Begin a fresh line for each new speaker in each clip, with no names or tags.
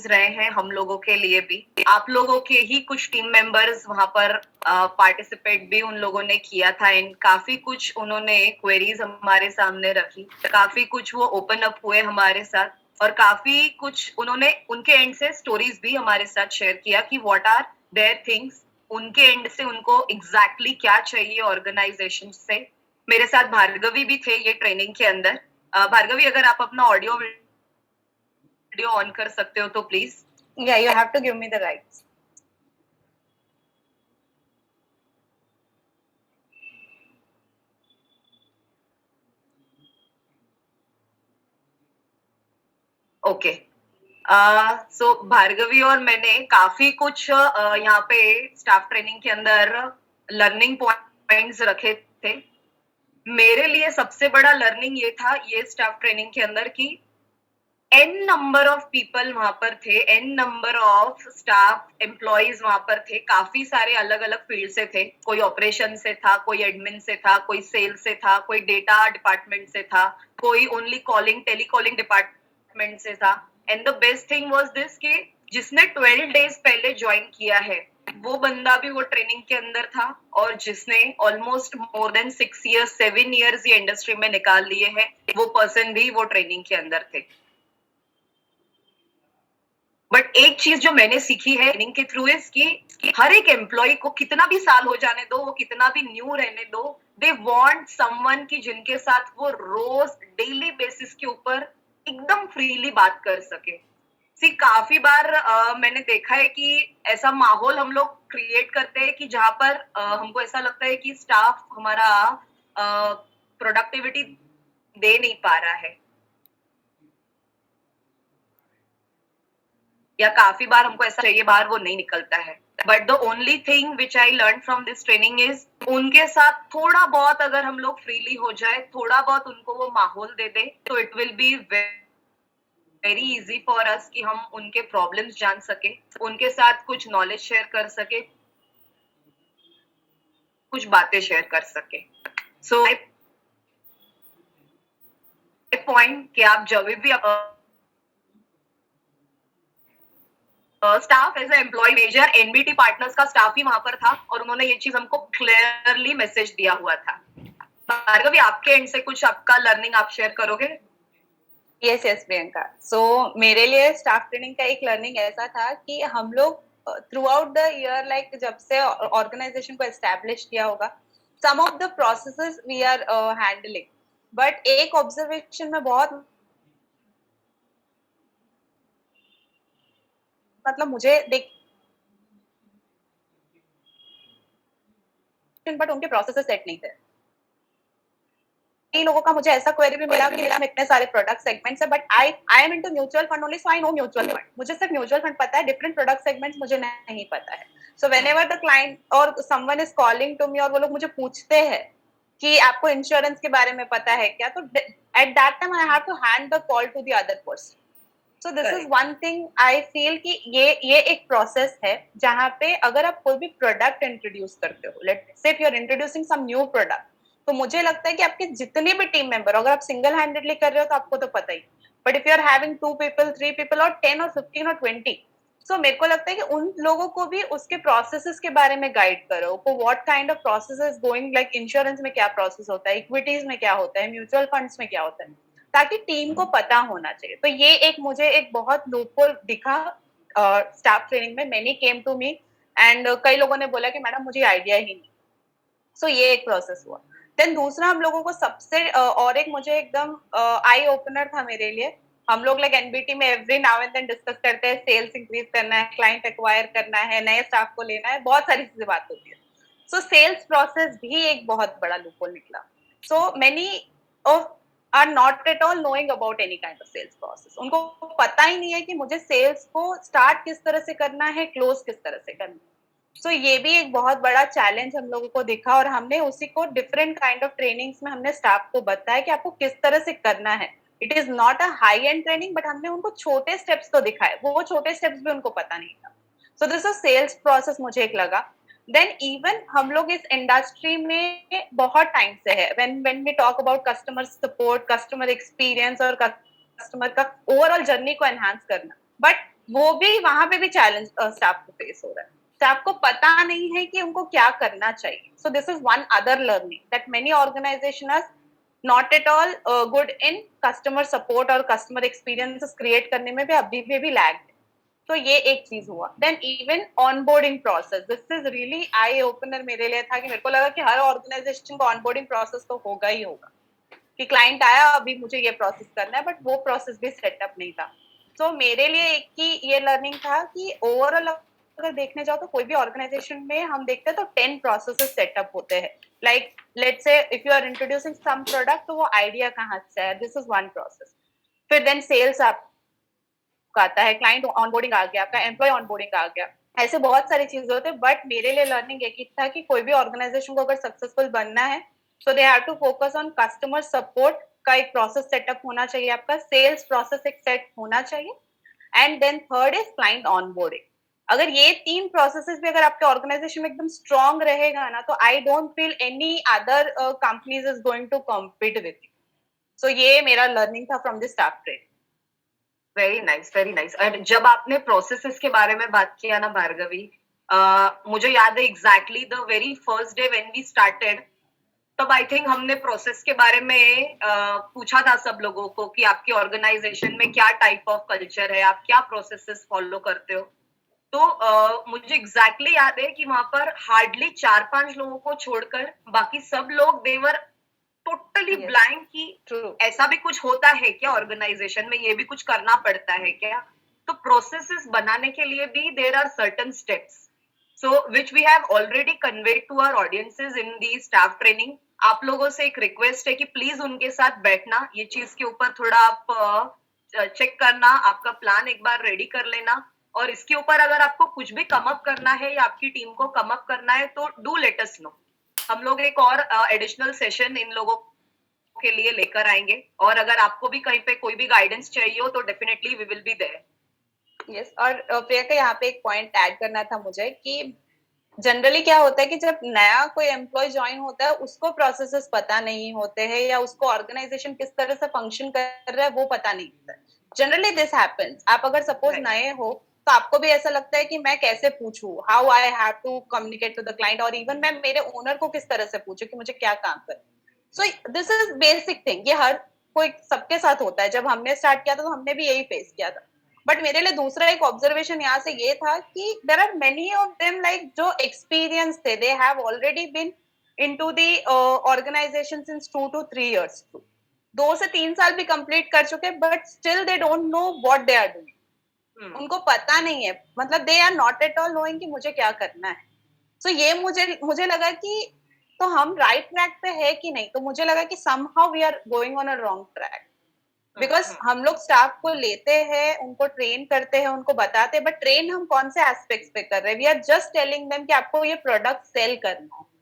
रहे हैं हम लोगों के लिए भी। आप लोगों के ही कुछ टीम मेंबर्स वहां पर पार्टिसिपेट भी उन लोगों ने किया था एंड काफी कुछ उन्होंने क्वेरीज हमारे सामने रखी, काफी कुछ वो ओपन अप हुए हमारे साथ और काफी कुछ उन्होंने उनके एंड से स्टोरीज भी हमारे साथ शेयर किया कि व्हाट आर देयर थिंग्स, उनके एंड से उनको एग्जैक्टली क्या चाहिए ऑर्गेनाइजेशन से। मेरे साथ भार्गवी भी थे ये ट्रेनिंग के अंदर। भार्गवी, अगर आप अपना ऑडियो वीडियो ऑन कर सकते हो तो please.
Yeah, you have to give me the rights.
Okay, so Bhargavi और मैंने काफी कुछ यहाँ पे स्टाफ ट्रेनिंग के अंदर लर्निंग पॉइंट्स रखे थे। मेरे लिए सबसे बड़ा लर्निंग ये था ये स्टाफ ट्रेनिंग के अंदर कि एन नंबर ऑफ पीपल वहां पर थे, an number of staff employees वहां पर थे, काफी सारे अलग अलग फील्ड से थे। कोई ऑपरेशन से था, कोई एडमिन से था, कोई सेल से था, कोई डेटा डिपार्टमेंट से था, कोई ओनली कॉलिंग टेलीकॉलिंग डिपार्टमेंट से था। And the best thing was this कि जिसने 12 डेज पहले ज्वाइन किया है वो बंदा भी वो ट्रेनिंग के अंदर था और जिसने almost more than 6 years 7 years ये इंडस्ट्री में निकाल लिए हैं वो पर्सन भी वो ट्रेनिंग के अंदर थे। बट एक चीज जो मैंने सीखी है ट्रेनिंग के थ्रू इज कि हर एक एम्प्लॉय को कितना भी साल हो जाने दो, वो कितना भी न्यू रहने दो, दे वांट समवन की जिनके साथ वो रोज डेली बेसिस के ऊपर एकदम फ्रीली बात कर सके। सी काफी बार मैंने देखा है कि ऐसा माहौल हम लोग क्रिएट करते हैं कि जहां पर हमको ऐसा लगता है कि स्टाफ हमारा प्रोडक्टिविटी दे नहीं पा रहा है या काफी बार हमको ऐसा चाहिए बाहर वो नहीं निकलता है। But the only thing which I learn from this training is उनके साथ थोड़ा बहुत अगर हम लोग फ्रीली हो जाए, थोड़ा बहुत उनको वो माहौल दे दे तो it will be very easy for us कि हम उनके प्रॉब्लम्स जान सके, उनके साथ कुछ नॉलेज शेयर कर सके, कुछ बातें शेयर कर सके। सो पॉइंट कि आप जब भी staff as employ major NBT partners का स्टाफ ही वहां पर था और उन्होंने ये चीज हमको क्लियरली मैसेज दिया हुआ था। भार्गवी, आपके एंड से कुछ आपका लर्निंग आप शेयर करोगे?
यस यस प्रियंका, सो मेरे लिए स्टाफ ट्रेनिंग का एक लर्निंग ऐसा था कि हम लोग throughout the year like जब से ऑर्गेनाइजेशन को एस्टेब्लिश किया होगा some of the processes we are handling, but एक ऑब्जर्वेशन में बहुत मतलब मुझे देख बट उनके प्रोसेसेस सेट नहीं थे। कई लोगों का मुझे ऐसा क्वेरी भी मिला कि मेरा इतने सारे प्रोडक्ट सेगमेंट्स है but I am into mutual fund only, so I know mutual fund, मुझे सिर्फ म्यूचुअल फंड पता है, डिफरेंट प्रोडक्ट सेगमेंट्स मुझे नहीं पता है। सो व्हेनेवर द क्लाइंट और someone is calling to me और वो लोग मुझे पूछते हैं कि आपको इंश्योरेंस के बारे में पता है क्या, तो at that time I have to hand the call to the other person. So this is one thing I feel कि ये एक प्रोसेस है जहाँ पे अगर आप कोई भी प्रोडक्ट इंट्रोड्यूस करते हो, let's say if you are introducing some new product, तो मुझे लगता है कि आपके जितने भी टीम मेंबर, अगर आप सिंगल हैंडेडली कर रहे हो तो आपको तो पता ही, but if you are having 2 people 3 people और 10 और 15 और 20, सो मेरे को लगता है कि उन लोगों को भी उसके प्रोसेसेस के बारे में गाइड करो को what kind of process is going, like insurance में क्या प्रोसेस होता है, इक्विटीज में क्या होता है, म्यूचुअल फंड्स में क्या होता है, ताकि टीम को पता होना चाहिए। तो ये एक मुझे एक बहुत लूपहोल दिखा स्टाफ ट्रेनिंग में, many came to me and कई लोगों ने बोला कि मैडम मुझे आइडिया ही नहीं। सो ये एक प्रोसेस हुआ। देन दूसरा हम लोगों को सबसे और एक मुझे एकदम आई ओपनर था मेरे लिए, हम लोग लाइक एनबीटी में every now and then discuss करते हैं, सेल्स इंक्रीज करना है, क्लाइंट एक्वायर करना है, नए स्टाफ को लेना है, बहुत सारी चीजें बात होती है। सो सेल्स प्रोसेस भी एक बहुत बड़ा लूपहोल निकला। So many of are not at all knowing about any kind of sales process, उनको पता ही नहीं है कि मुझे सेल्स को स्टार्ट किस तरह से करना है, क्लोज किस तरह से करना है। सो ये भी एक बहुत बड़ा चैलेंज हम लोगों को दिखा और हमने उसी को डिफरेंट काइंड ऑफ ट्रेनिंग्स में हमने स्टाफ को बताया कि आपको किस तरह से करना है। It is not a high and training, but हमने उनको छोटे स्टेप्स तो दिखाए, वो छोटे स्टेप्स भी उनको पता नहीं था। So this is sales process मुझे एक लगा। देन इवन हम लोग इस इंडस्ट्री में बहुत टाइम से है, when we talk about customer support, customer experience और कस्टमर का ओवरऑल जर्नी को एनहांस करना, बट वो भी वहां पे भी चैलेंज स्टाफ को फेस हो रहा है। स्टाफ को पता नहीं है कि उनको क्या करना चाहिए। So this is one other learning that many organization are not at all good in customer support और कस्टमर एक्सपीरियंसेस क्रिएट करने में भी अभी भी लैग है। तो ये एक चीज हुआ। Then even onboarding process, this is really eye opener मेरे लिए था कि मेरे को लगा कि हर ऑर्गेनाइजेशन का ऑनबोर्डिंग प्रोसेस तो होगा ही होगा कि क्लाइंट आया अभी मुझे ये प्रोसेस करना है, बट वो प्रोसेस भी सेटअप नहीं था। तो मेरे लिए एक ही ये लर्निंग था कि ओवरऑल अगर देखने जाओ तो कोई भी ऑर्गेनाइजेशन में हम देखते हैं तो 10 प्रोसेसेस सेटअप होते हैं। Like let's say if you are introducing some product, तो वो आइडिया कहाँ से है, दिस इज वन प्रोसेस। फिर देन सेल्स आप आता है, क्लाइंट ऑनबोर्डिंग आ गया, आपका एम्प्लॉय ऑनबोर्डिंग आ गया, ऐसे बहुत सारी चीजें होते हैं। बट मेरे लिए लर्निंग एक ही था कि कोई भी ऑर्गेनाइजेशन को अगर सक्सेसफुल बनना है, so they have to focus on customer support का एक प्रोसेस सेटअप होना चाहिए, आपका सेल्स प्रोसेस एक सेट होना चाहिए, and then third is client onboarding. अगर ये 3 प्रोसेसेस भी अगर आपके ऑर्गेनाइजेशन में एकदम स्ट्रांग रहेगा ना, तो I don't feel any other companies is going to compete with you. So ये मेरा लर्निंग था from the staff training.
Very nice, very nice. और जब आपने प्रोसेसेस के बारे में बात किया ना भार्गवी, मुझे याद है exactly the very first day when we started, तब आई थिंक हमने प्रोसेस के बारे में पूछा था सब लोगों को कि आपकी ऑर्गेनाइजेशन में क्या टाइप ऑफ कल्चर है, आप क्या प्रोसेसेस फॉलो करते हो। तो मुझे एग्जैक्टली याद है कि वहां पर हार्डली 4-5 लोगों को छोड़कर बाकी सब लोग देवर टोटली
Yes,
ब्लाइंड कि
true.
ऐसा भी कुछ होता है क्या ऑर्गेनाइजेशन में, ये भी कुछ करना पड़ता है क्या। तो प्रोसेसेस बनाने के लिए भी there are certain steps, so which we have already conveyed to our audiences in the staff training. आप लोगों से एक रिक्वेस्ट है कि प्लीज उनके साथ बैठना, ये चीज के ऊपर थोड़ा आप चेक करना, आपका प्लान एक बार रेडी कर लेना, और इसके ऊपर अगर आपको कुछ भी कम अप करना है या आपकी टीम को कम अप करना है तो डू लेट अस नो। हम लोग एक और एडिशनल सेशन इन लोगों के लिए लेकर आएंगे, और अगर आपको भी कहीं पे कोई भी गाइडेंस चाहिए हो तो definitely we will be there.
Yes, और प्रियंका यहाँ पे एक पॉइंट ऐड करना था मुझे कि जनरली क्या होता है कि जब नया कोई एम्प्लॉय ज्वाइन होता है, उसको प्रोसेसेस पता नहीं होते हैं या उसको ऑर्गेनाइजेशन किस तरह से फंक्शन कर रहा है वो पता नहीं होता है। Generally this happens. आप अगर सपोज
राइट,
नए हो तो आपको भी ऐसा लगता है कि मैं कैसे पूछूं, how I have to communicate to the client, और इवन मैं मेरे ओनर को किस तरह से पूछूं कि मुझे क्या काम करना। सो दिस इज बेसिक थिंग, ये हर कोई सबके साथ होता है। जब हमने स्टार्ट किया था तो हमने भी यही फेस किया था। बट मेरे लिए दूसरा एक ऑब्जर्वेशन यहाँ से ये था कि there are many of them like जो एक्सपीरियंस थे, they have already been into the organization since 2 to 3 years। 2 से 3 साल भी कंप्लीट कर चुके, but still they don't know what they are doing. उनको पता नहीं है, मतलब they are not at all knowing कि मुझे क्या करना है। सो ये मुझे लगा कि तो हम राइट ट्रैक पे है कि नहीं। तो मुझे लगा कि somehow we are going on a wrong track, because हम लोग स्टाफ को लेते हैं, उनको ट्रेन करते हैं, उनको बताते हैं, बट ट्रेन हम कौन से एस्पेक्ट्स पे कर रहे हैं। We are just telling them कि आपको ये प्रोडक्ट सेल करना है,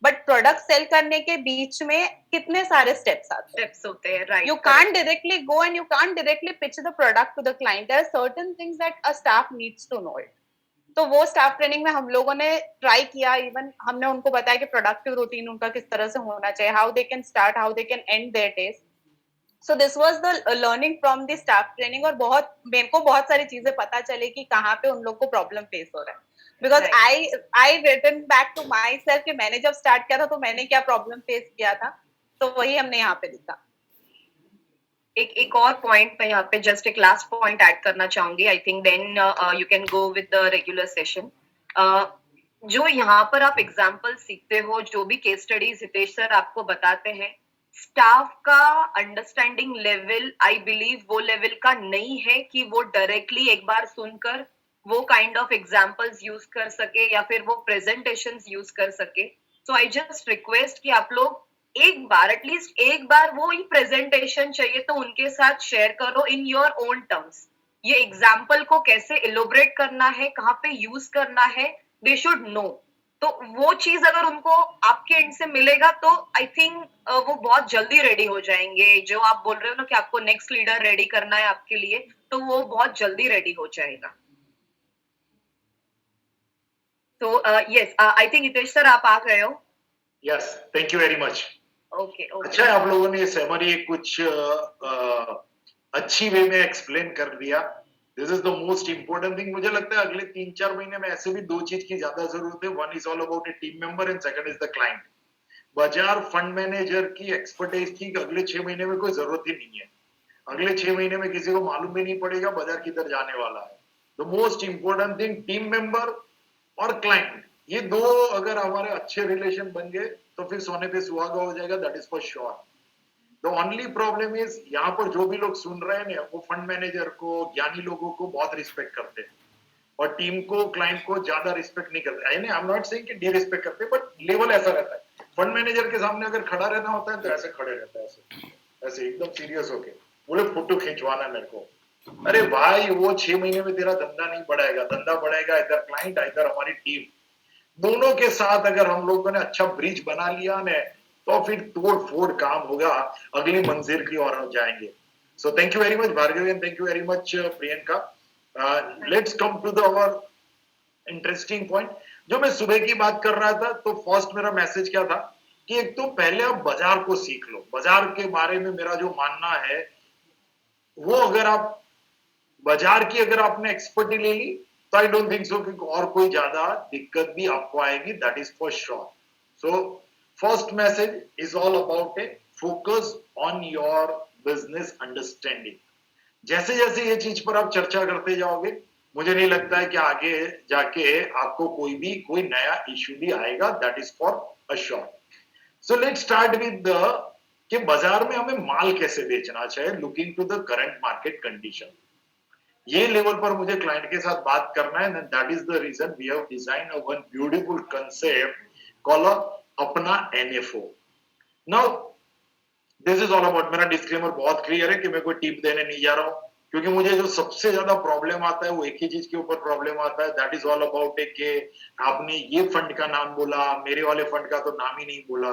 बट प्रोडक्ट सेल करने के बीच में कितने सारे स्टेप्स आते हैं।
स्टेप्स होते हैं, right.
You can't directly go and you can't directly pitch the product to the client. There are certain things that a staff needs to know it. तो वो स्टाफ ट्रेनिंग में हम लोगों ने ट्राई किया। इवन हमने उनको बताया कि प्रोडक्टिव रूटीन उनका किस तरह से होना चाहिए, how they can start, how they can and there days. So this was the learning from the staff training. और बहुत मेरे को बहुत सारी चीजें पता चली कि कहाँ पे उन लोग को प्रॉब्लम फेस हो रहा है। Because I return back to myself कि मैंने जब स्टार्ट किया था तो मैंने क्या प्रॉब्लम फेस किया था, तो वही हमने यहाँ पे लिखा।
एक और पॉइंट मैं यहाँ पे जस्ट एक लास्ट पॉइंट ऐड करना चाहूंगी। I think then you can go with the regular session. जो यहाँ पर आप एग्जाम्पल सीखते हो, जो भी केस स्टडीज हितेश सर आपको बताते हैं, स्टाफ का अंडरस्टैंडिंग लेवल आई बिलीव वो लेवल का नहीं है कि वो डायरेक्टली एक बार सुनकर वो काइंड ऑफ एग्जाम्पल्स यूज कर सके या फिर वो प्रेजेंटेशंस यूज कर सके। सो आई जस्ट रिक्वेस्ट कि आप लोग एक बार, एटलीस्ट एक बार वो ही प्रेजेंटेशन चाहिए तो उनके साथ शेयर करो इन योर ओन टर्म्स। ये एग्जाम्पल को कैसे इलोबरेट करना है, कहाँ पे यूज करना है, दे शुड नो। तो वो चीज अगर उनको आपके एंड से मिलेगा तो आई थिंक वो बहुत जल्दी रेडी हो जाएंगे। जो आप बोल रहे हो ना कि आपको नेक्स्ट लीडर रेडी करना है आपके लिए, तो वो बहुत जल्दी रेडी हो जाएगा। तो yes, I think Hitesh sir आप आ गए हो।
Yes, thank you very much.
Okay,
अच्छा, आप लोगों ने समरी कुछ अच्छी वे में एक्सप्लेन कर दिया। This is the most important thing. मुझे लगता है अगले 3-4 महीने में ऐसे भी दो चीज की ज्यादा जरूरत है। One is all about A team member and second is the client. बाजार फंड मैनेजर की एक्सपर्टीज की अगले 6 महीने में कोई जरूरत ही नहीं है। अगले 6 महीने में किसी को मालूम भी नहीं पड़ेगा बाजार किधर जाने वाला है। The most important thing team member और क्लाइंट, ये दो अगर हमारे अच्छे रिलेशन बन गए तो फिर सोने पे सुहागा हो जाएगा, that is for sure. The only problem is यहाँ पर जो भी लोग सुन रहे हैं ना, वो फंड मैनेजर को, ज्ञानी लोगों को बहुत रिस्पेक्ट करते हैं और टीम को, क्लाइंट को ज्यादा रिस्पेक्ट नहीं करते। आई एम नॉट सेइंग कि डिसरिस्पेक्ट करते, बट लेवल ऐसा रहता है। फंड मैनेजर के सामने अगर खड़ा रहना होता है तो ऐसे खड़े रहता है, ऐसे ऐसे एकदम सीरियस होके, बोले फोटो खिंचवाना मेरे को। अरे भाई, वो 6 महीने में तेरा धंधा नहीं बढ़ाएगा। धंधा बढ़ाएगा इधर क्लाइंट, इधर हमारी टीम। दोनों के साथ अगर हम लोगों ने अच्छा ब्रिज बना लिया ना, तो फिर तोड़ फोड़ काम होगा, अगली मंजिल की ओर हम जाएंगे। So thank you very much Bhargavi and thank you very much Priyanka. Let's come to the our interesting point. जो मैं सुबह की बात कर रहा था, तो फर्स्ट मेरा मैसेज क्या था कि एक तो पहले आप बाजार को सीख लो। बाजार के बारे में मेरा जो मानना है, वो अगर आप बाजार की अगर आपने एक्सपर्टी ले ली तो आई डोंट थिंक सो कि और कोई ज्यादा दिक्कत भी आपको आएगी, that is for sure. So first message is all about A focus on your business understanding. जैसे जैसे ये चीज पर आप चर्चा करते जाओगे, मुझे नहीं लगता है कि आगे जाके आपको कोई नया इश्यू भी आएगा, that is for assure. So let's start with the कि बाजार में हमें माल कैसे बेचना चाहिए, looking to the current market condition. ये लेवल पर मुझे क्लाइंट के साथ बात करना है, and that is the reason we have design a one beautiful concept called अपना NFO. Now this is all about, मेरा डिस्क्लेमर बहुत क्लियर है कि मैं कोई टिप देने नहीं जा रहा हूं, क्योंकि मुझे जो सबसे ज्यादा प्रॉब्लम आता है वो एक ही चीज के ऊपर प्रॉब्लम आता है, दैट इज ऑल अबाउट कि आपने ये फंड का नाम बोला, मेरे वाले फंड का तो नाम ही नहीं बोला।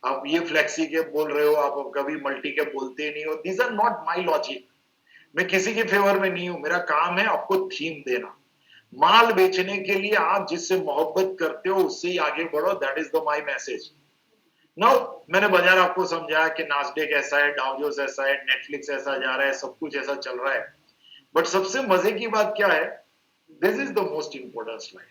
आप ये फ्लेक्सी कैप बोल रहे हो, आप कभी मल्टी कैप बोलते नहीं हो। These are not my logic. मैं किसी के फेवर में नहीं हूं, मेरा काम है आपको थीम देना। माल बेचने के लिए आप जिससे मोहब्बत करते हो उससे ही आगे बढ़ो, that is the my message. Now मैंने बाजार आपको समझाया कि नास्डेक ऐसा है, डाउ जोन्स ऐसा है, नेटफ्लिक्स ऐसा जा रहा है, सब कुछ ऐसा चल रहा है। बट सबसे मजे की बात क्या है, this is the most important slide.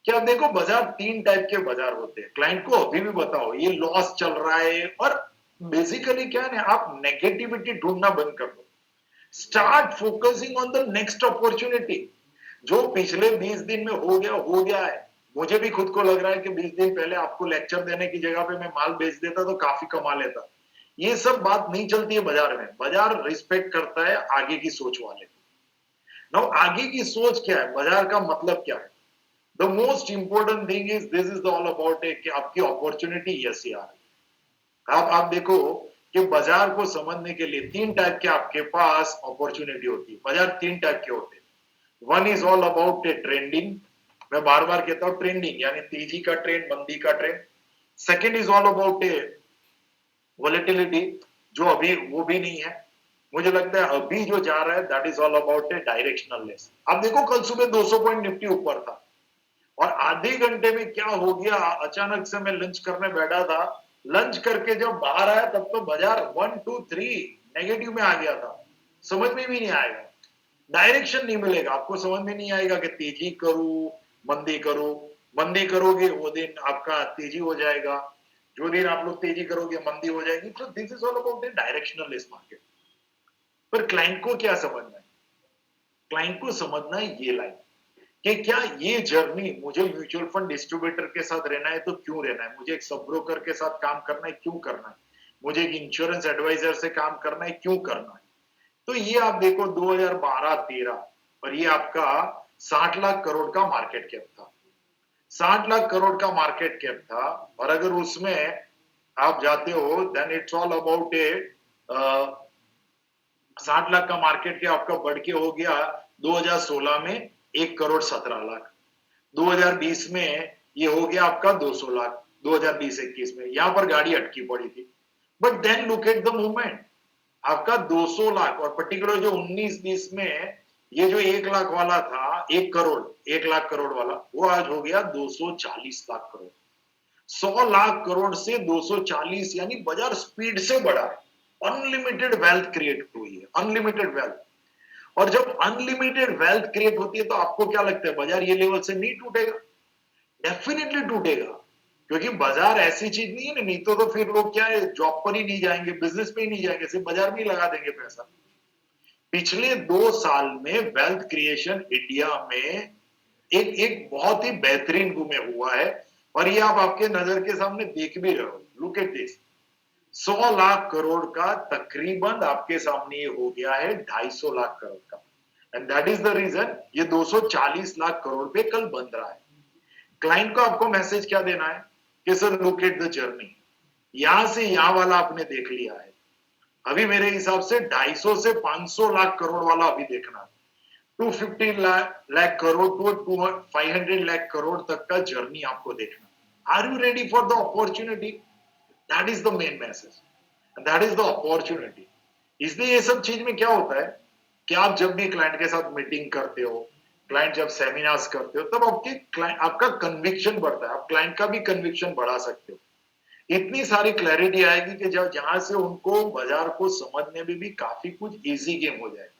क्या देखो, बाजार 3 टाइप के बाजार होते हैं। क्लाइंट को अभी भी बताओ ये लॉस चल रहा है, और बेसिकली क्या है, आप नेगेटिविटी ढूंढना बंद कर दो। Start focusing on the next opportunity. जो पिछले 20 दिन में हो गया है। मुझे भी खुद को लग रहा है कि 20 दिन पहले आपको लेक्चर देने की जगह पे मैं माल बेच देता तो काफी कमा लेता। ये सब बात नहीं चलती है बाजार में। बाजार रिस्पेक्ट करता है आगे की सोच वाले को। नाउ आगे की सोच क्या है, बाजार का मतलब क्या है? The most important thing is this is all about कि आपकी अपॉर्चुनिटी यस यार। आप देखो कि बाजार को समझने के लिए 3 टाइप के आपके पास अपॉर्चुनिटी होती है। बाजार 3 टाइप के होते हैं। One is all about A trending. मैं बार बार कहता हूं ट्रेंडिंग, यानी तेजी का ट्रेंड, मंदी का trend. Second is all about A volatility, जो अभी वो भी नहीं है। मुझे लगता है अभी जो जा रहा है दैट इज ऑल अबाउट ए डायरेक्शनलनेस। आप देखो कल सुबह 200 पॉइंट निफ्टी ऊपर था, और आधे घंटे में क्या हो गया, अचानक से मैं लंच करने बैठा था, लंच करके जब बाहर आया तब तो बाजार 1 2 3 नेगेटिव में आ गया था। समझ में भी नहीं आएगा, डायरेक्शन नहीं मिलेगा आपको, समझ में नहीं आएगा कि तेजी करूं मंदी करूं। मंदी करोगे वो दिन आपका तेजी हो जाएगा, जो दिन आप लोग तेजी करोगे मंदी हो जाएगी। तो this is all about A directional market. पर क्लाइंट को क्या समझना है? क्लाइंट को समझना है ये लाइन कि क्या ये जर्नी, मुझे म्यूचुअल फंड डिस्ट्रीब्यूटर के साथ रहना है तो क्यों रहना है, मुझे एक सब ब्रोकर के साथ काम करना है क्यों करना है, मुझे एक इंश्योरेंस एडवाइजर से काम करना है क्यों करना है। तो ये आप देखो 2012-13, और ये आपका 60 लाख करोड़ का मार्केट कैप था। 60 लाख करोड़ का मार्केट कैप था, और अगर उसमें आप जाते हो देन इट्स ऑल अबाउट ए 60 लाख का मार्केट कैप आपका बढ़ के हो गया 2016 में 1,17,00,000। 2020 में ये हो गया आपका 200 लाख। 2020-21 में यहां पर गाड़ी अटकी पड़ी थी। But then look at the movement, आपका 200 लाख, और पर्टिकुलर जो 19-20 में ये जो 1 लाख वाला था, 1 लाख करोड़ वाला, वो आज हो गया 240 लाख करोड़। 100 लाख करोड़ से 240, यानी बाजार स्पीड से बढ़ा है। अनलिमिटेड वेल्थ क्रिएट हुई है, अनलिमिटेड वेल्थ। और जब अनलिमिटेड वेल्थ क्रिएट होती है तो आपको क्या लगता है बाजार ये लेवल से नहीं टूटेगा? डेफिनेटली टूटेगा, क्योंकि बाजार ऐसी चीज नहीं है ना, नहीं तो फिर लोग क्या है, जॉब पर ही नहीं जाएंगे, बिजनेस पे ही नहीं जाएंगे, सिर्फ बाजार में ही लगा देंगे पैसा। पिछले 2 साल में वेल्थ क्रिएशन इंडिया में एक एक बहुत ही बेहतरीन वे में हुआ है, और ये आप आपके नजर के सामने देख भी रहे हो। Look at this, 100 lakh crore का तकरीबन आपके सामने ये हो गया है 250 लाख करोड़ का, and that is the reason ये 240 लाख करोड़ पे कल बन रहा है। क्लाइंट को आपको मैसेज क्या देना है कि sir look at the journey, यहां से यहां वाला आपने देख लिया है, अभी मेरे हिसाब से 250 से 500 लाख करोड़ वाला अभी देखना है, 250 लाख करोड़ टू 500 लाख करोड़ तक का जर्नी आपको देखना। Are you ready for the opportunity? That is the main message, that is the opportunity. इसलिए ये सब चीज में क्या होता है कि आप जब भी क्लाइंट के साथ मीटिंग करते हो, क्लाइंट जब सेमिनार्स करते हो, तब आपका कन्विक्शन बढ़ता है, आप क्लाइंट का भी कन्विक्शन बढ़ा सकते हो। इतनी सारी क्लैरिटी आएगी कि जब जहां से उनको बाजार को समझने में भी काफी कुछ इजी गेम हो जाएगा।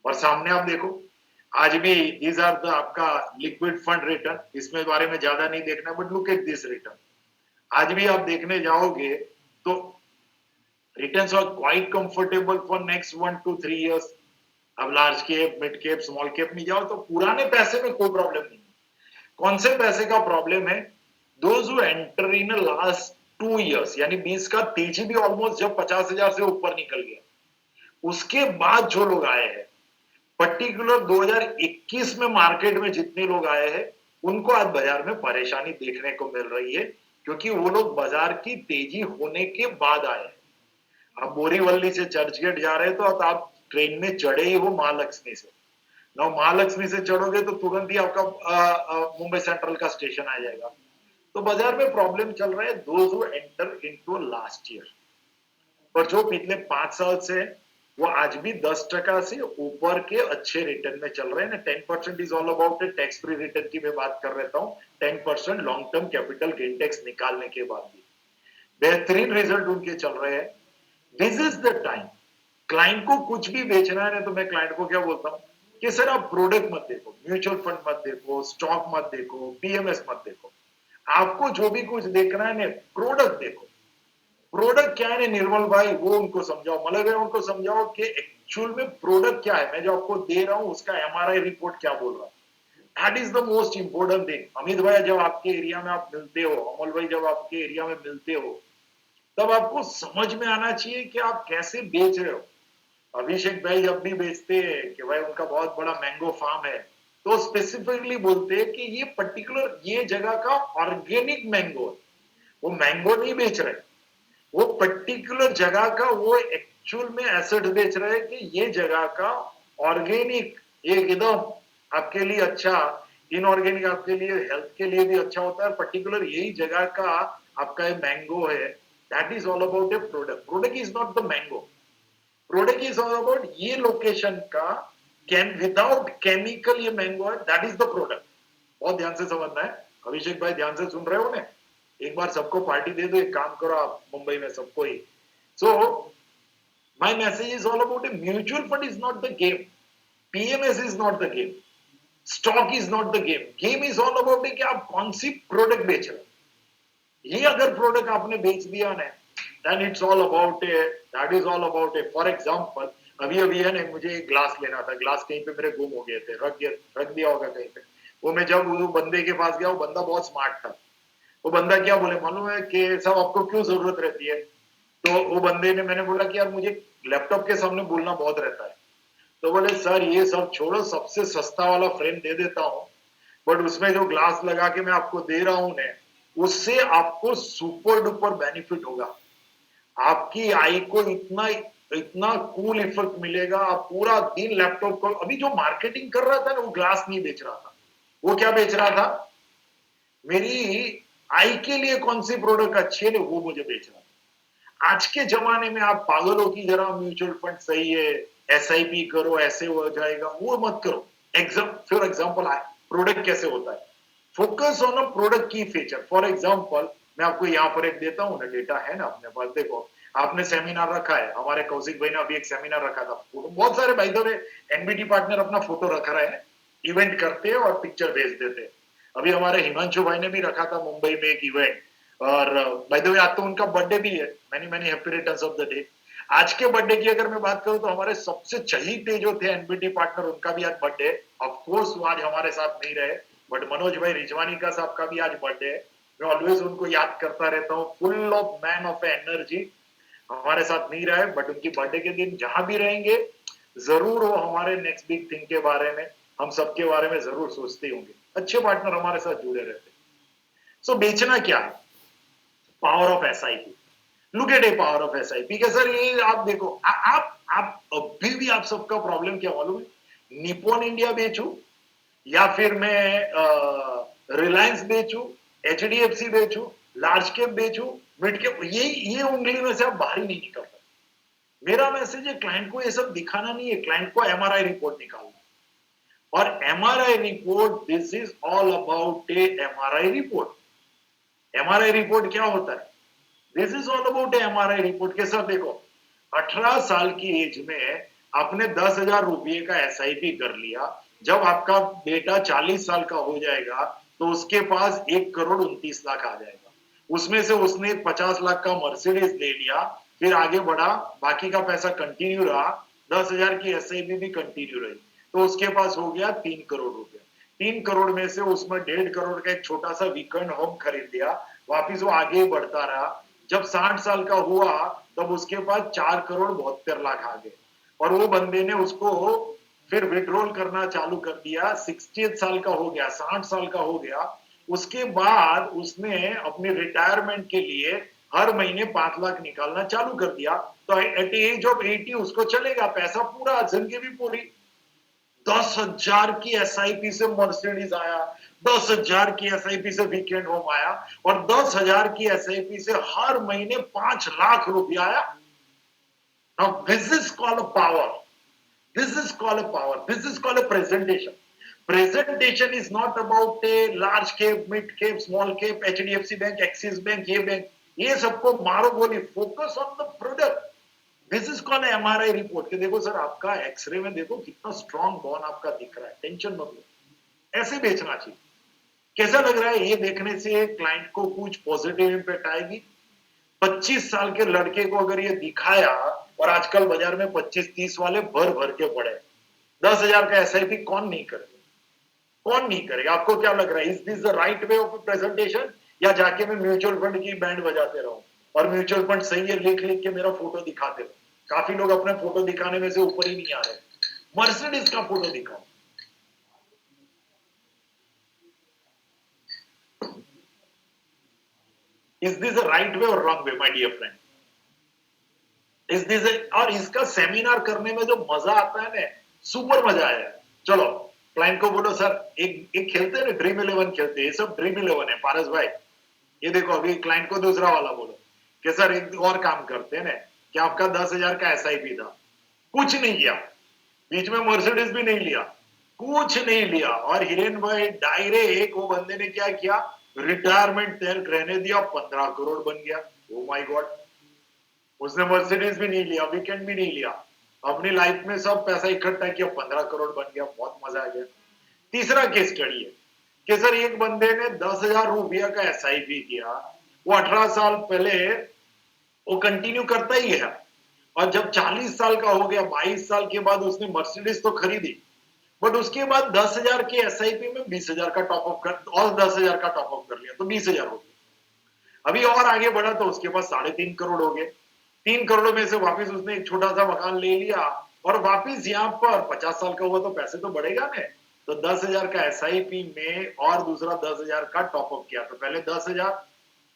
और सामने आप देखो, आज भी दीज आर द आपका लिक्विड फंड रिटर्न, इसमें बारे में ज्यादा नहीं देखना, but look at this return. आज भी आप देखने जाओगे तो returns are quite comfortable for next 1 to 3 years। अब large cap, mid cap, small cap में जाओ तो पुराने पैसे में कोई प्रॉब्लम नहीं है। कौन से पैसे का प्रॉब्लम है? Those who enter in last 2 years, यानी 20 का तेजी भी ऑलमोस्ट जब 50,000 से ऊपर निकल गया, उसके बाद जो लोग आए हैं, पर्टिकुलर 2021 में मार्केट में जितने लोग आए हैं, उनको आज बाजार में परेशानी देखने को मिल रही है, क्योंकि वो लोग बाजार की तेजी होने के बाद आए हैं। आप बोरीवली से चर्चगेट जा रहे हैं तो आप ट्रेन में चढ़े ही हो महालक्ष्मी से, ना महालक्ष्मी से चढ़ोगे तो तुरंत ही आपका मुंबई सेंट्रल का स्टेशन आ जाएगा। तो बाजार में प्रॉब्लम चल रहा है those who enter into last year, पर जो पिछले 5 साल से वो आज भी 10% से ऊपर के अच्छे रिटर्न में चल रहे हैं ना। 10% is all about tax free return की मैं बात कर रहा हूँ, 10% long term capital gain tax निकालने के बाद भी बेहतरीन रिजल्ट उनके चल रहे हैं। This is the time, client को कुछ भी बेचना है ना, तो मैं क्लाइंट को क्या बोलता हूँ कि सर आप प्रोडक्ट मत देखो, म्यूचुअल फंड मत देखो, स्टॉक मत देखो, पीएमएस मत देखो, आपको जो भी कुछ देखना है ना, प्रोडक्ट देखो। प्रोडक्ट क्या है निर्मल भाई, वो उनको समझाओ, मतलब उनको समझाओ कि एक्चुअल में प्रोडक्ट क्या है, मैं जो आपको दे रहा हूं उसका एमआरआई रिपोर्ट क्या बोल रहा है। That is the most important thing. Amit भाई जब आपके एरिया में आप मिलते हो, अमल भाई जब आपके एरिया में मिलते हो, तब आपको समझ में आना चाहिए कि आप कैसे बेच रहे हो। अभिषेक भाई जब भी बेचते हैं कि भाई उनका बहुत बड़ा मैंगो फार्म है, तो स्पेसिफिकली बोलते हैं कि ये पर्टिकुलर ये जगह का ऑर्गेनिक मैंगो है, वो मैंगो नहीं बेच रहे, वो पर्टिकुलर जगह का वो एक्चुअल में एसेट बेच रहे हैं कि ये जगह का ऑर्गेनिक एकदम आपके लिए अच्छा, इनऑर्गेनिक आपके लिए हेल्थ के लिए भी अच्छा होता है, पर्टिकुलर यही जगह का आपका ये मैंगो है। That is all about A product. Product is not the mango, product is all about ये लोकेशन का विदाउट केमिकल ये मैंगो है, दैट इज द प्रोडक्ट। बहुत ध्यान से समझना है। अभिषेक भाई ध्यान से सुन रहे हो ना, एक बार सबको पार्टी दे दो, एक काम करो आप मुंबई में सबको ही। So my message is all about a mutual fund is not the game, PMS is not the game, stock is not the game. Game is all about कि आप कौन सी प्रोडक्ट बेच रहे हो। ये अगर प्रोडक्ट आपने बेच दिया ना, then it's all about a, that is all about a. For example अभी है ना, मुझे एक ग्लास लेना था, ग्लास कहीं पे मेरे गुम हो गए थे, रख दिया होगा कहीं पे। वो मैं जब वो बंदे के पास गया, वो बंदा बहुत स्मार्ट था। वो बंदा क्या बोले मालूम है कि साहब आपको क्यों जरूरत रहती है? तो वो बंदे ने, मैंने बोला कि यार मुझे लैपटॉप के सामने बोलना बहुत रहता है। तो बोले सर ये सब छोड़ो, सबसे सस्ता वाला फ्रेम दे देता हूँ, बट उसमें जो ग्लास लगा के मैं आपको दे रहा हूँ ना, उससे आपको सुपर डुपर बेनिफिट होगा। आपकी आई को इतना इतना कूल इफेक्ट मिलेगा, आप पूरा दिन लैपटॉप को। अभी जो मार्केटिंग कर रहा था ना, वो ग्लास नहीं बेच रहा था, वो क्या बेच रहा था, मेरी आई के लिए कौन सी प्रोडक्ट अच्छी है वो मुझे बेच रहा था। आज के जमाने में आप पागलों की जरा म्यूचुअल फंड सही है, एसआईपी करो ऐसे हो जाएगा, वो मत करो। फॉर एग्जांपल प्रोडक्ट कैसे होता है, फोकस ऑन अ प्रोडक्ट की फीचर। फॉर एग्जांपल मैं आपको यहाँ पर एक देता हूँ ना, डेटा है ना अपने पास, देखो आपने सेमिनार रखा है, हमारे कौशिक भाई ने अभी एक सेमिनार रखा था, बहुत सारे भाई तो एनबीटी पार्टनर अपना फोटो रख रहे हैं, इवेंट करते हैं और पिक्चर भेज देते हैं। अभी हमारे हिमांशु भाई ने भी रखा था मुंबई में एक इवेंट, और बाय द वे आज तो उनका बर्थडे भी है, many many happy returns of the day. आज के बर्थडे की अगर मैं बात करूं तो हमारे सबसे चहीते जो थे एनबीटी पार्टनर, उनका भी आज बर्थडे। ऑफ कोर्स वो आज हमारे साथ नहीं रहे, बट मनोज भाई रिजवानी का साहब का भी आज बर्थडे है। मैं ऑलवेज उनको याद करता रहता हूँ, full of man of energy. हमारे साथ नहीं रहे बट उनकी बर्थडे के दिन जहां भी रहेंगे जरूर वो हमारे नेक्स्ट बिग थिंग के बारे में, हम सबके बारे में जरूर सोचते होंगे। अच्छे पार्टनर हमारे साथ जुड़े रहते। सो बेचना क्या है? Power of SIP. Look at A power of SIP के सर, ये आप देखो, आप अभी भी आप सबका प्रॉब्लम क्या मालूम है? निपॉन इंडिया बेचू या फिर मैं रिलायंस बेचू, एचडीएफसी बेचू, लार्ज कैप बेचू, मिड कैप, ये उंगली में से आप बाहर ही नहीं निकल सकते। मेरा मैसेज है, क्लाइंट को ये सब दिखाना नहीं है, क्लाइंट को एमआरआई रिपोर्ट निकालना। और MRI report, this is all about A MRI report. MRI report क्या होता है? This is all about A MRI report के साथ। देखो, 18 साल की एज में आपने 10,000 रुपये का एसआईपी कर लिया, जब आपका बेटा 40 साल का हो जाएगा तो उसके पास 1,29,00,000 आ जाएगा। उसमें से उसने 50 लाख का मर्सिडीज ले लिया, फिर आगे बढ़ा, बाकी का पैसा कंटिन्यू रहा, 10,000 की एसआईपी भी कंटिन्यू रही, तो उसके पास हो गया 3 करोड़ रुपए। 3 करोड़ में से उसमें 1.5 करोड़ का एक छोटा सा वीकेंड होम खरीद लिया, वापिस वो आगे बढ़ता रहा। जब 60 साल का हुआ तब उसके पास 4,72,00,000 आ गए, और वो बंदे ने उसको फिर विड्रॉल करना चालू कर दिया। 60 साल का हो गया, 60 साल का हो गया, उसके बाद उसने अपने रिटायरमेंट के लिए हर महीने 5 लाख निकालना चालू कर दिया। तो एट एज ऑफ 80 उसको चलेगा पैसा पूरा, जिंदगी पूरी। 10,000 की एसआईपी से मर्सिडीज आया, 10,000 की एसआईपी से वीकेंड होम आया, और 10,000 की एसआईपी से हर महीने 5 लाख रुपया आया। Now this is called a power. This is called a power. This is called a presentation. Presentation is not about a large cap, mid cap, small cap, HDFC Bank, Axis Bank, ये bank, ये सबको मारो गोली। Focus on the product. This is called MRI report। कि देखो sir, आपका x ray में देखो कितना स्ट्रॉन्ग बोन आपका दिख रहा है, टेंशन मत लो। ऐसे बेचना चाहिए। कैसा लग रहा है? ये देखने से क्लाइंट को कुछ पॉजिटिव इंपैक्ट आएगी। 25 साल के लड़के को अगर ये दिखाया, और आजकल बाजार में 25-30 वाले भर भर के पड़े, 10,000 का एसआईपी कौन नहीं करेगा? कौन नहीं करेगा? आपको क्या लग रहा है? Is this the right way of presentation, या जाके मैं म्यूचुअल फंड की बैंड बजाते रहूं और म्यूचुअल फंड सही है लिख लिख के मेरा फोटो दिखाते रहो? काफी लोग अपने फोटो दिखाने में से ऊपर ही नहीं आ रहे। मर्सिडीज का फोटो दिखाओ। Is this the right way और wrong way, my dear friend? Is this, और इसका सेमिनार करने में जो मजा आता है ना, सुपर मजा आया। चलो क्लाइंट को बोलो, सर एक खेलते हैं ना, ड्रीम 11 खेलते हैं, ये सब ड्रीम 11 है पारस भाई। ये देखो, अभी क्लाइंट को दूसरा वाला बोलो कि सर एक और काम करते हैं ना, कि आपका 10,000 का एसआईपी था, कुछ नहीं किया, बीच में मर्सिडीज भी नहीं लिया, कुछ नहीं लिया, और हिरेन भाई डायरेक्ट वो बंदे ने क्या किया, रिटायरमेंट तय रहने दिया, 15 करोड़ बन गया। ओ माय गॉड, उसने मर्सिडीज भी नहीं लिया, वीकेंड भी नहीं लिया, अपनी लाइफ में सब पैसा इकट्ठा किया, 15 करोड़ बन गया। बहुत मजा आ गया। तीसरा केस स्टडी है कि सर एक बंदे ने 10,000 रुपया का एसआईपी किया, वो 18 साल पहले वो कंटिन्यू करता ही है, और जब 40 साल का हो गया, 22 साल के बाद उसने मर्सिडीज तो खरीदी, बट उसके बाद 10,000 के एसआईपी में 20,000 का टॉपअप कर, और 10,000 का टॉपअप कर लिया, तो 20,000 हो गया। अभी और आगे बढ़ा तो उसके पास 3.5 करोड़ हो गए। 3 करोड़ में से वापिस उसने एक छोटा सा मकान ले लिया, और वापिस यहाँ पर 50 साल का हुआ तो पैसे तो बढ़ेगा ना, तो 10,000 का एसआईपी में और दूसरा 10,000 का टॉपअप किया। तो पहले 10,000,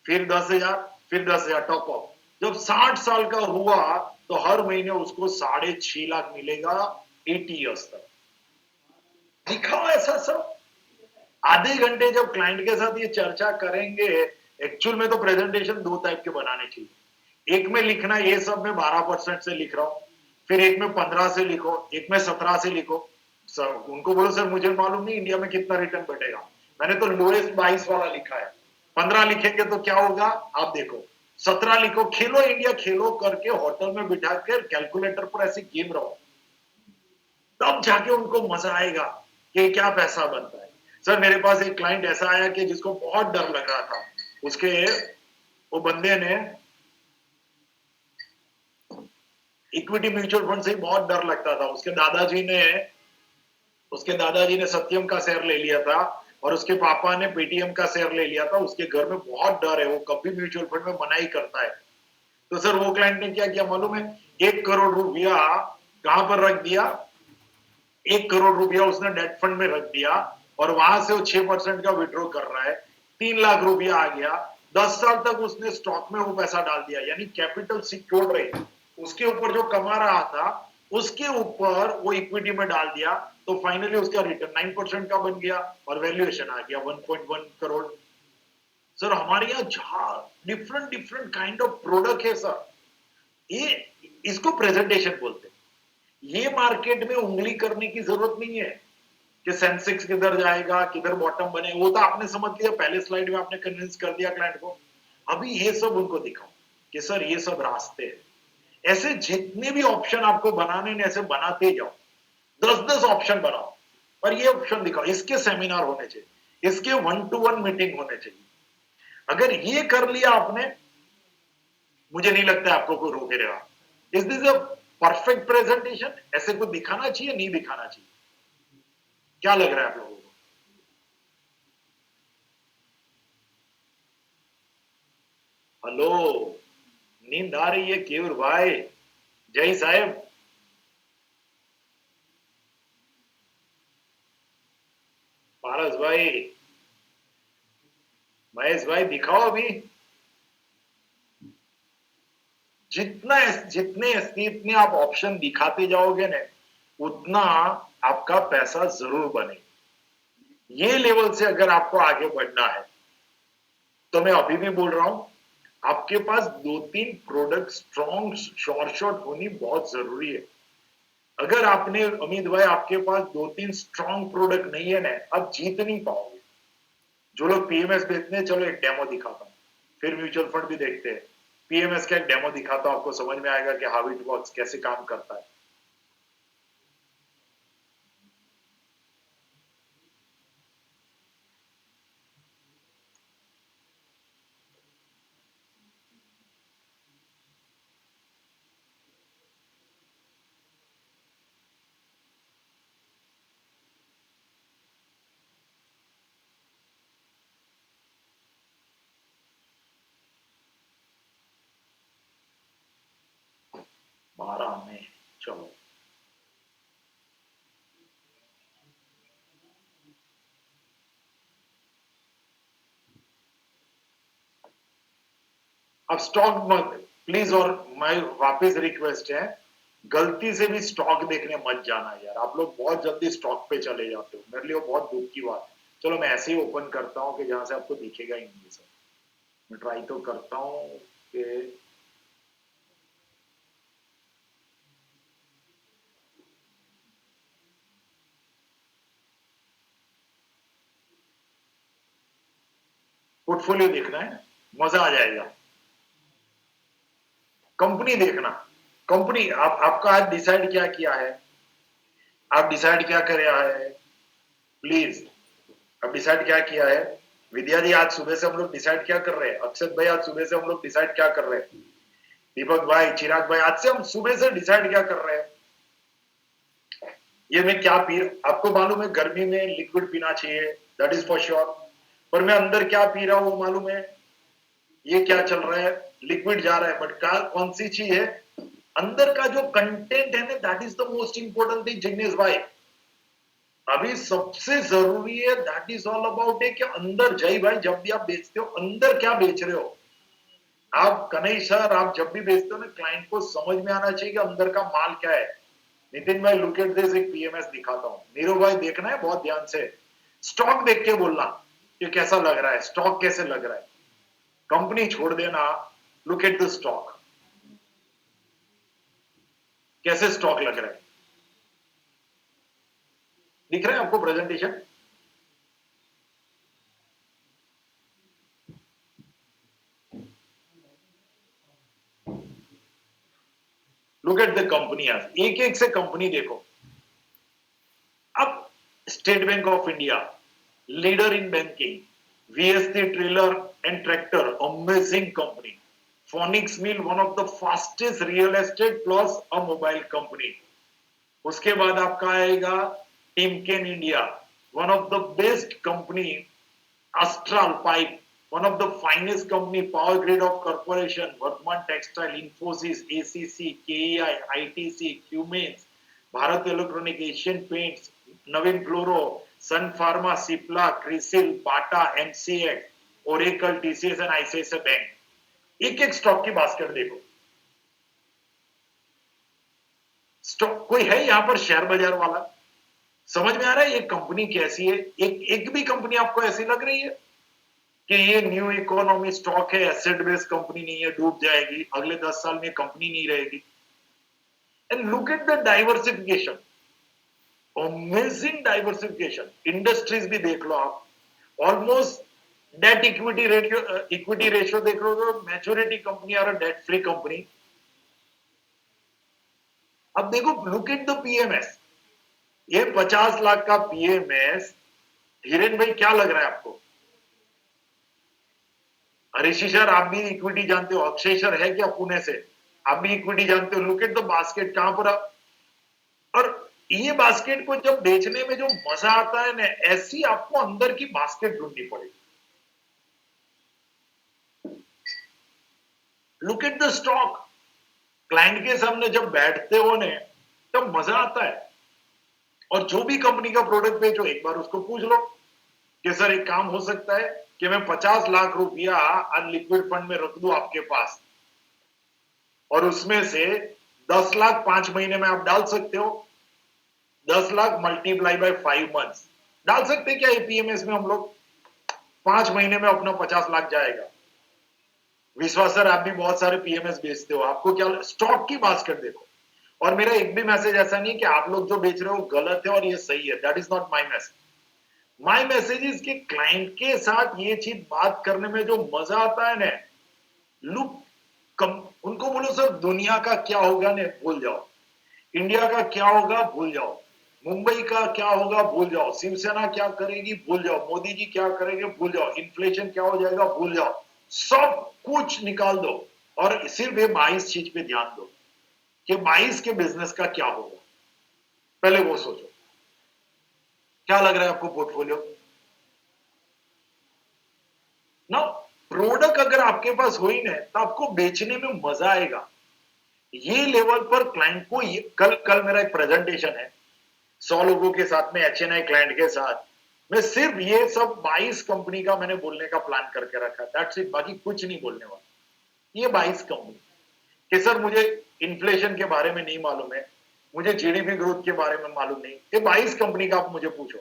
फिर 10,000, फिर 10,000 टॉपअप। जब 60 साल का हुआ तो हर महीने उसको 6.5 लाख मिलेगा 80 ईयर्स तक। दिखाओ ऐसा सब। आधे घंटे जब क्लाइंट के साथ ये चर्चा करेंगे, एक्चुअल में तो प्रेजेंटेशन 2 टाइप के बनाने चाहिए। एक में लिखना, ये सब में 12% से लिख रहा हूं, फिर एक में 15 से लिखो, एक में 17 से लिखो। सर उनको बोलो, सर मुझे मालूम नहीं इंडिया में कितना रिटर्न बढ़ेगा, मैंने तो लोएस्ट 22 वाला लिखा है। 15 लिखेंगे तो क्या होगा आप देखो, 17 लिखो, खेलो इंडिया खेलो करके होटल में बिठा कर कैलकुलेटर पर ऐसे गेम रहो, तब जाके उनको मजा आएगा कि क्या पैसा बनता है। सर मेरे पास एक क्लाइंट ऐसा आया कि जिसको बहुत डर लग रहा था, उसके वो बंदे ने इक्विटी म्यूचुअल फंड से बहुत डर लगता था। उसके दादाजी ने सत्यम का शेयर ले लिया था और उसके पापा ने पेटीएम का शेयर ले लिया था। उसके घर में बहुत डर है, वो कभी म्यूचुअल फंड में मना ही करता है। तो सर वो क्लाइंट ने क्या किया मालूम है, 1 करोड़ रुपया कहां पर रख दिया, 1 करोड़ रुपया उसने डेट फंड में रख दिया और वहां से वो 6% का विड्रॉ कर रहा है, 3 लाख रुपया आ गया। 10 साल तक उसने स्टॉक में वो पैसा डाल दिया, यानी कैपिटल सिक्योर्ड रही। उसके ऊपर जो कमा रहा था उसके ऊपर वो इक्विटी में डाल दिया, तो फाइनली उसका रिटर्न 9% का बन गया और वैल्यूएशन आ गया 1.1 करोड़। सर हमारे यहाँ different different kind of product है सर, ये इसको प्रेजेंटेशन बोलते हैं। ये मार्केट में उंगली करने की जरूरत नहीं है कि सेंसेक्स किधर जाएगा, किधर बॉटम बने, वो तो आपने समझ लिया, पहले स्लाइड में आपने कन्विंस कर दिया क्लाइंट को। अभी ये सब उनको दिखाओ कि सर ये सब रास्ते हैं। ऐसे जितने भी ऑप्शन आपको बनाने हैं ऐसे बनाते जाओ, 10-10 ऑप्शन बनाओ और ये ऑप्शन दिखाओ, इसके सेमिनार होने चाहिए, इसके 1-to-1 मीटिंग होने चाहिए। अगर ये कर लिया आपने, मुझे नहीं लगता आपको कोई रोकेगा। Is this a perfect presentation? ऐसे कुछ दिखाना चाहिए, नहीं दिखाना चाहिए? क्या लग रहा है आप लोगों को? हेलो, नींद आ रही है केवल भाई? जय साहेब, पारस भाई, महेश भाई, दिखाओ अभी। जितने आप ऑप्शन दिखाते जाओगे ना, उतना आपका पैसा जरूर बने। ये लेवल से अगर आपको आगे बढ़ना है तो मैं अभी भी बोल रहा हूं, आपके पास 2-3 प्रोडक्ट स्ट्रॉन्ग शॉर्ट होनी बहुत जरूरी है। अगर आपने अमित भाई आपके पास 2-3 स्ट्रॉन्ग प्रोडक्ट नहीं है ना, आप जीत नहीं पाओगे। जो लोग पीएमएस बेचते हैं, चलो एक डेमो दिखाता हूं, फिर म्यूचुअल फंड भी देखते हैं। पीएमएस का एक डेमो दिखाता हूं, आपको समझ में आएगा कि हाउ इट वर्क्स, कैसे काम करता है। बारह में चलो, अब स्टॉक मत प्लीज, और मैं वापस रिक्वेस्ट है, गलती से भी स्टॉक देखने मत जाना यार। आप लोग बहुत जल्दी स्टॉक पे चले जाते हो, मेरे लिए वो बहुत दुख की बात है। चलो मैं ऐसे ही ओपन करता हूँ कि जहां से आपको दिखेगा ही नहीं सर। मैं ट्राई तो करता हूँ कि पोर्टफोलियो देखना है, मजा आ जाएगा। कंपनी देखना, कंपनी आपका आज डिसाइड क्या किया है, आप डिसाइड क्या कर रहा है प्लीज, अब डिसाइड क्या किया है? विद्या जी आज सुबह से हम लोग डिसाइड क्या कर रहे हैं? अक्षत भाई आज सुबह से हम लोग डिसाइड क्या कर रहे हैं? दीपक भाई, चिराग भाई, आज से हम सुबह से डिसाइड क्या कर रहे हैं? ये मैं क्या पी, आपको मालूम है गर्मी में लिक्विड पीना चाहिए, दैट इज फॉर श्योर, पर मैं अंदर क्या पी रहा हूं वो मालूम है? ये क्या चल रहा है? लिक्विड जा रहा है, बट कौन सी चीज है अंदर का जो कंटेंट है ना, that is the most important thing Jignesh भाई। अभी सबसे जरूरी है, दैट इज ऑल अबाउट है कि अंदर, जय भाई जब भी आप बेचते हो अंदर क्या बेच रहे हो आप? कन्हैया सर आप जब भी बेचते हो ना, क्लाइंट को समझ में आना चाहिए कि अंदर का माल क्या है। नितिन भाई लुक एट दिस, एक पीएमएस दिखाता हूं, नीरू भाई देखना है बहुत ध्यान से, स्टॉक देख के बोलना कि कैसा लग रहा है, स्टॉक कैसे लग रहा है, कंपनी छोड़ देना। लुक एट द स्टॉक, कैसे स्टॉक लग रहा है, दिख रहा है आपको presentation? Look at the company, एक एक से कंपनी देखो। अब state bank of India, leader in banking, VST trailer and tractor, amazing company. Phoenix mill, one of the fastest real estate plus a mobile company. उसके बाद आपका आएगा Timken India, one of the best company. Astral Pipe, one of the finest company, Power Grid of Corporation, Vardhman Textile, Infosys, ACC, KEI, ITC, Cummins, Bharat Electronic, Asian Paints, Navin Fluoro, Sun Pharma, Cipla, Crisil, Bata, MCX, Oracle, TCS and ICICI Bank। एक एक stock की basket देखो। Stock कोई है यहां पर share बाजार वाला? समझ में आ रहा है ये कंपनी कैसी है? एक भी कंपनी आपको ऐसी लग रही है कि ये न्यू इकोनॉमी स्टॉक है, एसेट बेस्ड कंपनी नहीं है, डूब जाएगी, अगले 10 साल में कंपनी नहीं रहेगी? And look at the diversification, amazing diversification. Industries भी देख लो आप, ऑलमोस्ट डेट इक्विटी रेशियो देख लो तो मैच्योरिटी कंपनी और डेट फ्री कंपनी। अब देखो, लुक एट द पीएमएस, ये 50 लाख का पीएमएस। हिरेन भाई क्या लग रहा है आपको? ऋषि सर आप भी इक्विटी जानते हो, अक्षय सर है क्या पुणे से, आप भी इक्विटी जानते हो। लुक एट द बास्केट, कहां पर और ये बास्केट को जब बेचने में जो मजा आता है ना, ऐसी आपको अंदर की बास्केट ढूंढनी पड़ेगी। Look at the stock, client के सामने जब बैठते हो ने तब मजा आता है। और जो भी कंपनी का प्रोडक्ट बेचो, एक बार उसको पूछ लो कि सर एक काम हो सकता है कि मैं 50 लाख रुपया अनलिक्विड फंड में रख दूं आपके पास, और उसमें से 10 लाख 5 महीने में आप डाल सकते हो। 10 लाख मल्टीप्लाई बाय 5 मंथ्स डाल सकते हैं क्या एपीएमएस में हम लोग? 5 महीने में अपना 50 लाख जाएगा। विश्वास सर आप भी बहुत सारे पीएमएस बेचते हो, आपको क्या स्टॉक की बास्केट देखो। और मेरा एक भी मैसेज ऐसा नहीं कि आप लोग जो बेच रहे हो गलत है और ये सही है, that is not my message. My message is कि क्लाइंट के साथ ये चीज बात करने में जो मजा आता है ना, लुक उनको बोलो सर दुनिया का क्या होगा ने भूल जाओ, इंडिया का क्या होगा भूल जाओ, मुंबई का क्या होगा भूल जाओ, शिवसेना क्या करेगी भूल जाओ, मोदी जी क्या करेंगे भूल जाओ, इन्फ्लेशन क्या हो जाएगा भूल जाओ, सब कुछ निकाल दो और सिर्फ ये 22 चीज पे ध्यान दो कि 22 के बिजनेस का क्या होगा। पहले वो सोचो, क्या लग रहा है आपको पोर्टफोलियो ना? प्रोडक्ट अगर आपके पास हो ही ना तो आपको बेचने में मजा आएगा। ये लेवल पर क्लाइंट को कल मेरा एक प्रेजेंटेशन है 100 लोगों के साथ में, एचएनआई क्लाइंट के साथ। मैं सिर्फ ये सब 22 कंपनी का मैंने बोलने का प्लान करके रखा, दैट्स इट, बाकी कुछ नहीं बोलने वाला। ये 22 कंपनी कि सर मुझे इन्फ्लेशन के बारे में नहीं मालूम है, मुझे जीडीपी ग्रोथ के बारे में मालूम नहीं, ये 22 कंपनी का आप मुझे पूछो।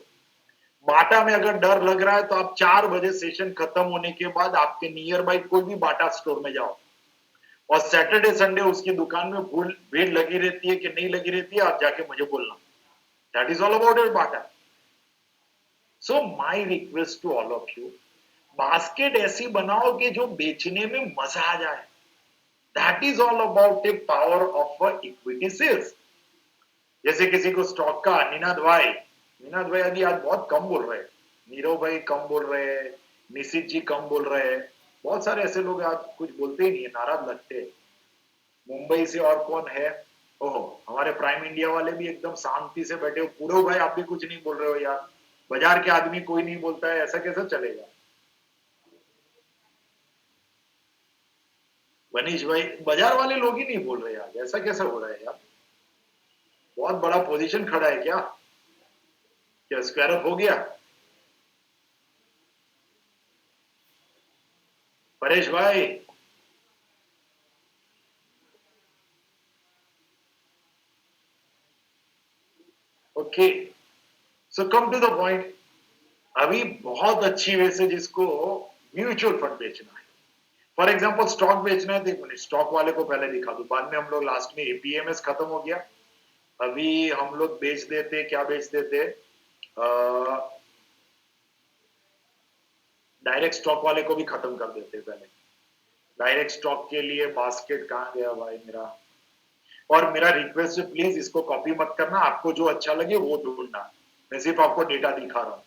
बाटा में अगर डर लग रहा है तो आप 4 बजे सेशन खत्म होने के बाद आपके नियर बाई कोई भी बाटा स्टोर में जाओ, और सैटरडे संडे उसकी दुकान में भीड़ लगी रहती है कि नहीं लगी रहती है, आप जाके मुझे बोलना। That is all about it बाटा। So my request to all of you, basket ऐसी बनाओ कि जो बेचने में मजा आ जाए। That is all about the power of a equity sales. जैसे किसी को स्टॉक का निनाद भाई अभी आज बहुत कम बोल रहे हैं, नीरव भाई कम बोल रहे हैं, निशित जी कम बोल रहे हैं, बहुत सारे ऐसे लोग आज कुछ बोलते ही नहीं है, नाराज लगते हैं। मुंबई से और कौन है? ओहो, हमारे प्राइम इंडिया वाले भी एकदम शांति से बैठे हो। पूरो भाई आप भी कुछ नहीं बोल रहे हो यार, बाजार के आदमी कोई नहीं बोलता है, ऐसा कैसे चलेगा? मनीष भाई बाजार वाले लोग ही नहीं बोल रहे यार, ऐसा कैसे हो रहा है यार? बहुत बड़ा पोजीशन खड़ा है क्या? क्या स्क्वायर अप हो गया? परेश भाई okay, so come to the point. अभी बहुत अच्छी वे से जिसको म्यूचुअल फंड बेचना है, फॉर एग्जांपल स्टॉक बेचना है, देखो स्टॉक वाले को पहले दिखा दो, बाद में हम लोग लास्ट में एपीएमएस खत्म हो गया, अभी हम लोग बेच देते, क्या बेच देते, डायरेक्ट स्टॉक वाले को भी खत्म कर देते। पहले डायरेक्ट स्टॉक के लिए बास्केट कहां गया भाई मेरा? और मेरा रिक्वेस्ट है प्लीज इसको कॉपी मत करना, आपको जो अच्छा लगे वो ढूंढना, मैं सिर्फ आपको डेटा दिखा रहा हूं।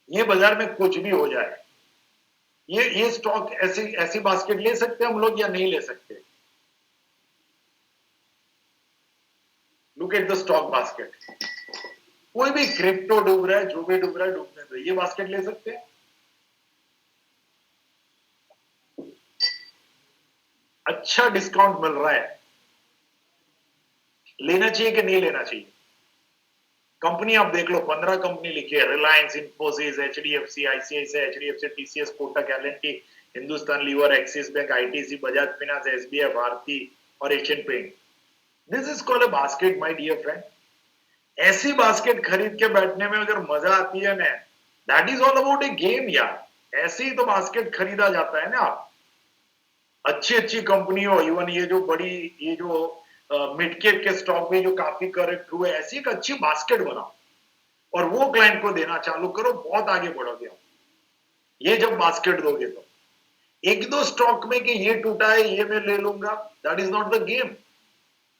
ये बाजार में कुछ भी हो जाए, ये स्टॉक ऐसी ऐसी बास्केट ले सकते हैं हम लोग या नहीं ले सकते? Look at the stock basket, कोई भी क्रिप्टो डूब रहा है, जो भी डूब रहा है डूबने दो, ये बास्केट ले सकते हैं? अच्छा डिस्काउंट मिल रहा है, लेना चाहिए कि नहीं लेना चाहिए? कंपनी आप देख लो, 15 कंपनी लिखी है, Reliance, Infosys, HDFC, ICICI, HDFC, TCS, Kotak, L and T, Hindustan lever, axis bank, ITC, Bajaj finance, SBI, Bharti और Asian paint. This is called a basket my dear friend. ऐसी बास्केट खरीद के बैठने में अगर मजा आती है ना, that is all about a game यार। ऐसे ही तो बास्केट खरीदा जाता है ना। आप अच्छी अच्छी कंपनी हो, इवन ये जो बड़ी, ये जो मिड कैप के स्टॉक में जो काफी करेक्ट हुए, ऐसी एक अच्छी बास्केट बनाओ और वो क्लाइंट को देना चालू करो, बहुत आगे बढ़ोगे आप। ये जब बास्केट दोगे तो एक दो स्टॉक में कि ये टूटा है ये मैं ले लूंगा, that is not the game.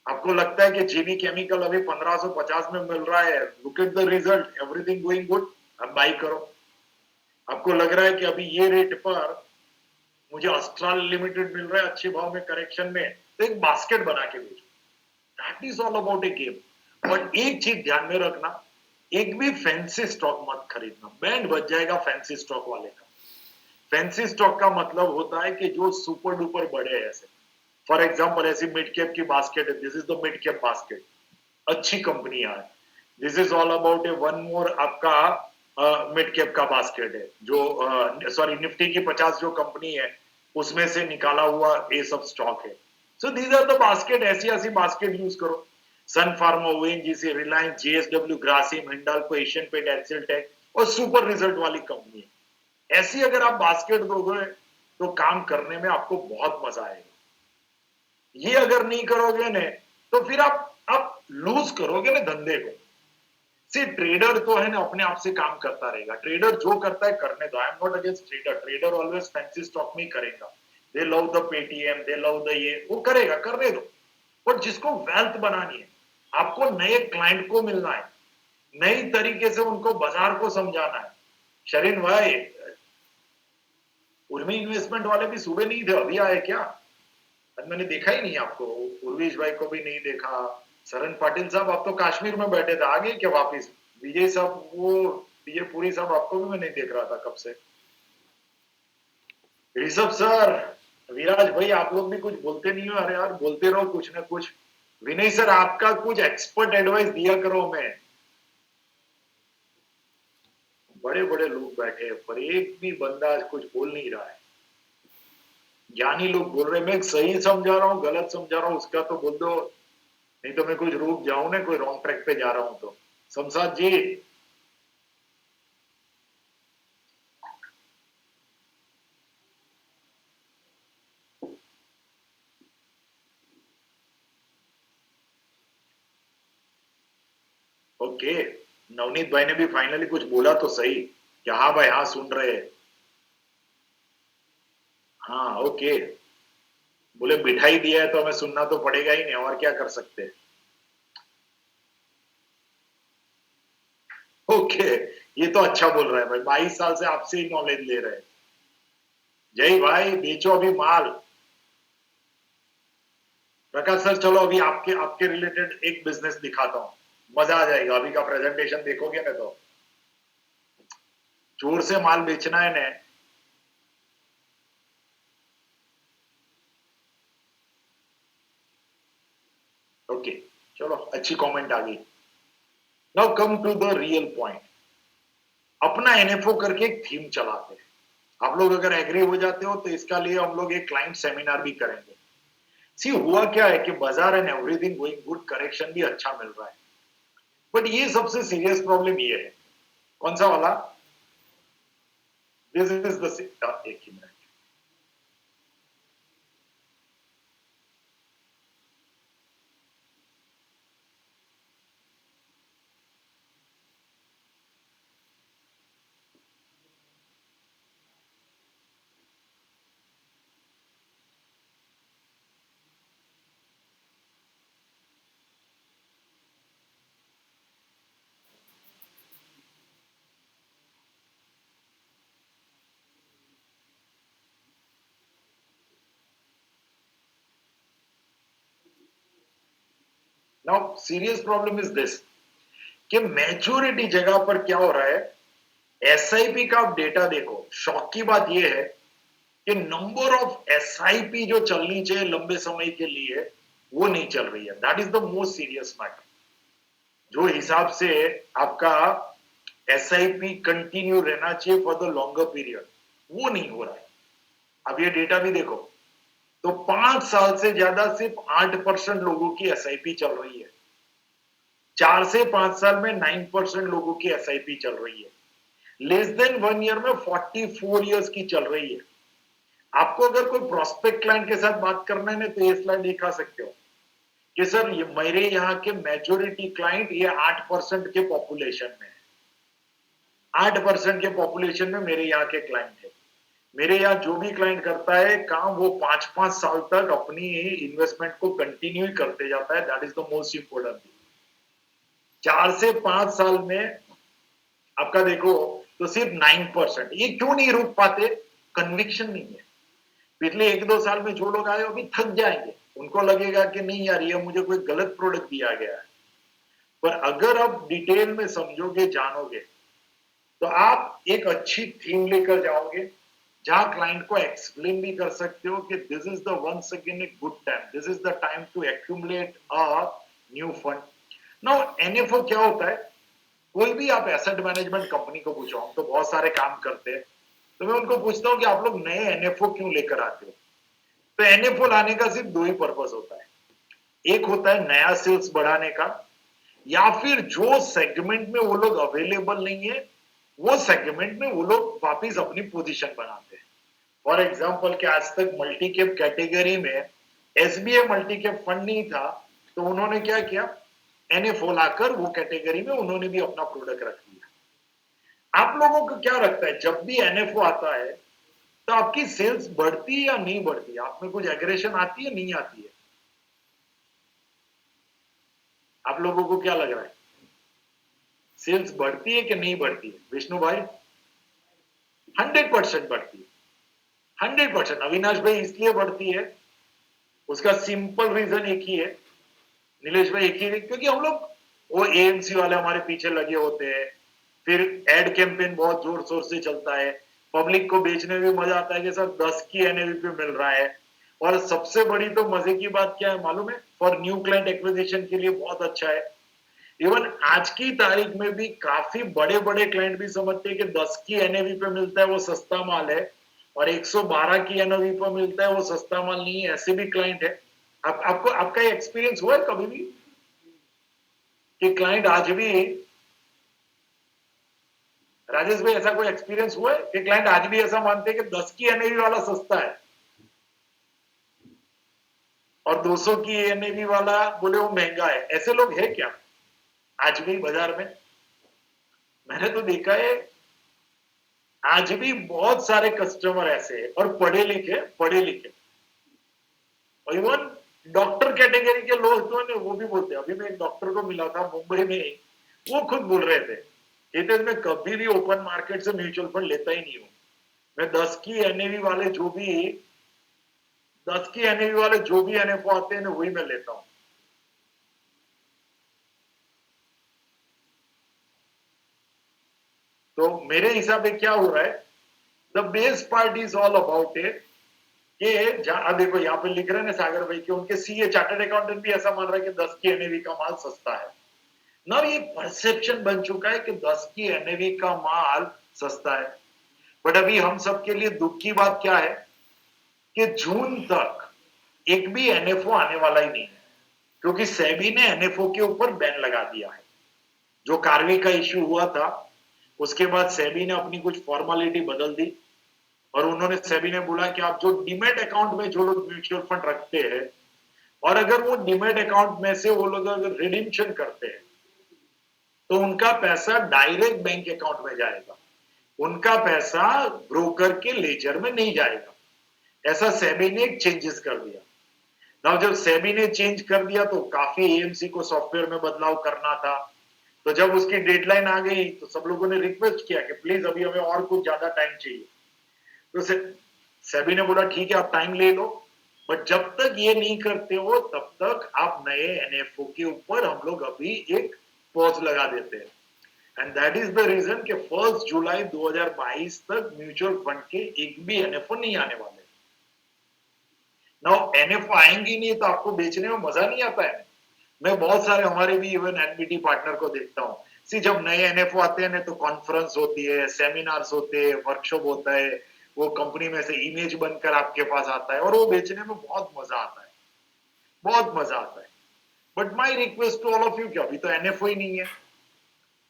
आपको लगता है कि जीनी केमिकल अभी 1550 में मिल रहा है, look at the result, everything going good, अब बाई करो। आपको लग रहा है कि अभी ये रेट पर मुझे अस्ट्रल लिमिटेड मिल रहा है अच्छे भाव में करेक्शन में, तो एक बास्केट बना के बेचो। That is all about a game. और एक चीज ध्यान में रखना, एक भी फैंसी स्टॉक मत खरीदना, बैंड बच जाएगा फैंसी स्टॉक वाले का। फैंसी स्टॉक का मतलब होता है कि जो सुपर डुपर बड़े हैं, ऐसे फॉर एग्जांपल ऐसी मिड कैप की बास्केट है, this is the mid cap basket, अच्छी कंपनियां है। This is all about A one more आपका मिड कैप का बास्केट है, जो सॉरी निफ्टी की 50 जो कंपनी है उसमें से निकाला हुआ ये सब स्टॉक है। सो दीज आर द बास्केट, ऐसी ऐसी बास्केट यूज करो। Sun Pharma, ONGC, Reliance, JSW, Grasim, Hindalco, Asian paint, excel tech और सुपर रिजल्ट वाली कंपनी है। ऐसी अगर आप बास्केट दोगे तो काम करने में आपको बहुत मजा आएगा। ये अगर नहीं करोगे ना तो फिर आप लूज करोगे ना धंधे को। सी ट्रेडर तो है ना अपने आप से काम करता रहेगा, ट्रेडर जो करता है करने दो। I am not against trader, trader always fancy stock में ही करेगा, दे love the Paytm, they love the ये, वो करेगा, करने दो। पर जिसको वेल्थ बनानी है, आपको नए क्लाइंट को मिलना है, नई तरीके से उनको बाजार को समझाना है। शरीन भाई, उर्मी इन्वेस्टमेंट वाले भी सुबह नहीं थे, अभी आए क्या? मैंने देखा ही नहीं आपको, उर्वेश भाई को भी नहीं देखा, सरन पाटिल साहब आप तो कश्मीर में बैठे थे, आ गए क्या वापिस? विजय साहब, वो विजय पुरी साहब, आपको भी मैं नहीं देख रहा था कब से। ऋषभ सर, विराज भाई, आप लोग भी कुछ बोलते नहीं हो? अरे यार बोलते रहो कुछ ना कुछ। विनय सर, आपका कुछ एक्सपर्ट एडवाइस दिया करो। मैं, बड़े बड़े लोग बैठे पर एक भी बंदा कुछ बोल नहीं रहा है। ज्ञानी लोग बोल रहे, मैं सही समझा रहा हूँ गलत समझा रहा हूँ उसका तो बोल दो, नहीं तो मैं कुछ रुक जाऊं ना, कोई रॉन्ग ट्रैक पे जा रहा हूं तो। शमशाद जी, ओके, नवनीत भाई ने भी फाइनली कुछ बोला तो सही कि हाँ भाई हाँ सुन रहे हैं। हाँ ओके, बोले बिठाई दिया है तो हमें सुनना तो पड़ेगा ही नहीं, और क्या कर सकते हैं। ओके, ये तो अच्छा बोल रहा है भाई, 22 साल से आपसे ही नॉलेज ले रहे हैं। जय भाई, बेचो अभी माल। प्रकाश सर, चलो अभी आपके आपके रिलेटेड एक बिजनेस दिखाता हूँ, मजा आ जाएगा। अभी का प्रेजेंटेशन देखोगे ना तो जोर से माल बेचना है ना। ओके, चलो अच्छी कमेंट आ गई। Now come to the real point. अपना एनएफओ करके एक थीम चलाते हैं। आप लोग अगर एग्री हो जाते हो तो इसका लिए हम लोग एक क्लाइंट सेमिनार भी करेंगे। सी हुआ क्या है कि बाजार and everything going good, correction भी अच्छा मिल रहा है, बट ये सबसे सीरियस प्रॉब्लम ये है, कौन सा वाला, दिस इज द, एक ही minute, now serious problem is this कि मैच्योरिटी जगह पर क्या हो रहा है, एसआईपी का आप डेटा देखो, शॉक की बात यह है कि नंबर ऑफ एसआईपी जो चलनी चाहिए लंबे समय के लिए वो नहीं चल रही है। That is the most serious matter. जो हिसाब से आपका एसआईपी कंटिन्यू रहना चाहिए फॉर द लॉन्गर पीरियड, वो नहीं हो रहा है। अब ये डेटा भी देखो, तो 5 साल से ज्यादा सिर्फ 8% लोगों की एसआईपी चल रही है। 4 से 5 साल में 9% लोगों की एसआईपी चल रही है। लेस देन 1 ईयर में 44 ईयर्स की चल रही है। आपको अगर कोई प्रोस्पेक्ट क्लाइंट के साथ बात करना है ना, तो ये स्लाइड दिखा सकते हो कि सर ये मेरे यहाँ के मेजोरिटी क्लाइंट ये 8% के पॉपुलेशन में है, 8% के पॉपुलेशन में मेरे यहाँ के क्लाइंट है। मेरे यहाँ जो भी क्लाइंट करता है काम, वो 5-5 साल तक अपनी इन्वेस्टमेंट को कंटिन्यू करते जाता है। That is the most important thing. 4 से 5 साल में आपका देखो तो सिर्फ 9%। ये क्यों नहीं रुक पाते? कन्विक्शन नहीं है। पिछले 1-2 साल में जो लोग आए वो भी थक जाएंगे, उनको लगेगा कि नहीं यार ये मुझे कोई गलत प्रोडक्ट दिया गया है। पर अगर आप डिटेल में समझोगे, जानोगे, तो आप एक अच्छी थीम लेकर जाओगे जहां क्लाइंट को एक्सप्लेन भी कर सकते हो कि this is the once again a good time, this is the time to accumulate a new fund. Now NFO क्या होता है? कोई भी आप एसेट मैनेजमेंट कंपनी को पूछो, हम तो बहुत सारे काम करते हैं, तो मैं उनको पूछता हूं कि आप लोग नए एनएफओ क्यों लेकर आते हो? तो एनएफओ लाने का सिर्फ 2 ही पर्पस होता है। एक होता है नया सेल्स बढ़ाने का, या फिर जो सेगमेंट में वो लोग अवेलेबल नहीं है वो सेगमेंट में वो लोग वापिस अपनी पोजीशन बनाते हैं। फॉर एग्जांपल कि आज तक मल्टी कैप कैटेगरी में एसबीआई मल्टी कैप फंड नहीं था, तो उन्होंने क्या किया, एनएफओ लाकर वो कैटेगरी में उन्होंने भी अपना प्रोडक्ट रख दिया। आप लोगों को क्या लगता है जब भी एनएफओ आता है तो आपकी सेल्स बढ़ती है या नहीं बढ़ती है? आप में कुछ एग्रेशन आती है, नहीं आती है? आप लोगों को क्या लग रहा है, सेल्स बढ़ती है कि नहीं बढ़ती है? विष्णु भाई 100% बढ़ती है, 100%। अविनाश भाई इसलिए बढ़ती है, उसका सिंपल रीजन एक ही है, नीलेश भाई एक ही है, क्योंकि हम लोग वो एएमसी वाले हमारे पीछे लगे होते हैं, फिर एड कैंपेन बहुत जोर शोर से चलता है, पब्लिक को बेचने में मजा आता है कि सर 10 की एनएवी पे मिल रहा है। और सबसे बड़ी तो मजे की बात क्या है मालूम है? फॉर न्यू क्लाइंट एक्विजिशन के लिए बहुत अच्छा है। इवन आज की तारीख में भी काफी बड़े बड़े क्लाइंट भी समझते हैं कि 10 की एनएवी पे मिलता है वो सस्ता माल है, और 112 की एनएवी पे मिलता है वो सस्ता माल नहीं है। ऐसे भी क्लाइंट है। आपको आपका एक्सपीरियंस हुआ है कभी भी कि क्लाइंट आज भी, राजेश भाई ऐसा कोई एक्सपीरियंस हुआ है कि क्लाइंट आज भी ऐसा मानते हैं कि 10 की एनएवी वाला सस्ता है और 200 की एनएवी वाला बोले वो महंगा है? ऐसे लोग हैं क्या आज भी बाजार में? मैंने तो देखा है आज भी बहुत सारे कस्टमर ऐसे हैं, और पढ़े लिखे, और इवन डॉक्टर कैटेगरी के लोग जो है वो भी बोलते हैं। अभी मैं एक डॉक्टर को मिला था मुंबई में, वो खुद बोल रहे थे कि मैं कभी भी ओपन मार्केट से म्यूचुअल फंड लेता ही नहीं हूं। मैं 10 की एनएवी वाले जो भी एनएफओ आते हैं ना, वही मैं लेता हूं। तो मेरे हिसाब से क्या हो रहा है, the best part is all about it, कि जहां देखो यहाँ पे लिख रहे हैं ना सागर भाई कि उनके सीए चार्टर्ड अकाउंटेंट भी ऐसा मान रहा है कि 10 की एनएवी का माल सस्ता है ना। ये परसेप्शन बन चुका है कि 10 की एनएवी का माल सस्ता है। बट अभी हम सबके लिए दुख की बात क्या है कि जून तक एक भी एनएफओ आने वाला ही नहीं है, क्योंकि सेबी ने एनएफओ के ऊपर बैन लगा दिया है। जो कार्वी का इश्यू हुआ था, उसके बाद सेबी ने अपनी कुछ फॉर्मेलिटी बदल दी और उन्होंने सेबी ने बोला कि आप जो डीमैट अकाउंट में जो लोग म्यूचुअल फंड रखते हैं और अगर वो डीमैट अकाउंट में से वो लोग अगर रिडीम्पशन करते हैं तो उनका पैसा डायरेक्ट बैंक अकाउंट में जाएगा, उनका पैसा ब्रोकर के लेजर में नहीं जाएगा। ऐसा सेबी ने एक चेंजेस कर दिया। नाउ जब सेबी ने चेंज कर दिया तो काफी एएमसी को सॉफ्टवेयर में बदलाव करना था, तो जब उसकी डेडलाइन आ गई तो सब लोगों ने रिक्वेस्ट किया कि प्लीज अभी हमें और कुछ ज्यादा टाइम चाहिए। तो सेबी ने बोला ठीक है आप टाइम ले लो, बट जब तक ये नहीं करते हो तब तक आप नए एनएफओ के ऊपर हम लोग अभी एक पॉज लगा देते हैं। And that is the reason कि 1 जुलाई 2022 तक म्यूचुअल फंड के एक भी एनएफओ नहीं आने वाले। नाउ एनएफओ आएंगे नहीं तो आपको बेचने में मजा नहीं आता है। मैं बहुत सारे हमारे भी इवन एनबीटी पार्टनर को देखता हूँ, सी जब नए एनएफओ आते हैं ना तो कॉन्फ्रेंस होती है, सेमिनार्स होते हैं, वर्कशॉप होता है, वो कंपनी में से इमेज बनकर आपके पास आता है और वो बेचने में बहुत मजा आता है, बहुत मजा आता है। But my request to all of you कि अभी तो एनएफओ ही नहीं है,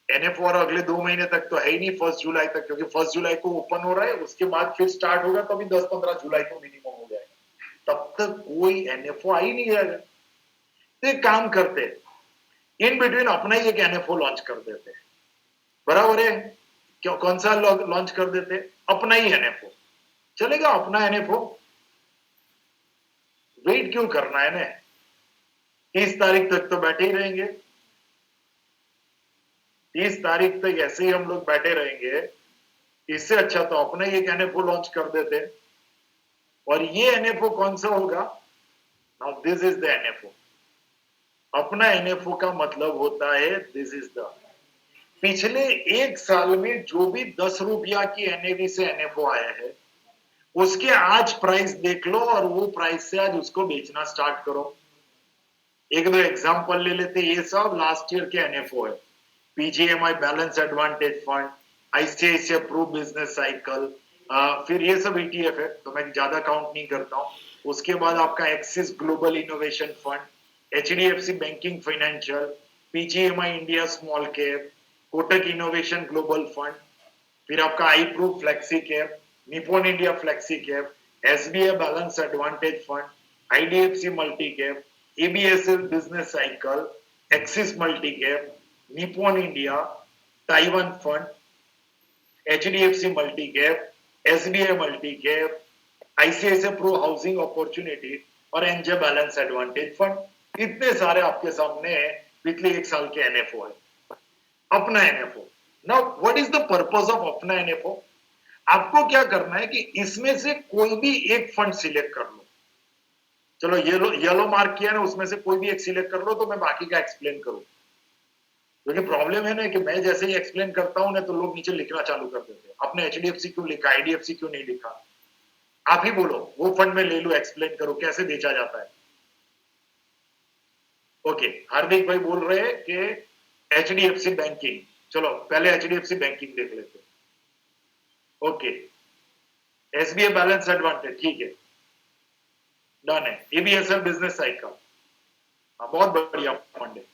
एनएफओ और अगले 2 महीने तक तो है ही नहीं 1 जुलाई तक, क्योंकि 1 जुलाई को ओपन हो रहा है, उसके बाद फिर स्टार्ट होगा तो अभी 10-15 जुलाई को मिनिमम हो जाएगा, तब तक कोई एनएफओ आ ही नहीं जाएगा। तो एक काम करते इन बिटवीन अपना ही एक एनएफओ लॉन्च कर देते हैं, बराबर है? क्यों कौन सा लॉन्च कर देते? अपना ही एनएफओ चलेगा, अपना एनएफओ। वेट क्यों करना है ना, 30 तारीख तक तो बैठे ही रहेंगे, 30 तारीख तक ऐसे ही हम लोग बैठे रहेंगे, इससे अच्छा तो अपना ही एक एनएफओ लॉन्च कर देते। और ये एनएफओ कौन सा होगा? Now this is the NFO. अपना एनएफओ का मतलब होता है दिस इज द, पिछले 1 साल में जो भी 10 रुपया की एनएवी से एनएफओ आया है उसके आज प्राइस देख लो और वो प्राइस से आज उसको बेचना स्टार्ट करो। एक दो एग्जांपल ले लेते, ये सब लास्ट ईयर के एनएफओ है। BGMI balance advantage fund, ICICI pro business cycle, फिर ये सब ईटीएफ है तो मैं ज्यादा काउंट नहीं करता हूं। उसके बाद आपका axis global innovation fund, HDFC banking financial, BGMI India small cap, Kotak innovation global fund, फिर आपका आई proof flexi cap, Nippon India flexi cap, SBI balance advantage fund, IDFC multi cap, ABSL business cycle, axis multi cap, Nippon India, Taiwan fund, HDFC multi cap, SBI multi cap, ICICI pro housing opportunity और NJ balance advantage fund. इतने सारे आपके सामने पिछले 1 साल के NFO है, अपना NFO. Now what is the purpose of अपना एनएफओ? आपको क्या करना है कि इसमें से कोई भी एक फंड सिलेक्ट कर लो। चलो येलो मार्क किया ना, उसमें से कोई भी एक सिलेक्ट कर लो तो मैं बाकी का एक्सप्लेन करूं, क्योंकि प्रॉब्लम है ना कि मैं जैसे ही एक्सप्लेन करता हूं ना तो लोग नीचे लिखना चालू कर देते हैं, आपने एचडीएफसी क्यों लिखा, आईडीएफसी क्यों नहीं लिखा, आप ही बोलो वो फंड में ले लो, एक्सप्लेन करो कैसे बेचा जाता है। ओके, हार्दिक भाई बोल रहे हैं कि एचडीएफसी बैंकिंग, चलो पहले एचडीएफसी बैंकिंग देख लेते हैं। ओके, एसबीआई बैलेंस एडवांटेज, ठीक है, डन है। एबीएसएल बिजनेस साइकिल, बहुत बढ़िया फंड है।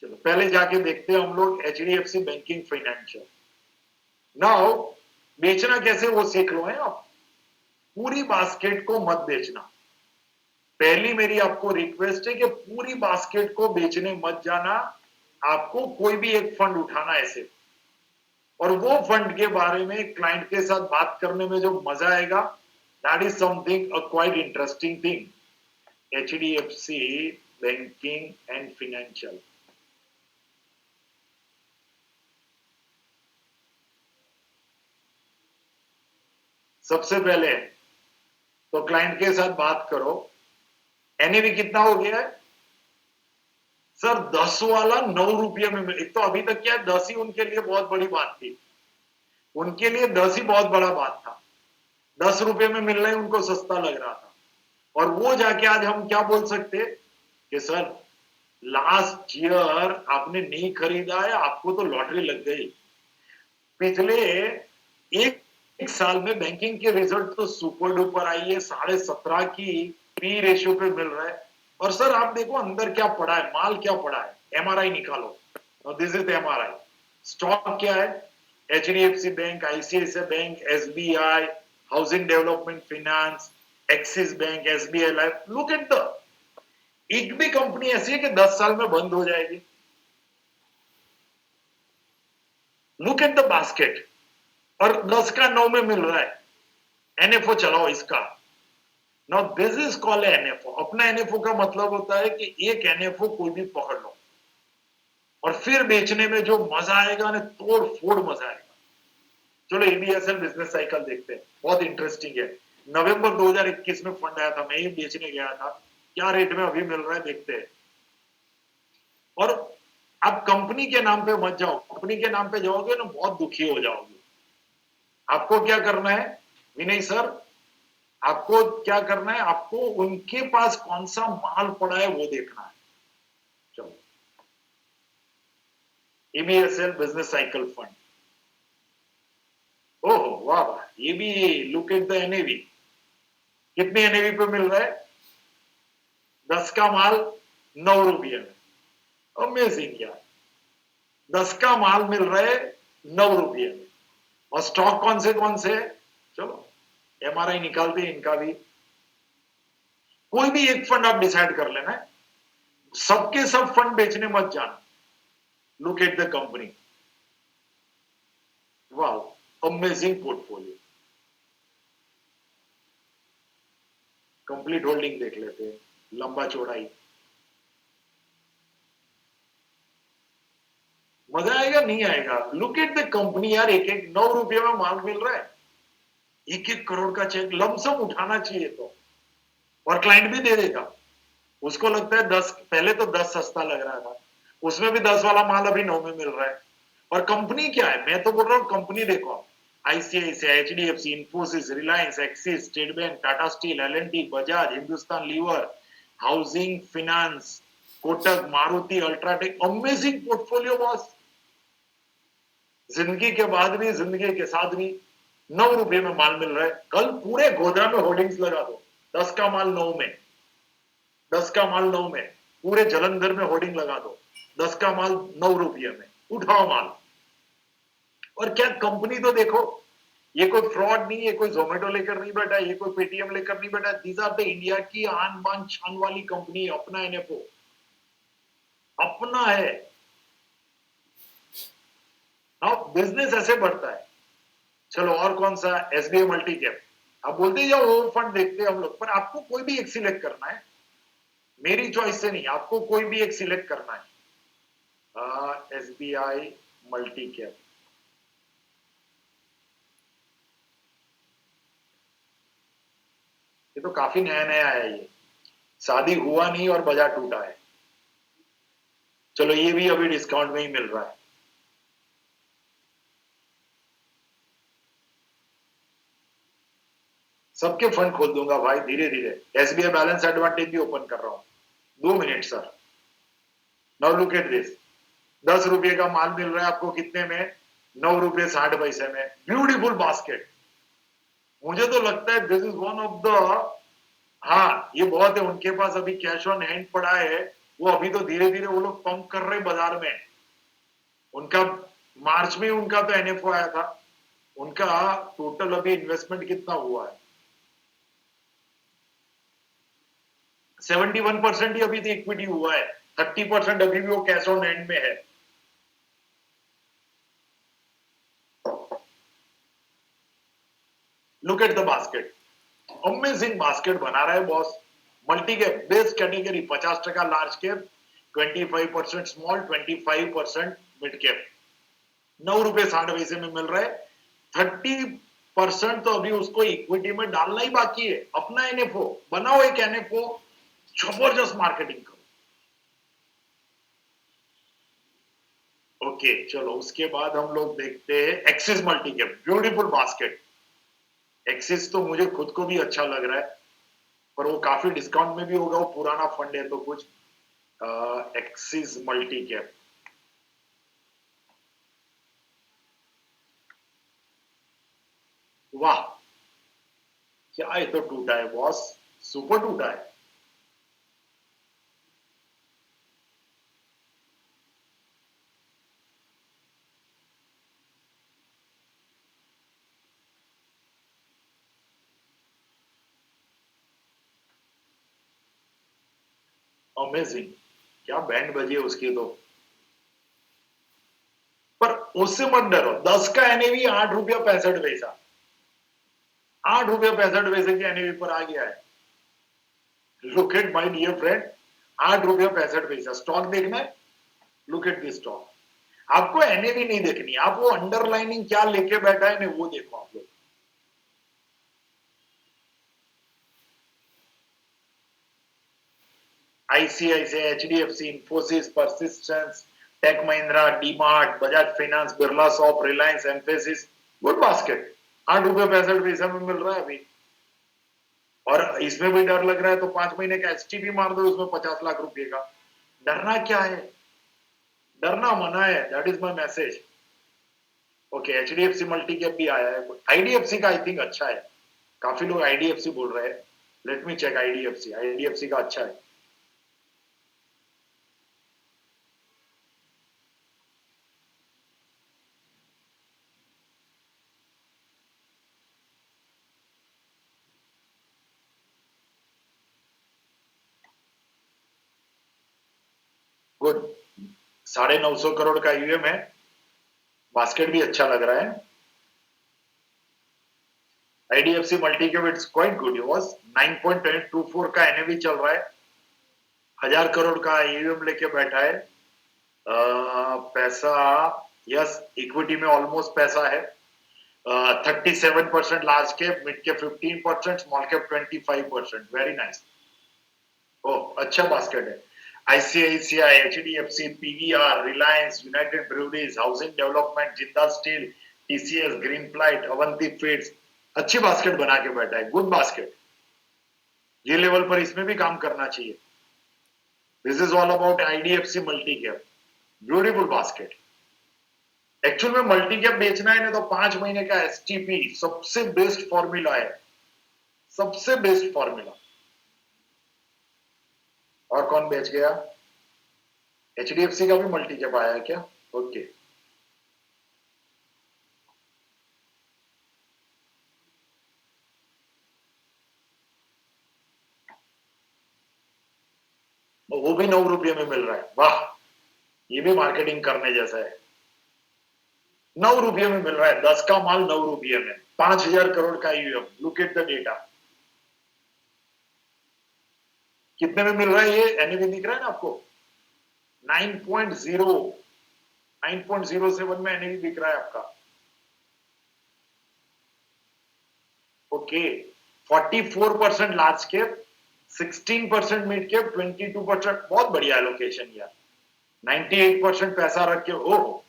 चलो पहले जाके देखते हैं हम लोग एचडीएफसी बैंकिंग फाइनेंशियल। नाउ बेचना कैसे वो सीख लो है आप, पूरी बास्केट को मत बेचना। पहली मेरी आपको रिक्वेस्ट है कि पूरी बास्केट को बेचने मत जाना, आपको कोई भी एक फंड उठाना ऐसे, और वो फंड के बारे में क्लाइंट के साथ बात करने में जो मजा आएगा, that is something a quite interesting thing. HDFC banking and financial, सबसे पहले तो क्लाइंट के साथ बात करो। एनएवी कितना हो गया है सर? 10 वाला 9 रुपये में मिल, एक तो अभी तक क्या 10 ही उनके लिए बहुत बड़ी बात थी, उनके लिए 10 ही बहुत बड़ा बात था, 10 रुपये में मिलना ही उनको सस्ता लग रहा था। और वो जाके आज हम क्या बोल सकते कि सर लास्ट ईयर आपने नहीं खरीदा है, आपको तो लॉटरी लग गई। पिछले एक साल में बैंकिंग के रिजल्ट तो सुपर डुपर आई है, 17.5 की पी रेशियो पे मिल रहा है। और सर आप देखो अंदर क्या पड़ा है, माल क्या पड़ा है, एमआरआई निकालो, दिस इज एमआरआई। स्टॉक क्या है? HDFC bank, ICICI bank, SBI, housing development finance, axis bank, SBI life. Look at the, एक भी कंपनी ऐसी है कि 10 साल में बंद हो जाएगी। लुक एट द बास्केट, और 10 का 9 में मिल रहा है। एनएफओ चलाओ इसका। Now this is called NFO. अपना एनएफओ का मतलब होता है कि एक एनएफओ कोई भी पकड़ लो और फिर बेचने में जो मजा आएगा ना, तोड़ फोड़ मजा आएगा। चलो एबीएसएल बिजनेस साइकिल देखते हैं, बहुत इंटरेस्टिंग है। नवंबर 2021 में फंड आया था, मैं ही बेचने गया था। क्या रेट में अभी मिल रहा है देखते हैं। और अब कंपनी के नाम पे मत जाओ, कंपनी के नाम पे जाओगे ना बहुत दुखी हो जाओगे। आपको क्या करना है विनय सर? आपको क्या करना है? आपको उनके पास कौन सा माल पड़ा है वो देखना है। चलो, एबीएसएल बिजनेस साइकिल फंड। ओहो वाह वाह, ये भी लुक एट द एनएवी। कितने एनएवी पे मिल रहा है? 10 का माल 9 रुपये में। अमेजिंग यार, 10 का माल मिल रहा है 9 रुपये में। और स्टॉक कौन से है? चलो एमआरआई निकालते हैं इनका भी। कोई भी एक फंड आप डिसाइड कर लेना है, सबके सब फंड बेचने मत जाना। लुक एट द कंपनी, वाह अमेजिंग पोर्टफोलियो। कंप्लीट होल्डिंग देख लेते हैं, लंबा चौड़ाई। मजा आएगा नहीं आएगा? लुक एट द कंपनी यार, एक एक 9 रुपये में माल मिल रहा है। 1-1 करोड़ का चेक लमसम उठाना चाहिए तो, और क्लाइंट भी दे देगा। उसको लगता है 10, पहले तो 10 सस्ता लग रहा था, उसमें भी 10 वाला माल अभी 9 में मिल रहा है। और कंपनी क्या है, मैं तो बोल रहा हूं कंपनी देखो, ICICI, HDFC, Infosys, Reliance, Axis, State Bank, Tata Steel, L and T, Bajaj, Hindustan Lever, housing finance, Kotak, Maruti, UltraTech. Amazing portfolio boss. जिंदगी के बाद भी, जिंदगी के साथ भी 9 रुपये में माल मिल रहा है। कल पूरे गोधरा में होर्डिंग्स लगा दो, 10 का माल 9 में, 10 का माल 9 में। पूरे जलंधर में होर्डिंग लगा दो, 10 का माल 9 रुपये में, उठाओ माल। और क्या कंपनी तो देखो, ये कोई फ्रॉड नहीं है, कोई जोमेटो लेकर नहीं बैठा, ये कोई पेटीएम लेकर नहीं बैठा। दीज आर द इंडिया की आन बान शान वाली कंपनी। अपना एनएफओ अपना है। अब बिजनेस ऐसे बढ़ता है। चलो और कौन सा? SBI multi cap. आप बोलते जाओ वो फंड देखते हैं हम लोग, पर आपको कोई भी एक सिलेक्ट करना है, मेरी चॉइस से नहीं, आपको कोई भी एक सिलेक्ट करना है। एसबीआई मल्टी कैप, ये तो काफी नया नया है। ये शादी हुआ नहीं और बाजार टूटा है। चलो ये भी अभी डिस्काउंट में ही मिल रहा है। सबके फंड खोल दूंगा भाई धीरे धीरे। एसबीआई बैलेंस एडवांटेज भी ओपन कर रहा हूं। 2 minute sir. Now look at this. 10 रुपये का माल मिल रहा है आपको कितने में? 9 रुपये 60 पैसे में। Beautiful basket. मुझे तो लगता है this is one of the, हाँ ये बहुत है। उनके पास अभी कैश ऑन हैंड पड़ा है, वो अभी तो धीरे धीरे वो लोग पंप कर रहे हैं बाजार में। उनका मार्च में उनका तो एनएफओ आया था। उनका टोटल अभी इन्वेस्टमेंट कितना हुआ है? 71% ही अभी तो इक्विटी हुआ है, 30% अभी भी वो कैश ऑन हैंड में है। Look at the basket, amazing basket बना रहा है boss. Multi cap best category 50% large cap, 25% small, 25% mid cap. 9 रुपये 60 पैसे में मिल रहा है। 30% तो अभी उसको इक्विटी में डालना ही बाकी है। अपना एनएफओ बनाओ, एक एनएफओ, जबरदस्त मार्केटिंग करो। ओके चलो उसके बाद हम लोग देखते हैं axis multi cap. Beautiful basket. Axis तो मुझे खुद को भी अच्छा लग रहा है, पर वो काफी डिस्काउंट में भी होगा, वो पुराना फंड है तो कुछ। एक्सिस मल्टी कैप, वाह क्या ये तो टूटा है बॉस, सुपर टूटा है। अमेजिंग, क्या बैंड बजी है उसकी तो। पर उससे मत डरो, 10 का एनएवी 8 रुपया 65 पैसा, 8 रुपया 65 पैसे की एनएवी पर आ गया है। Look at my dear friend, 8 रुपया 65 पैसा स्टॉक देखना है। Look at this stock. आपको एनएवी नहीं देखनी, आप वो अंडरलाइनिंग क्या लेके बैठा है ना वो देखो आप लोग। ICICI, HDFC, Infosys, Persistence, Tech Mahindra, DMart, Bajaj finance, Birla soft, Reliance, Mphasis, good basket. 8 रुपया 65 पैसा में मिल रहा है अभी। और इसमें भी डर लग रहा है तो 5 महीने का एसटीपी मार दो उसमें 50 लाख रुपए का। डरना क्या है, डरना मना है, that is my message. Okay, HDFC multi cap भी आया है, आईडीएफसी का आई थिंक अच्छा है, काफी लोग आईडीएफसी बोल रहे हैं। Let me check IDFC, IDFC का अच्छा है। गुड, 950 करोड़ का यूएम है, बास्केट भी अच्छा लग रहा है। IDFC multi cap it's quite good, it was 9.24 का एनएवी चल रहा है, 1000 करोड़ का यूएम लेके बैठा है। पैसा, यस, इक्विटी में ऑलमोस्ट पैसा है। 37% large cap, mid cap 15%, small cap 25%, very nice. ओ, अच्छा बास्केट है। ICICI, HDFC, PVR, Reliance, United Breweries, housing development, Jindal steel, TCS, green flight, Avanti feeds, अच्छी बास्केट बना के बैठा है, गुड बास्केट। ये लेवल पर इसमें भी काम करना चाहिए। This is all about IDFC multi cap, beautiful basket. Actual में मल्टी कैप बेचना है ना तो 5 महीने का एसटीपी सबसे बेस्ट फॉर्मूला है, सबसे बेस्ट फॉर्मूला। और कौन बेच गया? एचडीएफसी का भी मल्टी कैप आया है क्या? ओके, वो भी 9 रुपये में मिल रहा है, वाह, ये भी मार्केटिंग करने जैसा है। 9 रुपये में मिल रहा है, 10 का माल 9 रुपये में, 5000 करोड़ का UM. Look at the data, कितने में मिल रहा है ये एनएवी दिख रहा है ना आपको? 9.0, 9.07 में एनएवी दिख रहा है आपका। Okay, 44% large cap, 16% mid cap, 22%, बहुत बढ़िया एलोकेशन यार। 98% पैसा रख के, ओह,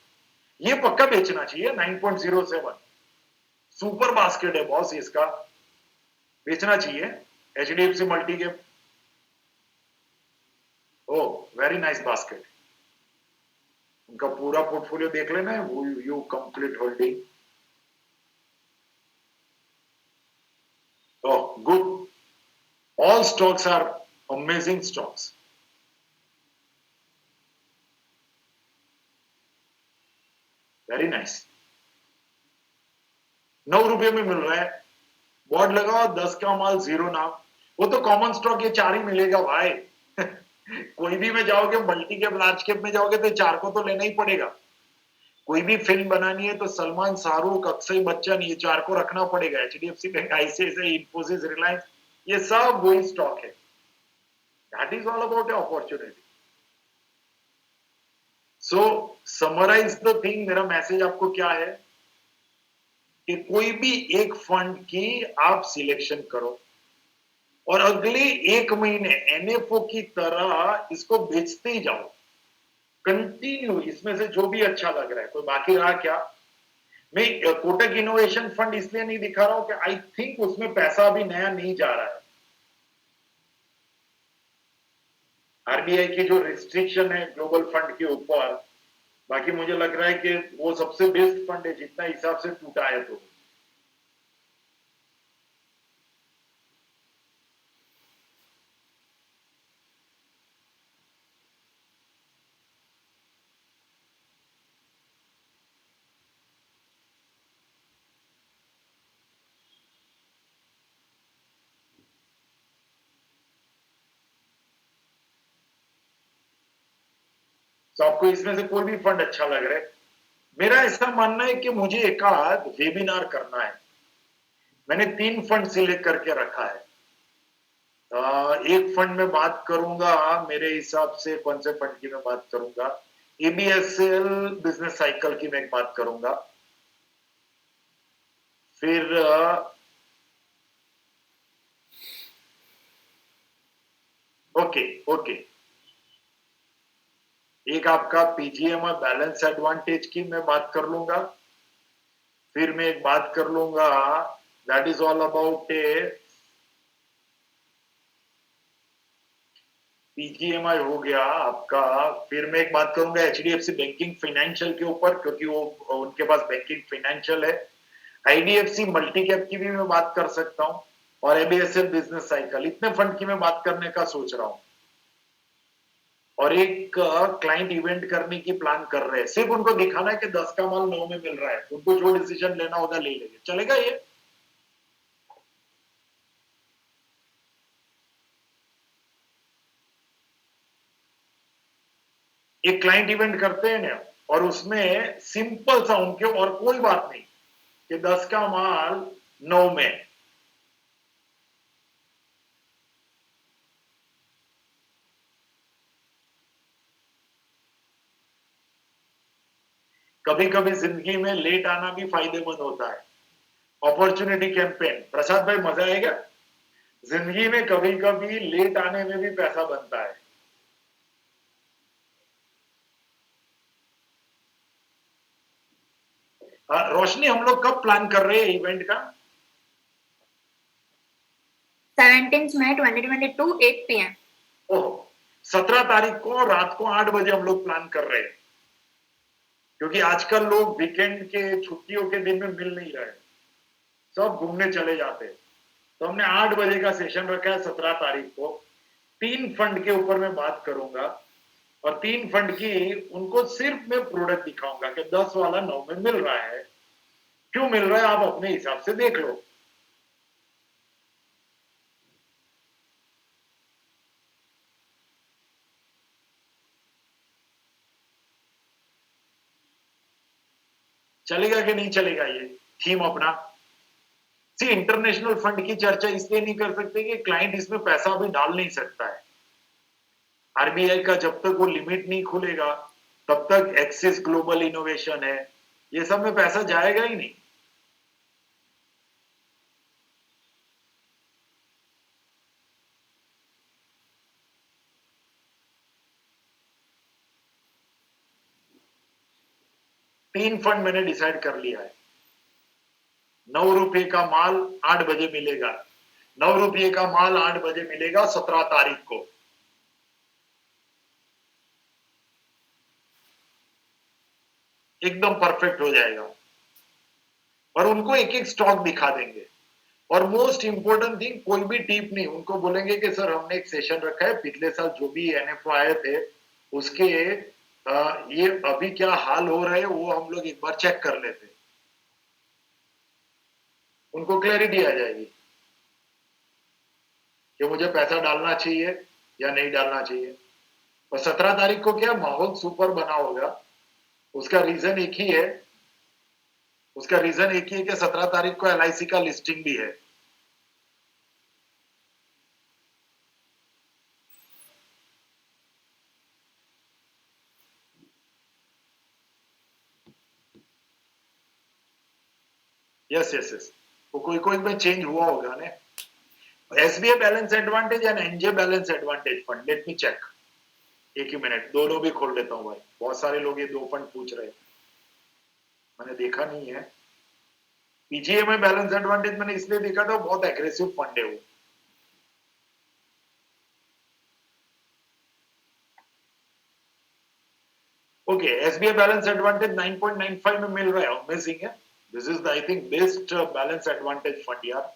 ये पक्का बेचना चाहिए। 9.07 सुपर बास्केट है बॉस, इसका बेचना चाहिए। HDFC multi cap, oh, very nice basket. उनका पूरा पोर्टफोलियो देख लेना है, वो you complete holding. Oh, good, all stocks are amazing stocks. Very nice. 9 रुपये में मिल रहा है, बोर्ड लगाओ, 10 का माल जीरो नाम। वो तो कॉमन स्टॉक ये 4 ही मिलेगा भाई। कोई भी में जाओगे, मल्टी कैप लार्ज कैप में जाओगे तो 4 को तो लेना ही पड़ेगा। कोई भी फिल्म बनानी है तो सलमान, शाहरुख, अक्षय बच्चन, ये 4 को रखना पड़ेगा। HDFC bank, ICICI, Infosys, Reliance, ये सब वही स्टॉक है। That is all about opportunity. So summarise the thing, मेरा मैसेज आपको क्या है कि कोई भी एक फंड की आप सिलेक्शन करो और अगले 1 महीने एनएफओ की तरह इसको बेचते ही जाओ, कंटिन्यू। इसमें से जो भी अच्छा लग रहा है, कोई बाकी रहा क्या? मैं कोटक इनोवेशन फंड इसलिए नहीं दिखा रहा हूं कि आई थिंक उसमें पैसा अभी नया नहीं जा रहा है। आरबीआई की जो रिस्ट्रिक्शन है ग्लोबल फंड के ऊपर, बाकी मुझे लग रहा है कि वो सबसे बेस्ट फंड है जितना हिसाब से टूटा है तो। तो आपको इसमें से कोई भी फंड अच्छा लग रहा है। मेरा ऐसा मानना है कि मुझे एक आध वेबिनार करना है। मैंने 3 फंड सिलेक्ट करके रखा है। एक फंड में बात करूंगा, मेरे हिसाब से कौन से फंड की मैं बात करूंगा, एबीएसएल बिजनेस साइकिल की मैं बात करूंगा। फिर ओके ओके, एक आपका पीजीएम बैलेंस एडवांटेज की मैं बात कर लूंगा। फिर मैं एक बात कर लूंगा, that is all about A BGMI हो गया आपका। फिर मैं एक बात करूंगा एचडीएफसी बैंकिंग फाइनेंशियल के ऊपर, क्योंकि वो उनके पास बैंकिंग फाइनेंशियल है। आईडीएफसी मल्टी कैप की भी मैं बात कर सकता हूं, और एबीएसएल बिजनेस साइकिल, इतने फंड की मैं बात करने का सोच रहा हूं। और एक क्लाइंट इवेंट करने की प्लान कर रहे हैं। सिर्फ उनको दिखाना है कि 10 का माल 9 में मिल रहा है, उनको जो डिसीजन लेना होगा ले लेंगे, चलेगा ये? एक क्लाइंट इवेंट करते हैं ना, और उसमें सिंपल सा उनके, और कोई बात नहीं कि 10 का माल 9 में। कभी कभी जिंदगी में लेट आना भी फायदेमंद होता है। अपॉर्चुनिटी कैंपेन, प्रसाद भाई मजा आएगा। जिंदगी में कभी कभी लेट आने में भी पैसा बनता है। रोशनी, हम लोग कब प्लान कर रहे हैं इवेंट का?
17th May 2022 8 PM।
ओह, 17 तारीख को रात को 8 बजे हम लोग प्लान कर रहे हैं, क्योंकि आजकल लोग वीकेंड के छुट्टियों के दिन में मिल नहीं रहे, सब घूमने चले जाते हैं। तो हमने 8 बजे का सेशन रखा है 17 तारीख को। 3 फंड के ऊपर मैं बात करूंगा, और 3 फंड की उनको सिर्फ मैं प्रोडक्ट दिखाऊंगा कि 10 वाला 9 में मिल रहा है। क्यों मिल रहा है आप अपने हिसाब से देख लो। चलेगा कि नहीं चलेगा ये थीम अपना? सी, इंटरनेशनल फंड की चर्चा इसलिए नहीं कर सकते कि क्लाइंट इसमें पैसा अभी डाल नहीं सकता है। आरबीआई का जब तक वो लिमिट नहीं खुलेगा, तब तक एक्सिस ग्लोबल इनोवेशन है, ये सब में पैसा जाएगा ही नहीं। तीन फंड मैंने डिसाइड कर लिया है। 9 रुपए का माल 8 बजे मिलेगा। 9 रुपए का माल 8 बजे मिलेगा 17 तारीख को। एकदम परफेक्ट हो जाएगा, और उनको एक एक स्टॉक दिखा देंगे। और मोस्ट इंपोर्टेंट थिंग, कोई भी टिप नहीं, उनको बोलेंगे कि सर हमने एक सेशन रखा है, पिछले साल जो भी एनएफओ आए थे उसके ये अभी क्या हाल हो रहा है वो हम लोग एक बार चेक कर लेते, उनको क्लैरिटी आ जाएगी कि मुझे पैसा डालना चाहिए या नहीं डालना चाहिए। और 17 तारीख को क्या माहौल सुपर बना होगा। उसका रीजन एक ही है, कि 17 तारीख को एलआईसी का लिस्टिंग भी है। यस यस यस, वो कोई कोई में चेंज हुआ होगा ने। SBI balance advantage and NJ balance advantage fund, let me check. एक ही मिनट, दोनों भी खोल लेता हूं भाई, बहुत सारे लोग ये 2 फंड पूछ रहे हैं, मैंने देखा नहीं है। पीजीएमआई बैलेंस एडवांटेज मैंने इसलिए देखा था, बहुत एग्रेसिव फंड है वो। ओके, एसबीआई बैलेंस एडवांटेज 9.95 में मिल रहा है, अमेजिंग है। This is I think best balance advantage fund यार।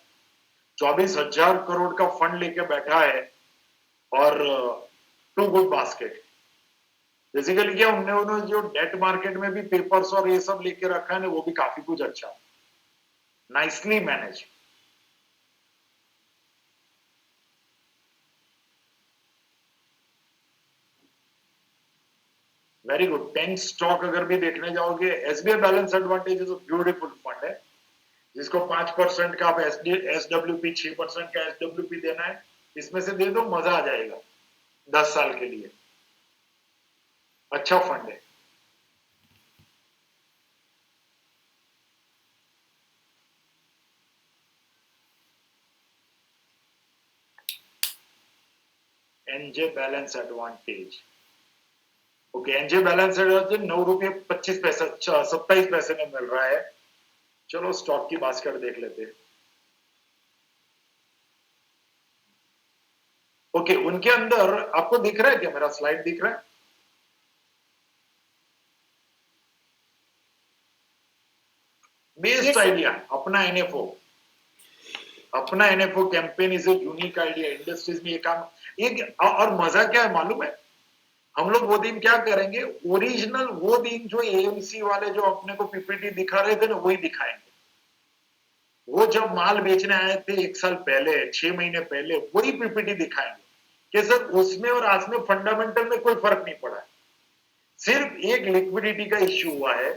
24,000 करोड़ का फंड लेके बैठा है, और टू गुड बास्केट। बेसिकली क्या उन्होंने जो डेट मार्केट में भी पेपर्स और ये सब लेके रखा है ना, वो भी काफी कुछ अच्छा, nicely manage. Very good. 10 stock अगर भी देखने जाओगे, SBI balance advantage is a beautiful fund है, जिसको 5% का आप एसडब्ल्यूपी 6% का एसडब्ल्यूपी देना है, इसमें से दे दो, मजा आ जाएगा 10 साल के लिए। अच्छा फंड है। NJ balance advantage, okay, NJ balance advantage 9 रुपये 25 पैसे 27 पैसे में मिल रहा है। चलो स्टॉक की बास्केट देख लेते हैं। ओके, उनके अंदर आपको दिख रहा है क्या, मेरा स्लाइड दिख रहा है? Best
Yes, sir.
आइडिया, अपना एनएफओ, अपना NFO campaign is a unique idea. Industries में ये काम, एक और मजा क्या है मालूम है, हम लोग वो दिन क्या करेंगे, ओरिजिनल वो दिन जो एएमसी वाले जो अपने को पीपीटी दिखा रहे थे ना, वही दिखाएंगे। वो जब माल बेचने आए थे 1 साल पहले, 6 महीने पहले, वही पीपीटी दिखाएंगे कि सर उसमें और आज में फंडामेंटल में कोई फर्क नहीं पड़ा है, सिर्फ एक लिक्विडिटी का इश्यू हुआ है।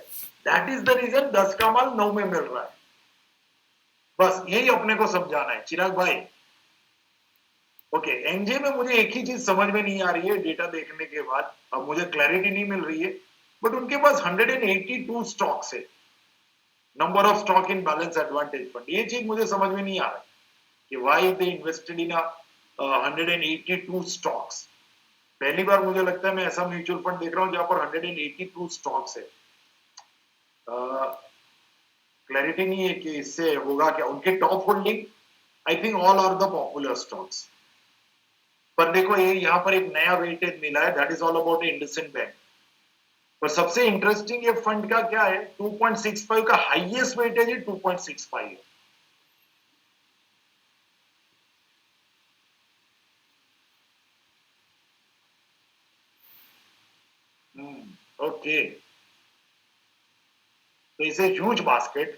दैट इज द रीजन 10 का माल 9 में मिल रहा है। बस यही अपने को समझाना है चिराग भाई। ओके, एनजे में मुझे एक ही चीज समझ में नहीं आ रही है डेटा देखने के बाद, अब मुझे क्लैरिटी नहीं मिल रही है, बट उनके पास 182 स्टॉक्स है, number of stock in balance advantage fund. ये चीज मुझे समझ में नहीं आ रहा कि why they invested in 182 stocks. पहली बार मुझे लगता है मैं ऐसा म्यूचुअल फंड देख रहा हूं जहां पर 182 स्टॉक्स है। क्लैरिटी नहीं है कि इससे होगा क्या। उनके top holding I think all are the popular stocks, पर देखो ये यहाँ पर एक नया वेटेज मिला है, that is all about IndusInd bank. पर सबसे इंटरेस्टिंग ये फंड का क्या है, 2.65 का हाईएस्ट वेटेज है, 2.65 है। Okay, so it's a huge basket.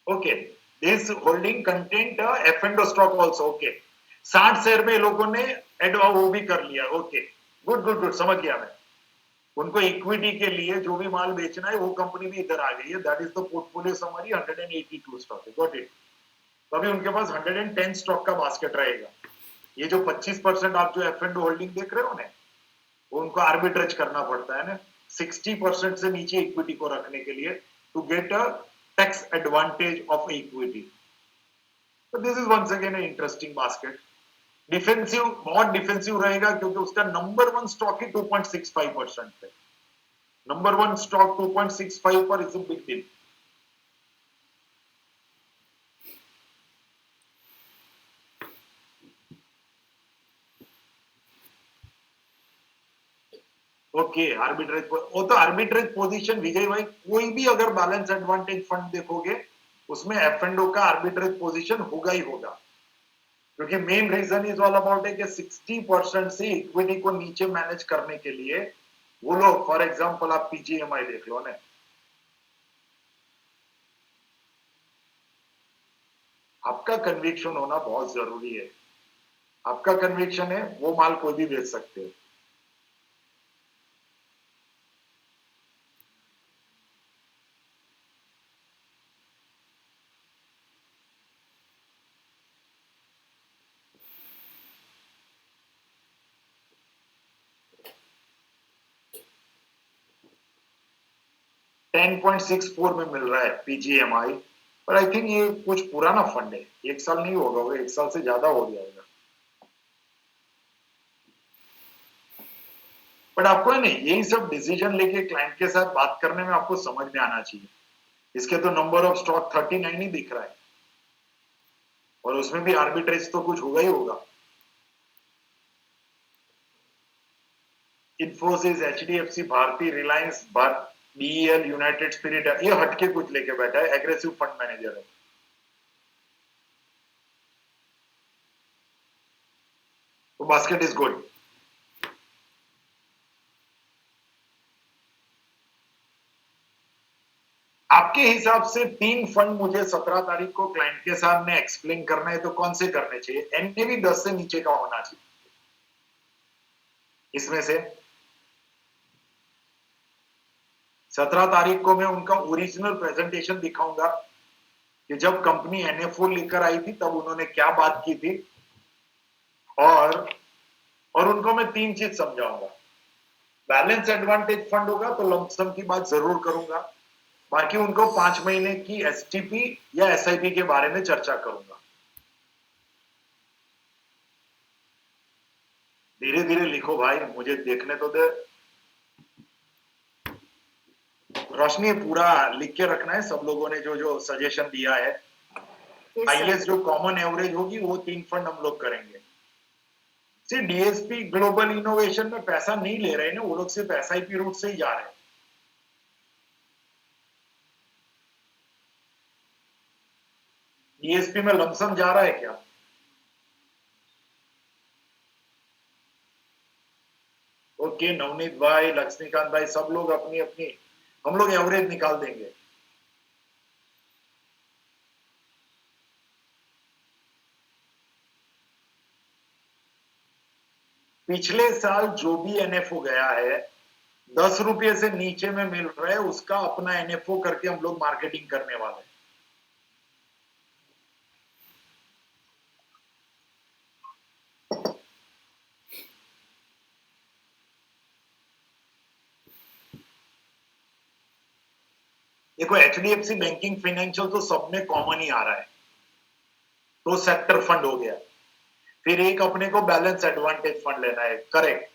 Okay, this holding content F&O stock also. Okay, 60 share में लोगों ने वो भी कर लिया। ओके, गुड गुड गुड, समझ गया मैं। उनको इक्विटी के लिए जो भी माल बेचना है वो कंपनी भी इधर आ गई है। That is the portfolio summary, 182 stock है। Got it. तो अभी उनके पास 110 स्टॉक का बास्केट रहेगा। ये जो 25% आप जो F&O होल्डिंग देख रहे हो ना, वो उनको आर्बिट्रेज करना पड़ता है ना 60% से नीचे इक्विटी को रखने के लिए, to get a tax advantage of equity. तो this is once again a interesting basket. Defensive, बहुत डिफेंसिव रहेगा क्योंकि उसका नंबर 1 स्टॉक ही 2.65% पे। नंबर 1 स्टॉक 2.65 पर is a big deal. Okay, arbitrage, वो तो आर्बिट्रेज पोजीशन विजय भाई, कोई भी अगर बैलेंस एडवांटेज फंड देखोगे उसमें F&O का आर्बिट्रेज पोजीशन होगा ही होगा, क्योंकि main reason is all about है कि 60% से इक्विटी को नीचे मैनेज करने के लिए वो लोग, फॉर एग्जांपल आप पीजीएमआई देख लो ना, आपका कन्विक्शन होना बहुत जरूरी है। आपका कन्विक्शन है वो माल कोई भी बेच सकते हो। $10.64 में मिल रहा है पीजीएमआई, पर आई थिंक ये कुछ पुराना फंड है, 1 साल नहीं होगा, वो 1 साल से ज्यादा हो जाएगा। बट आपको है ना यही सब डिसीजन लेके क्लाइंट के साथ बात करने में आपको समझ में आना चाहिए। इसके तो नंबर ऑफ स्टॉक 39 ही दिख रहा है, और उसमें भी आर्बिट्रेज तो कुछ होगा ही होगा। Infosys, HDFC, Bharti, Reliance, BEL, United Spirit, ये हटके कुछ लेके बैठा है, एग्रेसिव फंड मैनेजर है। तो बास्केट इज गुड। आपके हिसाब से 3 फंड मुझे 17 तारीख को क्लाइंट के सामने एक्सप्लेन करना है, तो कौन से करने चाहिए? एनएवी 10 से नीचे का होना चाहिए इसमें से। 17 तारीख को मैं उनका ओरिजिनल प्रेजेंटेशन दिखाऊंगा कि जब कंपनी एनएफओ लेकर आई थी तब उन्होंने क्या बात की थी, और उनको मैं 3 चीज समझाऊंगा। बैलेंस एडवांटेज फंड होगा तो लमसम की बात जरूर करूंगा, बाकी उनको 5 महीने की एसटीपी या एसआईपी के बारे में चर्चा करूंगा। धीरे धीरे लिखो भाई, मुझे देखने तो दे। रोशनी पूरा लिख के रखना है, सब लोगों ने जो जो सजेशन दिया है।
Yes,
highest
sir.
जो कॉमन एवरेज होगी वो 3 फंड हम लोग करेंगे। सिर्फ डीएसपी ग्लोबल इनोवेशन में पैसा नहीं ले रहे ना, वो लोग सिर्फ एसआईपी रूट से ही जा रहे हैं। डीएसपी में लमसम जा रहा है क्या? ओके, नवनीत भाई, लक्ष्मीकांत भाई, सब लोग अपनी अपनी, हम लोग एवरेज निकाल देंगे। पिछले साल जो भी एनएफओ गया है 10 रुपये से नीचे में मिल रहा है, उसका अपना एनएफओ करके हम लोग मार्केटिंग करने वाले हैं। देखो एचडीएफसी बैंकिंग फाइनेंशियल तो सब में कॉमन ही आ रहा है, तो सेक्टर फंड हो गया। फिर एक अपने को बैलेंस एडवांटेज फंड लेना है, करेक्ट।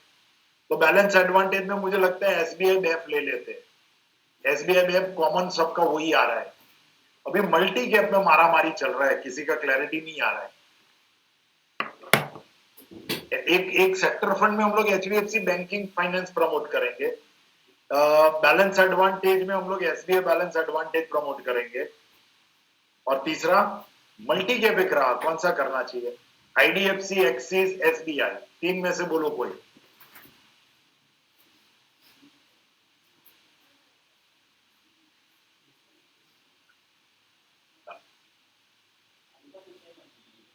तो बैलेंस एडवांटेज में मुझे लगता है एसबीआई बैफ ले लेते हैं। एसबीआई बैफ कॉमन सबका वही आ रहा है। अभी मल्टी कैप में मारामारी चल रहा है, किसी का क्लैरिटी नहीं आ रहा है। एक सेक्टर फंड में हम लोग एचडीएफसी बैंकिंग फाइनेंस प्रमोट करेंगे, बैलेंस एडवांटेज में हम लोग एसबीआई बैलेंस एडवांटेज प्रमोट करेंगे, और तीसरा मल्टी कैप एक रहा, कौन सा करना चाहिए? आईडीएफसी, एक्सिस, एसबीआई, 3 में से बोलो कोई।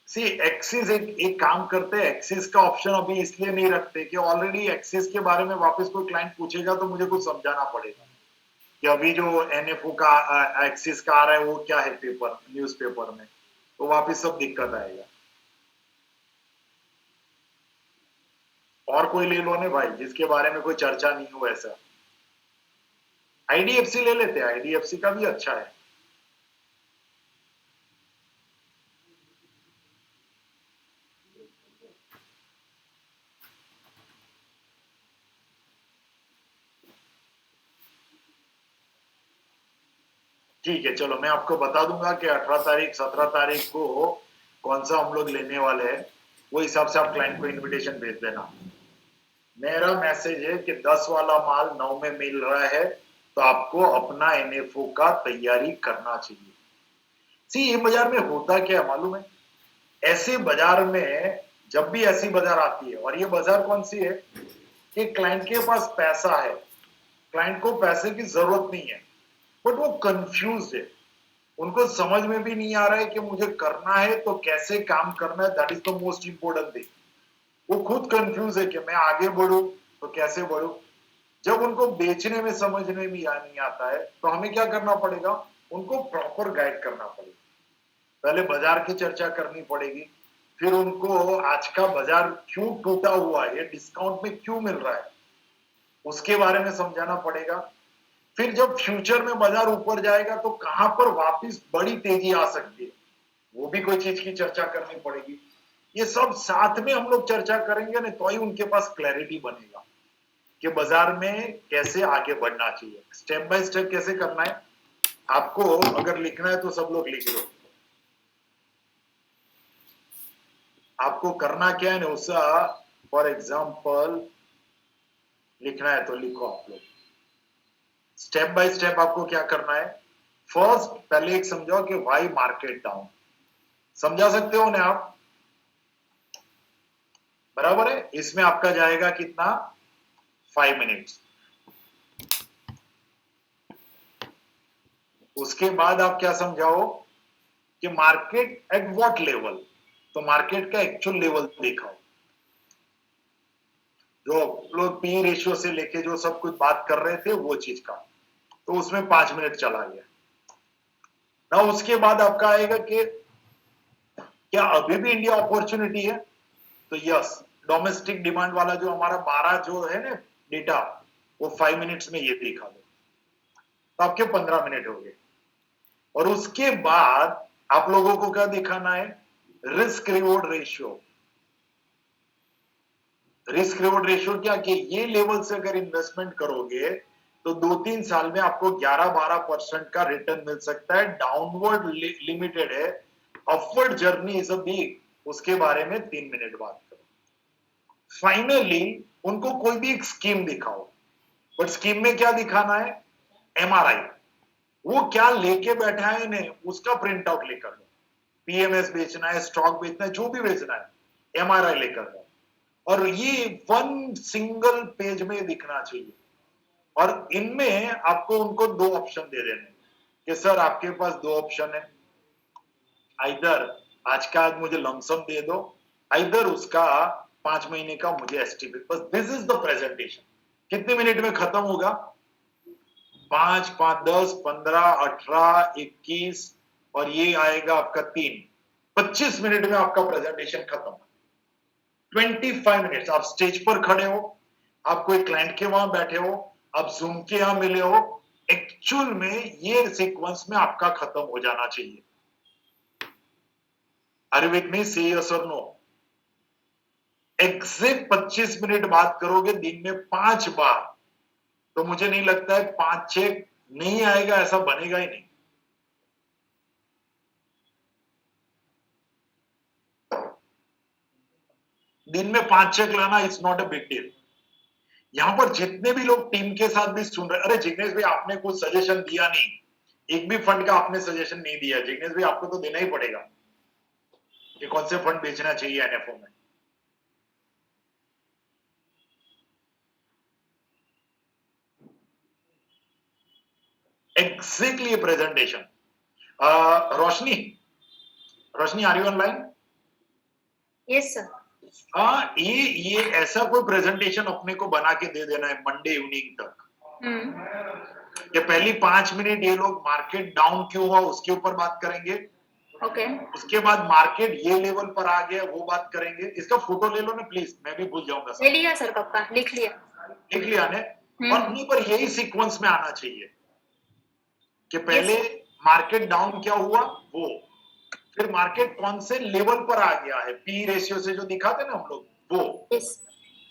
सी एक्सिस एक काम करते हैं, एक्सिस का ऑप्शन अभी इसलिए नहीं रखते कि ऑलरेडी एक्सिस के बारे में वापस कोई क्लाइंट पूछेगा तो मुझे कुछ समझाना पड़ेगा कि अभी जो एनएफओ का एक्सिस का आ रहा है वो क्या है पेपर, न्यूज़पेपर में, तो वापस सब दिक्कत आएगा। और कोई ले लो ने भाई जिसके बारे में कोई चर्चा नहीं हो ऐसा। आईडीएफसी ले लेते हैं, आईडीएफसी का भी अच्छा है। ठीक है, चलो मैं आपको बता दूंगा कि 18 तारीख 17 तारीख को कौन सा हम लोग लेने वाले हैं, वो हिसाब से आप क्लाइंट को इनविटेशन भेज देना। मेरा मैसेज है कि 10 वाला माल 9 में मिल रहा है तो आपको अपना एनएफओ का तैयारी करना चाहिए। सी ये बाजार में होता क्या है मालूम है? ऐसे बाजार में जब भी ऐसी बाजार आती है, और ये बाजार कौन सी है कि क्लाइंट के पास पैसा है, क्लाइंट को पैसे की जरूरत नहीं है, बट वो कंफ्यूज है, उनको समझ में भी नहीं आ रहा है कि मुझे करना है तो कैसे काम करना है। That is the most important thing. वो खुद कंफ्यूज है कि मैं आगे बढ़ूं तो कैसे बढ़ूं। जब उनको बेचने में समझ में भी नहीं आता है तो हमें क्या करना पड़ेगा, उनको प्रॉपर गाइड करना पड़ेगा। पहले बाजार की चर्चा करनी पड़ेगी, फिर उनको आज का बाजार क्यों टूटा हुआ है, डिस्काउंट में क्यों मिल रहा है, उसके बारे में समझाना पड़ेगा। फिर जब फ्यूचर में बाजार ऊपर जाएगा तो कहां पर वापस बड़ी तेजी आ सकती है, वो भी कोई चीज की चर्चा करनी पड़ेगी। ये सब साथ में हम लोग चर्चा करेंगे ना, तो ही उनके पास क्लैरिटी बनेगा कि बाजार में कैसे आगे बढ़ना चाहिए। स्टेप बाय स्टेप कैसे करना है आपको अगर लिखना है तो सब लोग लिख लो। आपको करना क्या है ना, उसका फॉर एग्जाम्पल लिखना है तो लिखो आप लोग। स्टेप बाय स्टेप आपको क्या करना है, फर्स्ट पहले एक समझाओ कि व्हाई मार्केट डाउन। समझा सकते हो ना आप? बराबर है। इसमें आपका जाएगा कितना, 5 मिनट्स। उसके बाद आप क्या समझाओ कि मार्केट एट व्हाट लेवल, तो मार्केट का एक्चुअल लेवल दिखाओ। जो लोग पी रेशियो से लेके जो सब कुछ बात कर रहे थे वो चीज का। तो उसमें 5 मिनट चला गया ना। उसके बाद आपका आएगा कि क्या अभी भी इंडिया अपॉर्चुनिटी है, तो यस, डोमेस्टिक डिमांड वाला जो हमारा 12 जो है ना डेटा, वो 5 मिनट्स में ये दिखा दो, तो आपके 15 मिनट हो गए। और उसके बाद आप लोगों को क्या दिखाना है, risk reward ratio. Risk reward ratio क्या, कि ये लेवल से अगर इन्वेस्टमेंट करोगे तो 2-3 साल में आपको 11-12% का रिटर्न मिल सकता है। डाउनवर्ड लिमिटेड है, upward journey is a big, उसके बारे में 3 मिनट बात करो। फाइनली उनको कोई भी एक स्कीम दिखाओ, बट स्कीम में क्या दिखाना है, एमआरआई। वो क्या लेके बैठा है इन्हें, उसका प्रिंट आउट लेकर लो। पीएमएस बेचना है, स्टॉक बेचना है, जो भी बेचना है, एमआरआई लेकर लो। और ये 1 सिंगल पेज में दिखना चाहिए। और इनमें आपको उनको 2 ऑप्शन दे देने कि सर आपके पास 2 ऑप्शन है, आइदर आज का आज मुझे लमसम दे दो, आइदर उसका 5 महीने का मुझे एसटीपी। बस दिस इज द प्रेजेंटेशन। कितने मिनट में खत्म होगा, 5, 5, 10, 15, 18, 21 और ये आएगा आपका 3, 25 मिनट में आपका प्रेजेंटेशन खत्म। 25 मिनट्स आप स्टेज पर खड़े हो, आप कोई क्लाइंट के वहां बैठे हो, आप जूम के यहां मिले हो, एक्चुअल में ये सीक्वेंस में आपका खत्म हो जाना चाहिए। आर यू विथ मी, से यस और नो? एग्जैक्ट 25 मिनट बात करोगे दिन में 5 बार, तो मुझे नहीं लगता है 5-6 नहीं आएगा, ऐसा बनेगा ही नहीं। दिन में 5-6 लाना it's not a big deal. यहां पर जितने भी लोग टीम के साथ भी सुन रहे, अरे जिग्नेश भाई आपने कुछ सजेशन दिया नहीं, एक भी फंड का आपने सजेशन नहीं दिया। जिग्नेश भाई आपको तो देना ही पड़ेगा कि कौन से फंड बेचना चाहिए एनएफओ में। Exactly presentation. Roshni, Roshni are you online?
Yes sir.
हाँ, ये ऐसा कोई प्रेजेंटेशन अपने को बना के दे देना है मंडे इवनिंग तक। ये पहली 5 मिनट ये लोग मार्केट डाउन क्यों हुआ उसके ऊपर बात करेंगे।
ओके।
उसके बाद मार्केट ये लेवल पर आ गया वो बात करेंगे। इसका फोटो ले लो ना प्लीज, मैं भी भूल जाऊंगा।
ले लिया सर, पक्का लिख लिया।
लिख लिया ने? और वहीं पर यही सीक्वेंस में आना चाहिए कि पहले मार्केट डाउन क्या हुआ वो, फिर मार्केट कौन से लेवल पर आ गया है, पी रेशियो से जो दिखाते ना हम लोग वो।
यस।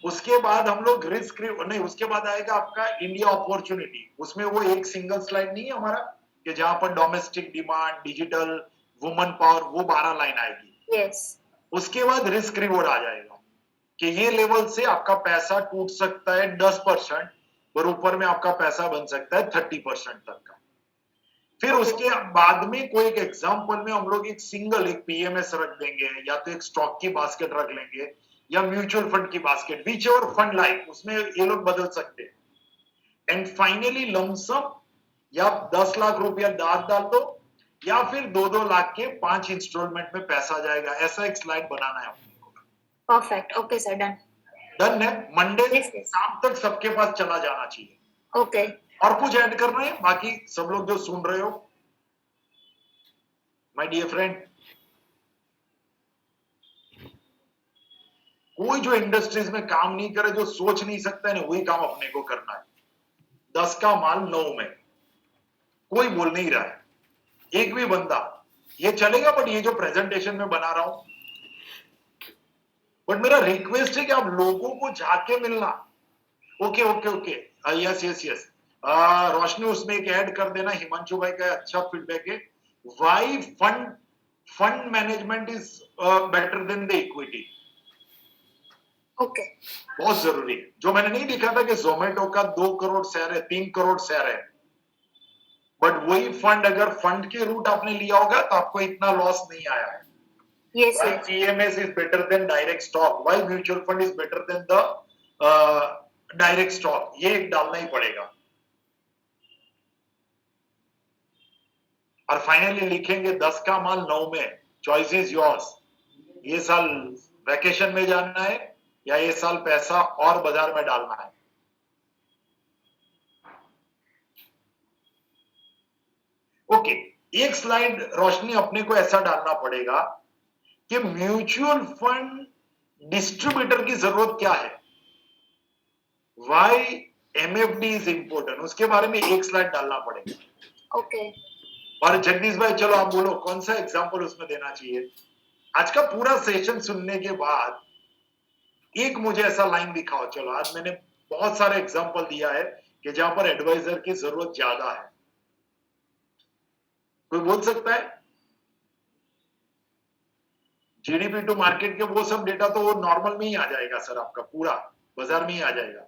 उसके बाद हम लोग रिस्क नहीं, उसके बाद आएगा आपका इंडिया अपॉर्चुनिटी। उसमें वो एक सिंगल स्लाइड नहीं है हमारा कि जहां पर domestic demand, digital, woman power, वो 12 लाइन आएगी।
यस।
उसके बाद रिस्क रिवॉर्ड आ जाएगा कि ये लेवल से आपका पैसा टूट सकता है 10%, और ऊपर में आपका पैसा बन सकता है 30% तक का। फिर उसके बाद में कोई एक एग्जाम्पल में हम लोग एक सिंगल एक पीएमएस रख देंगे, या तो एक स्टॉक की बास्केट रख लेंगे, या म्यूचुअल फंड की basket, which ever fund like, उसमें ये लोग बदल सकते हैं। एंड फाइनली लमसम या 10 लाख रुपया दाद डाल दो, या फिर 2-2 लाख के 5 इंस्टॉलमेंट में पैसा जाएगा। ऐसा एक स्लाइड बनाना है अपने को।
Perfect. Okay sir, done.
Done है। Monday
Yes, yes.
शाम तक सबके पास चला जाना चाहिए।
ओके।
और कुछ ऐड करना है बाकी सब लोग जो सुन रहे हो, माय डियर फ्रेंड, कोई जो इंडस्ट्रीज में काम नहीं करे, जो सोच नहीं सकता है ना, वही काम अपने को करना है। 10 का माल 9 में, कोई बोल नहीं रहा है एक भी बंदा। ये चलेगा, बट ये जो प्रेजेंटेशन में बना रहा हूं, बट मेरा रिक्वेस्ट है कि आप लोगों को जाके मिलना। Okay okay okay, yes yes yes, Roshni उसमें एक ऐड कर देना। हिमांशु भाई का अच्छा फीडबैक है, why fund management is better than the equity.
Okay.
बहुत जरूरी है। जो मैंने नहीं लिखा था कि जोमेटो का 2 करोड़ शेयर है, 3 करोड़ शेयर है, बट वही फंड अगर फंड के रूट आपने लिया होगा तो आपको इतना लॉस नहीं आया है।
Yes
Why
yes.
PMS is better than direct stock? Why mutual fund is better than the direct stock? ये एक डालना ही पड़ेगा। और फाइनली लिखेंगे 10 का माल 9 में, चॉइस इज योर्स। ये साल वैकेशन में जाना है या ये साल पैसा और बाजार में डालना है। ओके, एक स्लाइड रोशनी अपने को ऐसा डालना पड़ेगा कि म्यूचुअल फंड डिस्ट्रीब्यूटर की जरूरत क्या है, वाई एमएफडी इज इंपॉर्टेंट, उसके बारे में एक स्लाइड डालना पड़ेगा।
ओके।
और जगदीश भाई चलो आप बोलो कौन सा एग्जांपल उसमें देना चाहिए। आज का पूरा सेशन सुनने के बाद एक मुझे ऐसा लाइन दिखाओ। चलो आज मैंने बहुत सारे एग्जांपल दिया है कि जहां पर एडवाइजर की जरूरत ज्यादा है। कोई बोल सकता है? जीडीपी टू मार्केट के वो सब डेटा तो वो नॉर्मल में ही आ जाएगा सर, आपका पूरा बाजार में ही आ जाएगा।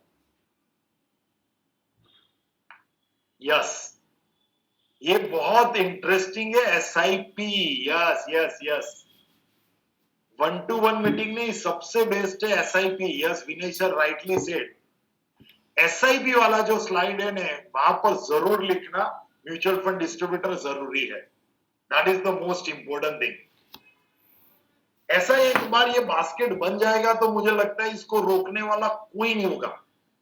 यस, ये बहुत इंटरेस्टिंग है SIP. Yes yes yes, 1-to-1 meeting नहीं, सबसे बेस्ट है एसआईपी। यस, विनय सर राइटली सेड। एसआईपी वाला जो स्लाइड है ना, वहां पर जरूर लिखना म्यूचुअल फंड डिस्ट्रीब्यूटर जरूरी है। That is the most important thing. ऐसा एक बार ये बास्केट बन जाएगा तो मुझे लगता है इसको रोकने वाला कोई नहीं होगा।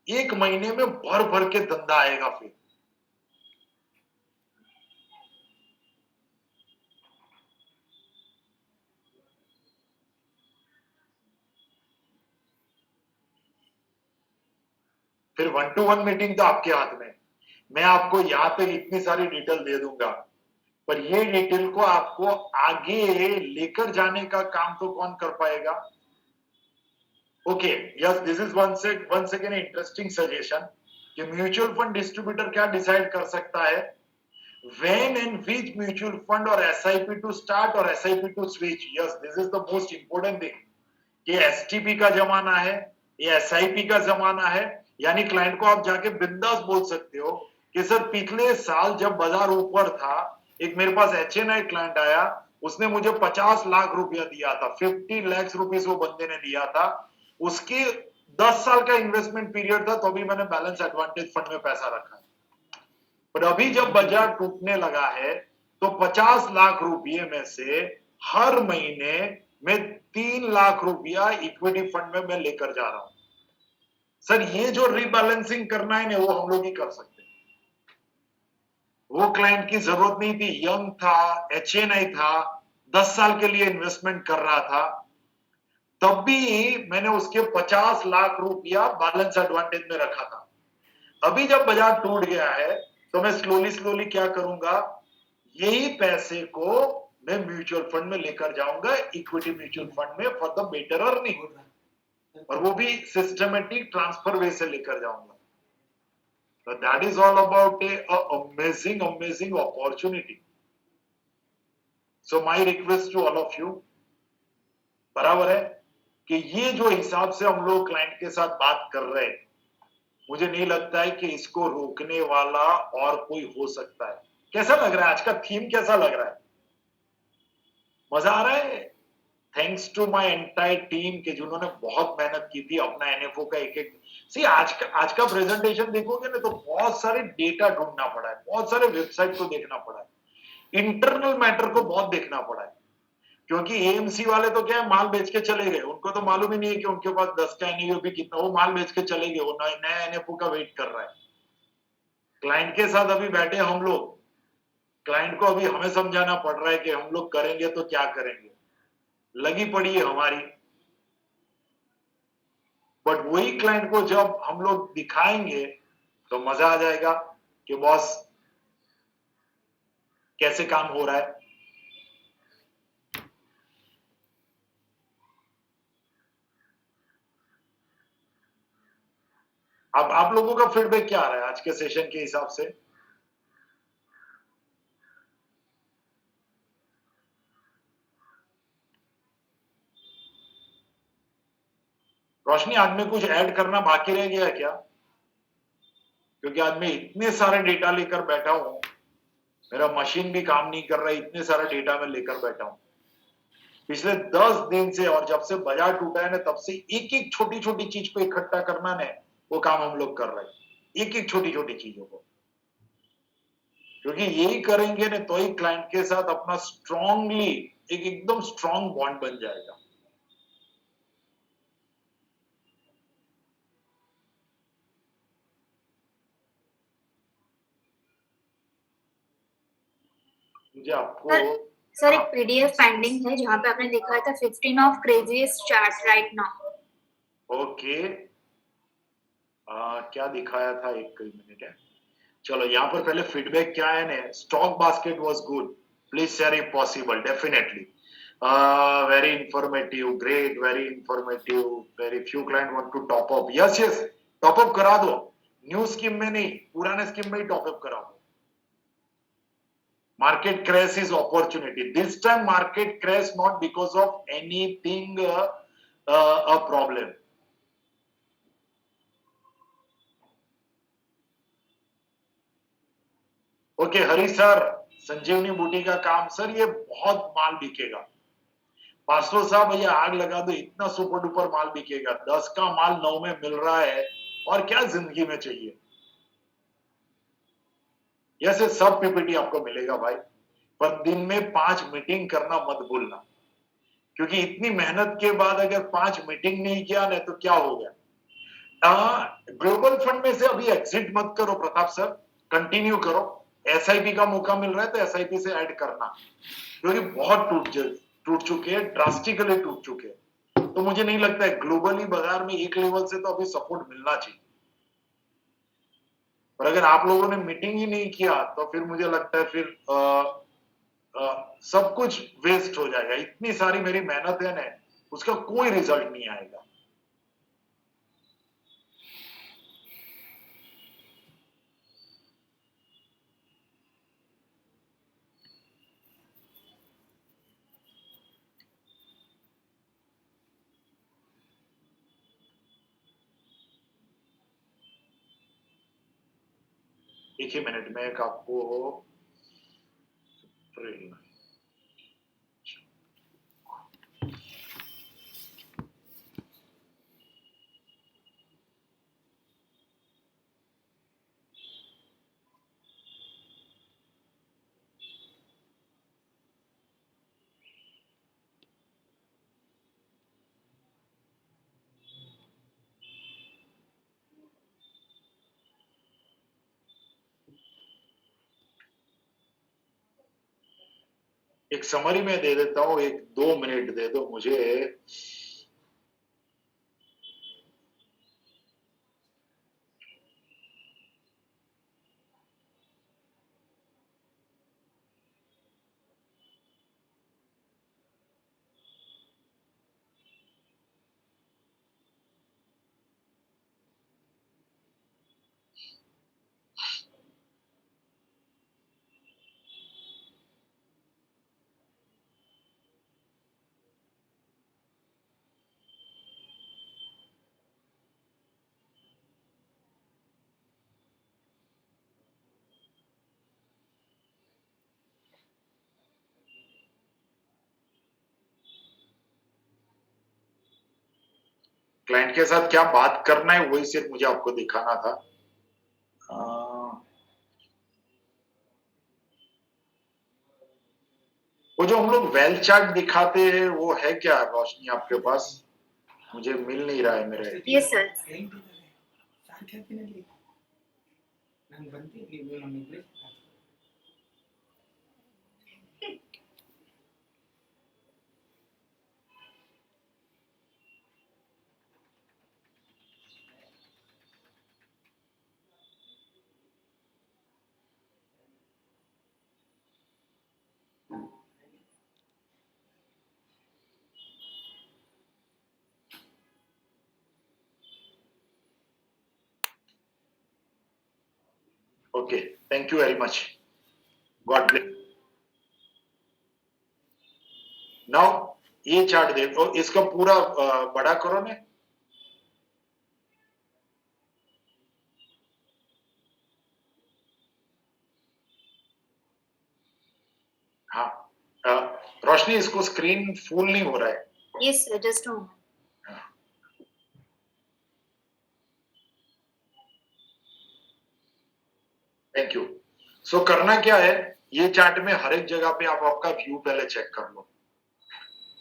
एक महीने में भर भर के धंधा आएगा। फिर 1-to-1 मीटिंग तो आपके हाथ में। मैं आपको यहाँ पे इतनी सारी डिटेल दे दूंगा, पर ये डिटेल को आपको आगे लेकर जाने का काम तो कौन कर पाएगा? Okay, yes, this is once again interesting suggestion कि म्यूचुअल फंड डिस्ट्रीब्यूटर क्या डिसाइड कर सकता है when and which mutual fund or SIP to start or SIP to switch. Yes, this is the most important thing कि STP का जमाना है, ये SIP का जमाना है। यानी क्लाइंट को आप जाके बिंदास बोल सकते हो कि सर पिछले साल जब बाजार ऊपर था, एक मेरे पास HNI क्लाइंट आया, उसने मुझे 50 लाख रुपया दिया था, 50 लाख रुपीस वो बंदे ने दिया था। उसके 10 साल का इन्वेस्टमेंट पीरियड था, तो अभी मैंने बैलेंस एडवांटेज फंड में पैसा रखा है। पर अभी जब बाजार टूटने लगा है तो 50 लाख रुपये में से हर महीने में 3 लाख रुपया इक्विटी फंड में मैं लेकर जा रहा हूं। सर ये जो रीबैलेंसिंग करना है ना, वो हम लोग ही कर सकते हैं। वो क्लाइंट की जरूरत नहीं थी, यंग था, HNI था, 10 साल के लिए इन्वेस्टमेंट कर रहा था, तब भी मैंने उसके 50 लाख रुपया बैलेंस एडवांटेज में रखा था। अभी जब बाजार टूट गया है तो मैं स्लोली क्या करूंगा, यही पैसे को मैं म्यूचुअल फंड में लेकर जाऊंगा, इक्विटी म्यूचुअल फंड में, फॉर द बेटर अर्निंग, और वो भी सिस्टमेटिक ट्रांसफर वे से लेकर जाऊंगा। तो that is all about a amazing opportunity. So my request to all of you, बराबर है कि ये जो हिसाब से हम लोग क्लाइंट के साथ बात कर रहे हैं, मुझे नहीं लगता है कि इसको रोकने वाला और कोई हो सकता है। कैसा लग रहा है आज का थीम, कैसा लग रहा है? मजा आ रहा है? Thanks to my entire team के जिन्होंने बहुत मेहनत की थी अपना एनएफओ का एक सी आज का प्रेजेंटेशन देखोगे ना तो बहुत सारे डेटा ढूंढना पड़ा है, बहुत सारे वेबसाइट को देखना पड़ा है, इंटरनल मैटर को बहुत देखना पड़ा है। क्योंकि एएमसी वाले तो क्या है, माल बेच के चले गए, उनको तो मालूम ही नहीं है कि उनके पास 10 का एनईओ भी कितना, वो माल बेच के चले गए, वो नया एनएफओ का वेट कर रहा है। क्लाइंट के साथ अभी बैठे हम लोग, क्लाइंट को अभी हमें समझाना पड़ रहा है कि हम लोग करेंगे तो क्या करेंगे, लगी पड़ी है हमारी। बट वही क्लाइंट को जब हम लोग दिखाएंगे तो मजा आ जाएगा कि बॉस कैसे काम हो रहा है। अब आप लोगों का फीडबैक क्या आ रहा है आज के सेशन के हिसाब से? रोशनी, आज में कुछ ऐड करना बाकी रह गया है क्या? क्योंकि आज मैं इतने सारे डेटा लेकर बैठा हूं, मेरा मशीन भी काम नहीं कर रहा है, इतने सारा डेटा मैं लेकर बैठा हूं पिछले 10 दिन से। और जब से बाजार टूटा है ना, तब से एक एक छोटी छोटी चीज को इकट्ठा करना है, वो काम हम लोग कर रहे हैं, एक एक छोटी छोटी चीजों को। क्योंकि यही करेंगे ना तो ही क्लाइंट के साथ अपना स्ट्रांगली एक एकदम स्ट्रांग बॉन्ड बन जाएगा। मुझे आपको
सर एक पीडीएफ पेंडिंग है जहाँ पे आपने दिखाया था 15 of craziest chart right now.
Okay क्या दिखाया था, एक मिनट है। चलो यहाँ पर पहले फीडबैक क्या है ना, stock basket was good, please share if possible, definitely very informative, great, very informative, very few client want to top up, yes yes top up करा दो, न्यू स्कीम में नहीं, पुराने स्कीम में ही टॉप अप करा दो। Market crash is opportunity. This time market crash not because of anything a problem. Okay Hari sir, संजीवनी बूटी का काम सर, ये बहुत माल बिकेगा। पास्टो साहब भैया आग लगा दो, इतना सुपर डुपर माल बिकेगा, 10 का माल 9 में मिल रहा है, और क्या जिंदगी में चाहिए। ऐसे सब पीपीटी आपको मिलेगा भाई, पर दिन में 5 मीटिंग करना मत भूलना, क्योंकि इतनी मेहनत के बाद अगर 5 मीटिंग नहीं किया ना तो क्या हो गया। ग्लोबल फंड में से अभी एग्जिट मत करो प्रताप सर, कंटिन्यू करो। एसआईपी का मौका मिल रहा है तो एसआईपी से ऐड करना, क्योंकि बहुत टूट चुके हैं, ड्रास्टिकली टूट चुके हैं। तो मुझे नहीं लगता है ग्लोबली बाजार में एक लेवल से तो अभी सपोर्ट मिलना चाहिए, और अगर आप लोगों ने मीटिंग ही नहीं किया तो फिर मुझे लगता है फिर सब कुछ वेस्ट हो जाएगा। इतनी सारी मेरी मेहनत है ना, उसका कोई रिजल्ट नहीं आएगा। एक ही मिनट में एक आपको एक समरी में दे देता हूं, एक 2 मिनट दे दो मुझे। क्लाइंट के साथ क्या बात करना है वही सिर्फ मुझे आपको दिखाना था। वो जो हम लोग वेल चार्ट दिखाते हैं वो है क्या रोशनी आपके पास? मुझे मिल नहीं रहा है मेरे।
Yes sir.
Okay, thank you very much, God bless. Now ये चार्ट देखो, इसका पूरा बड़ा करो ने। हाँ रोशनी, इसको स्क्रीन फुल नहीं हो रहा है।
Yes sir, just a moment.
Thank you. So करना क्या है, ये चार्ट में हर एक जगह पे आप आपका व्यू पहले चेक कर लो।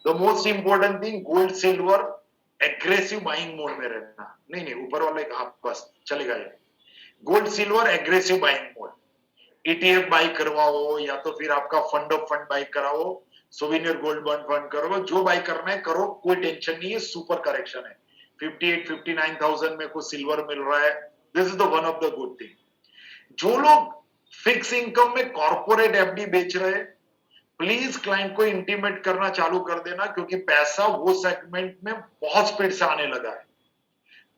The most important thing, gold silver aggressive buying mode में रहना। नहीं ऊपर वाले, हाँ बस चलेगा ये। Gold silver aggressive buying mode, ETF buy करवाओ या तो फिर आपका फंड ऑफ फंड बाई कराओ, सोविनियर गोल्ड बॉन्ड फंड करो, जो बाई करना है करो, कोई टेंशन नहीं है, सुपर करेक्शन है। 58-59,000 में कुछ सिल्वर मिल रहा है, this is the one of the good thing. जो लोग फिक्स इनकम में कॉर्पोरेट एफडी बेच रहे हैं, प्लीज क्लाइंट को इंटीमेट करना चालू कर देना, क्योंकि पैसा वो सेगमेंट में बहुत स्पीड से आने लगा है।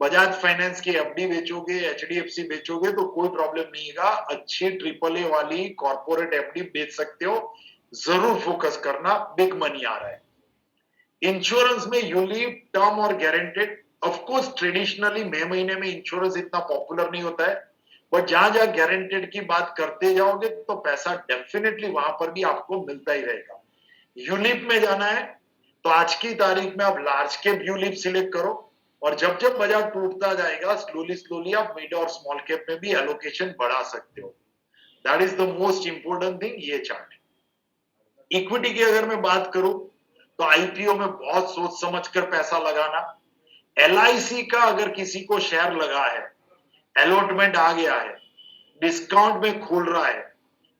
बजाज फाइनेंस की एफडी बेचोगे, एचडीएफसी बेचोगे तो कोई प्रॉब्लम नहीं है, अच्छी ट्रिपल ए वाली कॉर्पोरेट एफडी बेच सकते हो, जरूर फोकस करना, बिग मनी आ रहा है। इंश्योरेंस में यूलिप, टर्म और गारंटेड, ऑफ कोर्स ट्रेडिशनली मई महीने में इंश्योरेंस इतना पॉपुलर नहीं होता है, बट जहां जहां गारंटेड की बात करते जाओगे तो पैसा डेफिनेटली वहां पर भी आपको मिलता ही रहेगा। यूलिप में जाना है तो आज की तारीख में आप लार्ज कैप यूलिप सिलेक्ट करो, और जब जब बाजार टूटता जाएगा स्लोली स्लोली आप मिड और स्मॉल कैप में भी एलोकेशन बढ़ा सकते हो। That is the most important thing ये चार्ट। इक्विटी की अगर मैं बात करूं तो आईपीओ में बहुत सोच समझ कर पैसा लगाना। एलआईसी का अगर किसी को शेयर लगा है, अलॉटमेंट आ गया है, डिस्काउंट में खुल रहा है,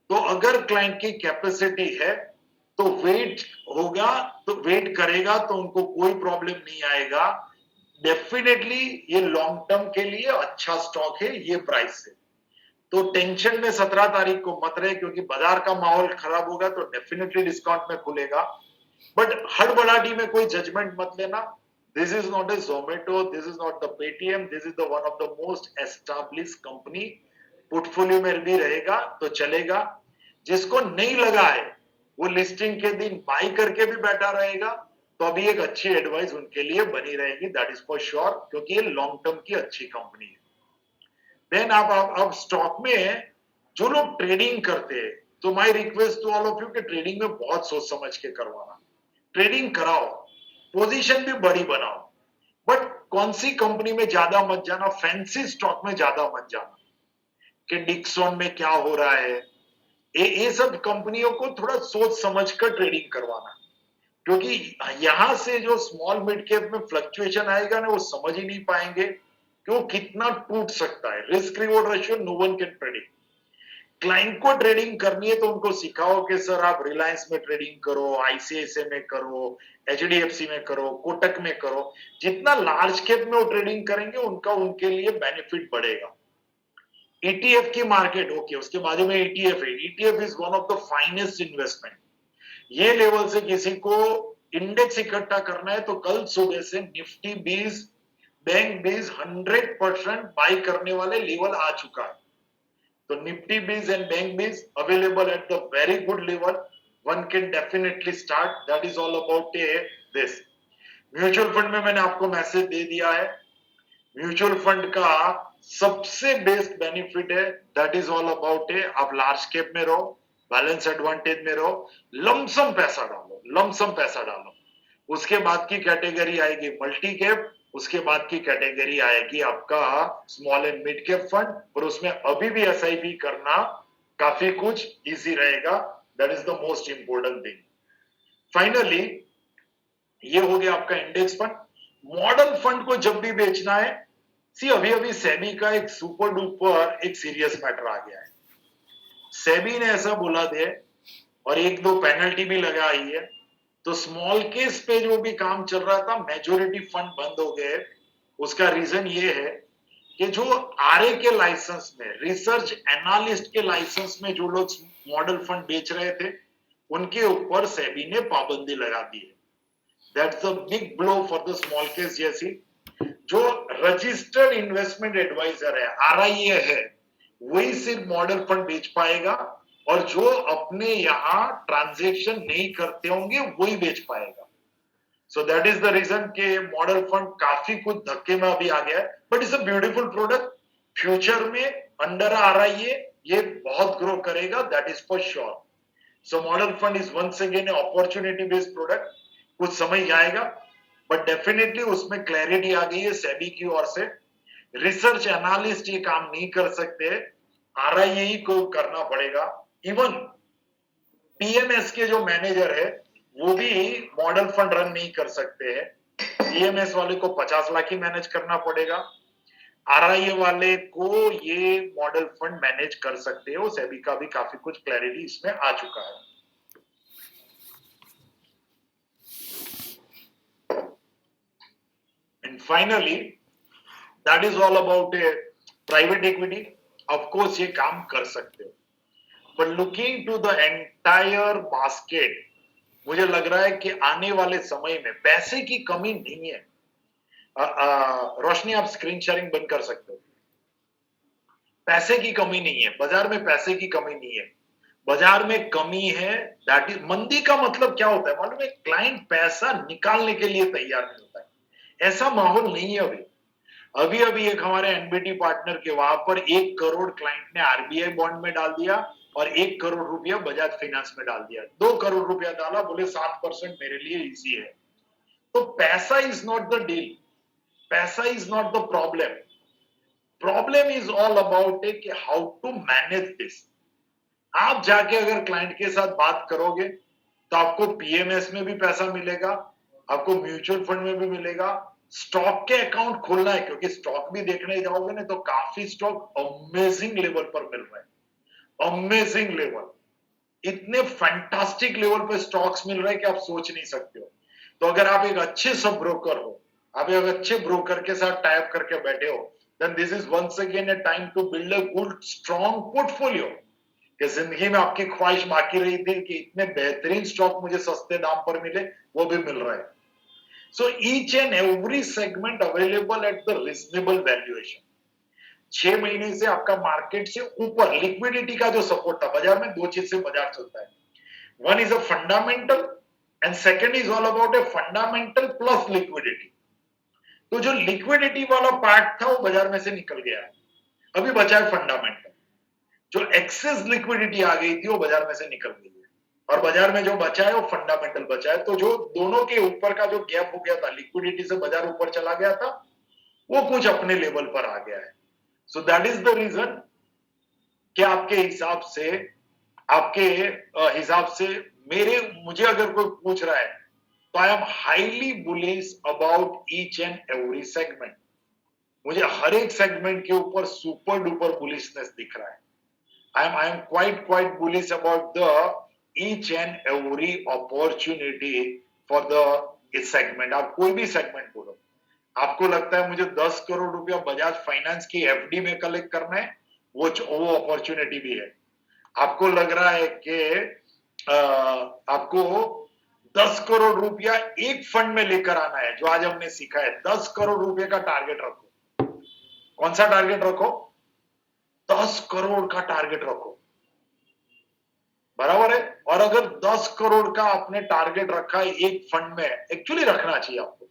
तो अगर क्लाइंट की कैपेसिटी है तो वेट होगा, तो वेट करेगा तो उनको कोई प्रॉब्लम नहीं आएगा। डेफिनेटली ये लॉन्ग टर्म के लिए अच्छा स्टॉक है ये प्राइस से। तो टेंशन में 17 तारीख को मत रहे, क्योंकि बाजार का माहौल खराब होगा तो डेफिनेटली डिस्काउंट में खुलेगा, बट हड़बड़ाहटी में कोई जजमेंट मत लेना। This is not a Zomato, this is not the Paytm, this is the one of the most established company. Portfolio में भी रहेगा तो चलेगा। जिसको नहीं लगा है वो लिस्टिंग के दिन बाई करके भी बैठा रहेगा, तो अभी एक अच्छी एडवाइस उनके लिए बनी रहेगी, दैट इज फॉर श्योर, क्योंकि ये लॉन्ग टर्म की अच्छी कंपनी है। देन आप स्टॉक में जो लोग ट्रेडिंग करते हैं, तो my request to all of you कि ट्रेडिंग में बहुत सोच समझ के करवाना। ट्रेडिंग कराओ, पोजीशन भी बड़ी बनाओ, बट कौन सी कंपनी में ज्यादा मत जाना, फैंसी स्टॉक में ज्यादा मत जाना कि डिक्सन में क्या हो रहा है। ये सब कंपनियों को थोड़ा सोच समझ कर ट्रेडिंग करवाना, क्योंकि यहां से जो स्मॉल मिड कैप में फ्लक्चुएशन आएगा ना, वो समझ ही नहीं पाएंगे कि वो कितना टूट सकता है। Risk reward ratio no one can predict. Client को ट्रेडिंग करनी है तो उनको सिखाओ कि सर आप रिलायंस में ट्रेडिंग करो, आईसीआईसीआई में करो, एचडीएफसी में करो, कोटक में करो। जितना लार्ज कैप में वो ट्रेडिंग करेंगे उनका उनके लिए बेनिफिट बढ़ेगा। ईटीएफ की मार्केट, ओके, उसके बाजू में ईटीएफ है। ETF is one of the finest investment. ये लेवल से किसी को इंडेक्स इकट्ठा करना है तो कल सुबह से निफ्टी 20, बैंक 20 100% बाई करने वाले लेवल आ चुका है। तो Nifty 20 and bank 20 available at the very good level, one can definitely start. That is all about this. Mutual fund में मैंने आपको मैसेज दे दिया है। म्यूचुअल फंड का सबसे बेस्ट बेनिफिट है, दैट इज ऑल अबाउट आप लार्ज कैप में रहो, बैलेंस एडवांटेज में रहो, लमसम पैसा डालो, लमसम पैसा डालो। उसके बाद की कैटेगरी आएगी मल्टी कैप, उसके बाद की कैटेगरी आएगी आपका small and mid cap fund, और उसमें अभी भी एसआईपी करना काफी कुछ इजी रहेगा। That is the most important thing. Finally ये हो गया आपका इंडेक्स फंड। मॉडल फंड को जब भी बेचना है, सी अभी अभी सेबी का एक सुपर डुपर एक सीरियस मैटर आ गया है। सेबी ने ऐसा बोला दे और एक दो पेनल्टी भी लगाई है, तो स्मॉल केस पे जो भी काम चल रहा था मेजोरिटी फंड बंद हो गए। उसका रीजन ये है कि जो आरए के लाइसेंस में, रिसर्च एनालिस्ट के लाइसेंस में जो लोग मॉडल फंड बेच रहे थे उनके ऊपर सेबी ने पाबंदी लगा दी है। That's a big blow for the small case. जैसी जो रजिस्टर्ड इन्वेस्टमेंट एडवाइजर है, आरआईए है, वही सिर्फ मॉडल फंड बेच पाएगा, और जो अपने यहां ट्रांजैक्शन नहीं करते होंगे वही बेच पाएगा। So that is the reason के मॉडल फंड काफी कुछ धक्के में अभी आ गया है, but it's a beautiful product. Future में अंडर आरआईए ये बहुत ग्रो करेगा, that is for sure. So model fund is once again a opportunity based product. कुछ समय जाएगा, बट डेफिनेटली उसमें क्लैरिटी आ गई है सेबी की ओर से। रिसर्च एनालिस्ट ये काम नहीं कर सकते, आरआईए ही को करना पड़ेगा। इवन पीएमएस के जो मैनेजर है वो भी मॉडल फंड रन नहीं कर सकते हैं। पीएमएस वाले को 50 लाख ही मैनेज करना पड़ेगा। आरआईए वाले को ये मॉडल फंड मैनेज कर सकते हो। सेबी का भी काफी कुछ क्लैरिटी इसमें आ चुका है। And finally that is all about a private equity. Of course ये काम कर सकते हो, पर looking to the entire basket, मुझे लग रहा है कि आने वाले समय में पैसे की कमी नहीं है। रोशनी आप स्क्रीन शेयरिंग बंद कर सकते हो। पैसे की कमी नहीं है, बाजार में पैसे की कमी नहीं है, बाजार में कमी है दैट इज मंदी। का मतलब क्या होता है मालूम है? क्लाइंट पैसा निकालने के लिए तैयार नहीं होता है। ऐसा माहौल नहीं है अभी। अभी अभी एक हमारे एनबीटी पार्टनर के वहां पर 1 करोड़ क्लाइंट ने आरबीआई बॉन्ड में डाल दिया और 1 करोड़ रुपया बजाज फाइनेंस में डाल दिया। 2 करोड़ रुपया डाला, बोले 7% मेरे लिए इजी है। तो पैसा इज नॉट द डील, पैसा is not the problem. Problem is all about कि हाउ टू मैनेज दिस। आप जाके अगर क्लाइंट के साथ बात करोगे तो आपको पीएमएस में भी पैसा मिलेगा, आपको म्यूचुअल फंड में भी मिलेगा, स्टॉक के अकाउंट खोलना है, क्योंकि स्टॉक भी देखने जाओगे ना तो काफी स्टॉक अमेजिंग लेवल पर मिल रहा है। अमेजिंग लेवल, इतने फैंटास्टिक लेवल पर स्टॉक्स मिल रहे हैं कि आप सोच नहीं सकते हो। तो अगर आप एक अच्छे सब ब्रोकर हो, आप एक अच्छे ब्रोकर के साथ टाइप करके बैठे हो, then this is once again a time to build a good strong portfolio। कि जिंदगी में आपकी ख्वाहिश बाकी रही थी कि इतने बेहतरीन स्टॉक मुझे सस्ते दाम पर मिले, वो भी मिल रहा है। So each and every segment available at the reasonable valuation. 6 महीने से आपका मार्केट से ऊपर लिक्विडिटी का जो सपोर्ट था बाजार में, दो चीज से बाजार चलता है। One is a fundamental and second is all about a fundamental plus liquidity. तो जो लिक्विडिटी वाला पार्ट था वो बाजार में से निकल गया है, अभी बचा है फंडामेंटल। जो एक्सेस लिक्विडिटी आ गई थी वो बाजार में से निकल गई है, और बाजार में जो बचा है वो फंडामेंटल बचा है। तो जो दोनों के ऊपर का जो गैप हो गया था, लिक्विडिटी से बाजार ऊपर चला गया था, वो कुछ अपने लेवल पर आ गया है। So that is the reason कि आपके हिसाब से मुझे अगर कोई पूछ रहा है तो I am highly bullish about each and every segment. मुझे हर एक सेगमेंट के ऊपर सुपर डुपर बुलिशनेस दिख रहा है। I am quite bullish about the each and every opportunity for the इस segment। आप कोई भी segment बोलो, आपको लगता है मुझे 10 करोड़ रुपया बजाज फाइनेंस की एफडी में कलेक्ट करना है, वो अपॉर्चुनिटी भी है। आपको लग रहा है कि आपको 10 करोड़ रुपया एक फंड में लेकर आना है, जो आज हमने सीखा है। 10 करोड़ रुपए का टारगेट रखो। कौन सा टारगेट रखो? 10 करोड़ का टारगेट रखो, बराबर है। और अगर 10 करोड़ का आपने टारगेट रखा है एक फंड में, एक्चुअली रखना चाहिए आपको।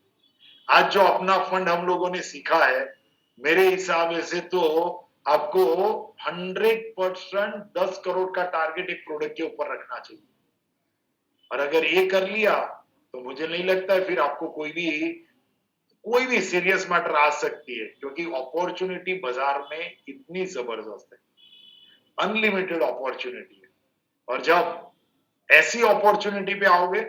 आज जो अपना फंड हम लोगों ने सीखा है, मेरे हिसाब से तो आपको 100% 10 करोड़ का टारगेट एक प्रोडक्ट के ऊपर रखना चाहिए। और अगर ये कर लिया तो मुझे नहीं लगता है फिर आपको कोई भी सीरियस मैटर आ सकती है, क्योंकि अपॉर्चुनिटी बाजार में इतनी जबरदस्त है, अनलिमिटेड अपॉर्चुनिटी है। और जब ऐसी अपॉर्चुनिटी पे आओगे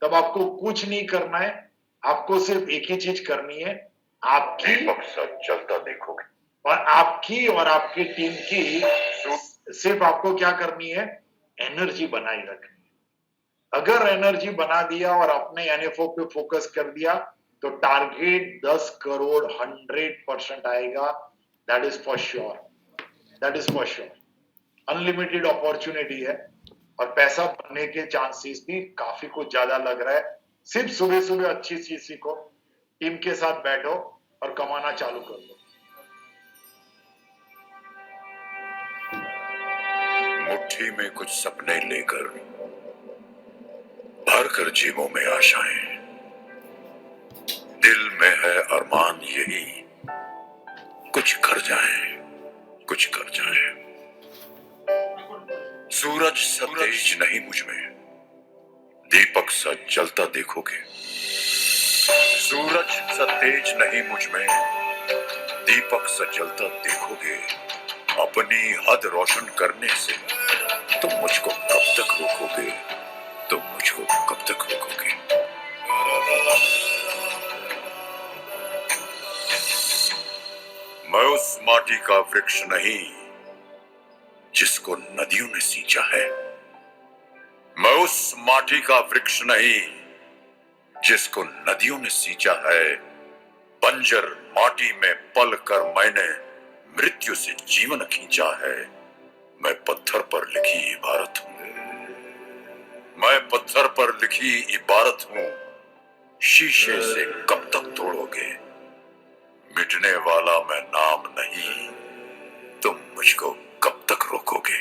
तब आपको कुछ नहीं करना है, आपको सिर्फ एक ही चीज करनी है, आपकी मकसद चलता देखोगे, और आपकी और आपकी टीम की सिर्फ आपको क्या करनी है? एनर्जी बनाई रखनी है। अगर एनर्जी बना दिया और अपने एनएफओ पे फोकस कर दिया तो टारगेट 10 करोड़ 100% आएगा। That is for sure, that is for sure. Unlimited opportunity है और पैसा बनने के चांसेस भी काफी कुछ ज्यादा लग रहा है। सिर्फ सुबह सुबह अच्छी चीज सीखो, टीम के साथ बैठो और कमाना चालू कर दो।
मुट्ठी में कुछ सपने लेकर भर कर जेबों में आशाएं, दिल में है अरमान यही कुछ कर जाएं, कुछ कर जाएं। सूरज सा तेज नहीं मुझ में, दीपक सा जलता देखोगे। सूरज सा तेज नहीं मुझ में, दीपक सा जलता देखोगे। अपनी हद रोशन करने से तुम मुझको कब तक रोकोगे, तुम मुझको कब तक रोकोगे। मैं उस माटी का वृक्ष नहीं जिसको नदियों ने सींचा है। मैं उस माटी का वृक्ष नहीं जिसको नदियों ने सींचा है। बंजर माटी में पल कर मैंने मृत्यु से जीवन खींचा है। मैं पत्थर पर लिखी इबारत हूं। मैं पत्थर पर लिखी इबारत हूं। शीशे से कब तक तोड़ोगे? मिटने वाला मैं नाम नहीं। तुम मुझको कब तक रोकोगे?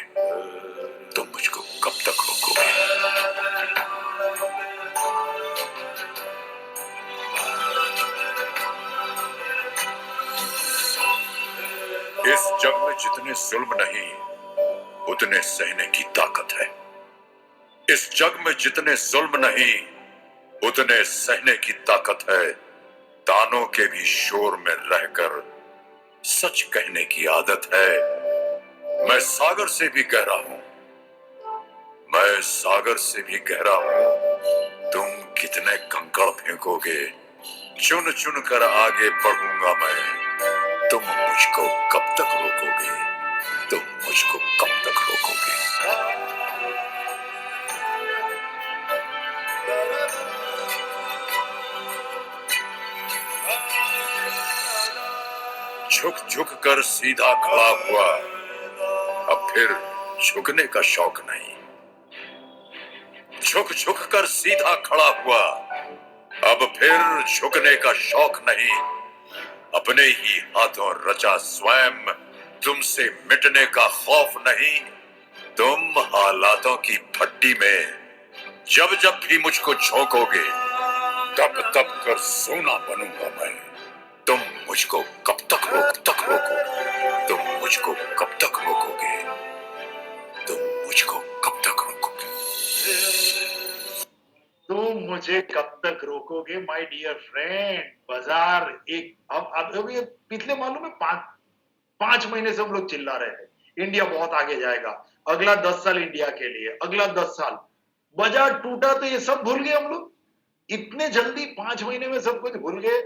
तुम मुझको कब तक रोकोगे? इस जग में जितने जुल्म नहीं उतने सहने की ताकत है। इस जग में जितने जुल्म नहीं उतने सहने की ताकत है। तानों के भी शोर में रहकर सच कहने की आदत है। मैं सागर से भी गहरा हूं। मैं सागर से भी गहरा हूं। तुम कितने कंकड़ फेंकोगे? चुन चुन कर आगे बढ़ूंगा मैं। तुम मुझको कब तक रोकोगे? तुम मुझको कब तक रोकोगे? झुक झुक कर सीधा खड़ा हुआ, अब फिर झुकने का शौक नहीं। झुक झुक कर सीधा खड़ा हुआ, अब फिर झुकने का शौक नहीं। अपने ही हाथों रचा स्वयं, तुमसे मिटने का खौफ नहीं। तुम हालातों की भट्टी में जब जब भी मुझको झोंकोगे, तब तब कर सोना बनूंगा मैं। तुम मुझको कब तक रोकोगे? तुम मुझको कब तक रोकोगे? तुम मुझको कब तक रोकोगे?
तुम मुझे कब तक रोकोगे माय डियर फ्रेंड। बाजार एक अब अभी पिछले मालूम है 5 महीने से हम लोग चिल्ला रहे थे इंडिया बहुत आगे जाएगा, अगला 10 साल इंडिया के लिए, अगला 10 साल। बाजार टूटा तो ये सब भूल गए हम लोग। इतने जल्दी 5 महीने में सब कुछ भूल गए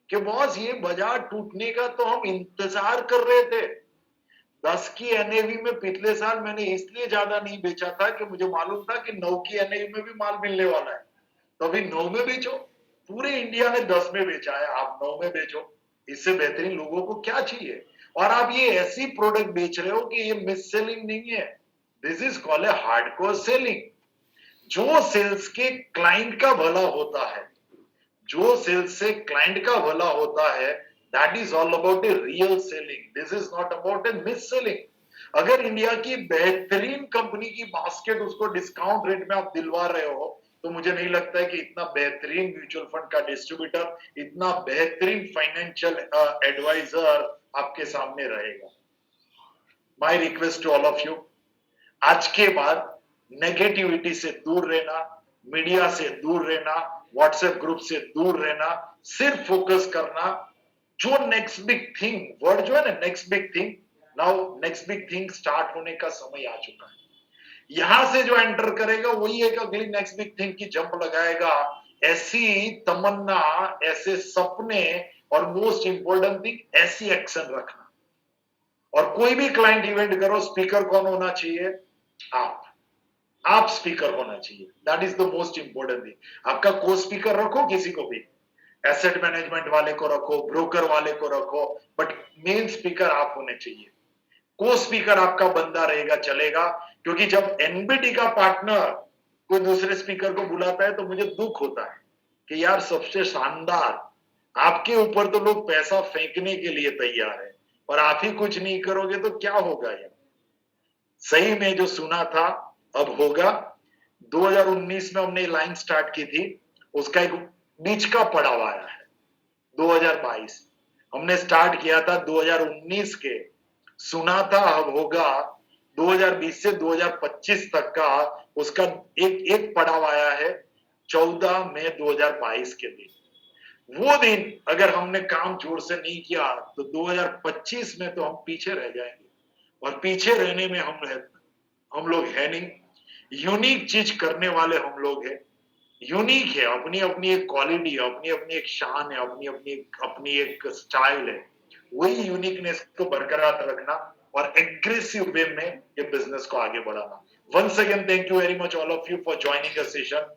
कि बॉस ये बाजार टूटने का तो हम इंतजार कर रहे थे। 10 की एनएवी में पिछले साल मैंने इसलिए ज्यादा नहीं बेचा था कि मुझे मालूम था कि 9 की एनएवी में भी माल मिलने वाला है, तो अभी 9 में बेचो। पूरे इंडिया ने 10 में बेचा है, आप 9 में बेचो। इससे बेहतरीन लोगों को क्या चाहिए? और आप ये ऐसी प्रोडक्ट बेच रहे हो कि ये मिस सेलिंग नहीं है, this is called a hardcore selling. जो सेल्स के क्लाइंट का भला होता है, जो सेल्स से क्लाइंट का भला होता है, that is all about a real selling. This is not about A miss selling. अगर इंडिया की बेहतरीन कंपनी की बास्केट उसको डिस्काउंट रेट में आप दिलवा रहे हो, तो मुझे नहीं लगता है कि इतना बेहतरीन म्यूचुअल फंड का डिस्ट्रीब्यूटर, इतना बेहतरीन फाइनेंशियल एडवाइजर आपके सामने रहेगा। My request to all of you, आज के बाद नेगेटिविटी से दूर रहना, मीडिया से दूर रहना, व्हाट्सएप ग्रुप से दूर रहना, सिर्फ फोकस करना जो नेक्स्ट बिग थिंग, वर्ड जो है ना next big thing, now next big thing start होने का समय आ चुका है। यहां से जो एंटर करेगा वही एक अगली नेक्स्ट बिग थिंग की जंप लगाएगा। ऐसी तमन्ना, ऐसे सपने और मोस्ट इंपोर्टेंट थिंग ऐसी एक्शन रखना। और कोई भी क्लाइंट इवेंट करो, स्पीकर कौन होना चाहिए? आप स्पीकर होना चाहिए। That is the most important thing. आपका को स्पीकर रखो, किसी को भी, एसेट मैनेजमेंट वाले को रखो, ब्रोकर वाले को रखो, बट मेन स्पीकर आप होने चाहिए। को स्पीकर आपका बंदा रहेगा, चलेगा। क्योंकि जब एनबीटी का पार्टनर कोई दूसरे स्पीकर को बुलाता है तो मुझे दुख होता है कि यार सबसे शानदार, आपके ऊपर तो लोग पैसा फेंकने के लिए तैयार है और आप ही कुछ नहीं करोगे तो क्या होगा यार। सही में जो सुना था अब होगा। 2019 में हमने लाइन स्टार्ट की थी, उसका एक बीच का पड़ाव आया है 2022। हमने स्टार्ट किया था 2019 के, सुना था अब होगा 2020 से 2025 तक का, उसका एक पड़ाव आया है 14 मई 2022 के दिन। वो दिन अगर हमने काम जोर से नहीं किया तो 2025 में तो हम पीछे रह जाएंगे, और पीछे रहने में हम लोग है नहीं। यूनिक चीज करने वाले हम लोग हैं। यूनिक है, अपनी अपनी एक क्वालिटी है, अपनी अपनी एक शान है, अपनी अपनी एक स्टाइल है। वही यूनिकनेस को बरकरार रखना और एग्रेसिव वे में ये बिजनेस को आगे बढ़ाना। Once again thank you very much all of you for joining the session.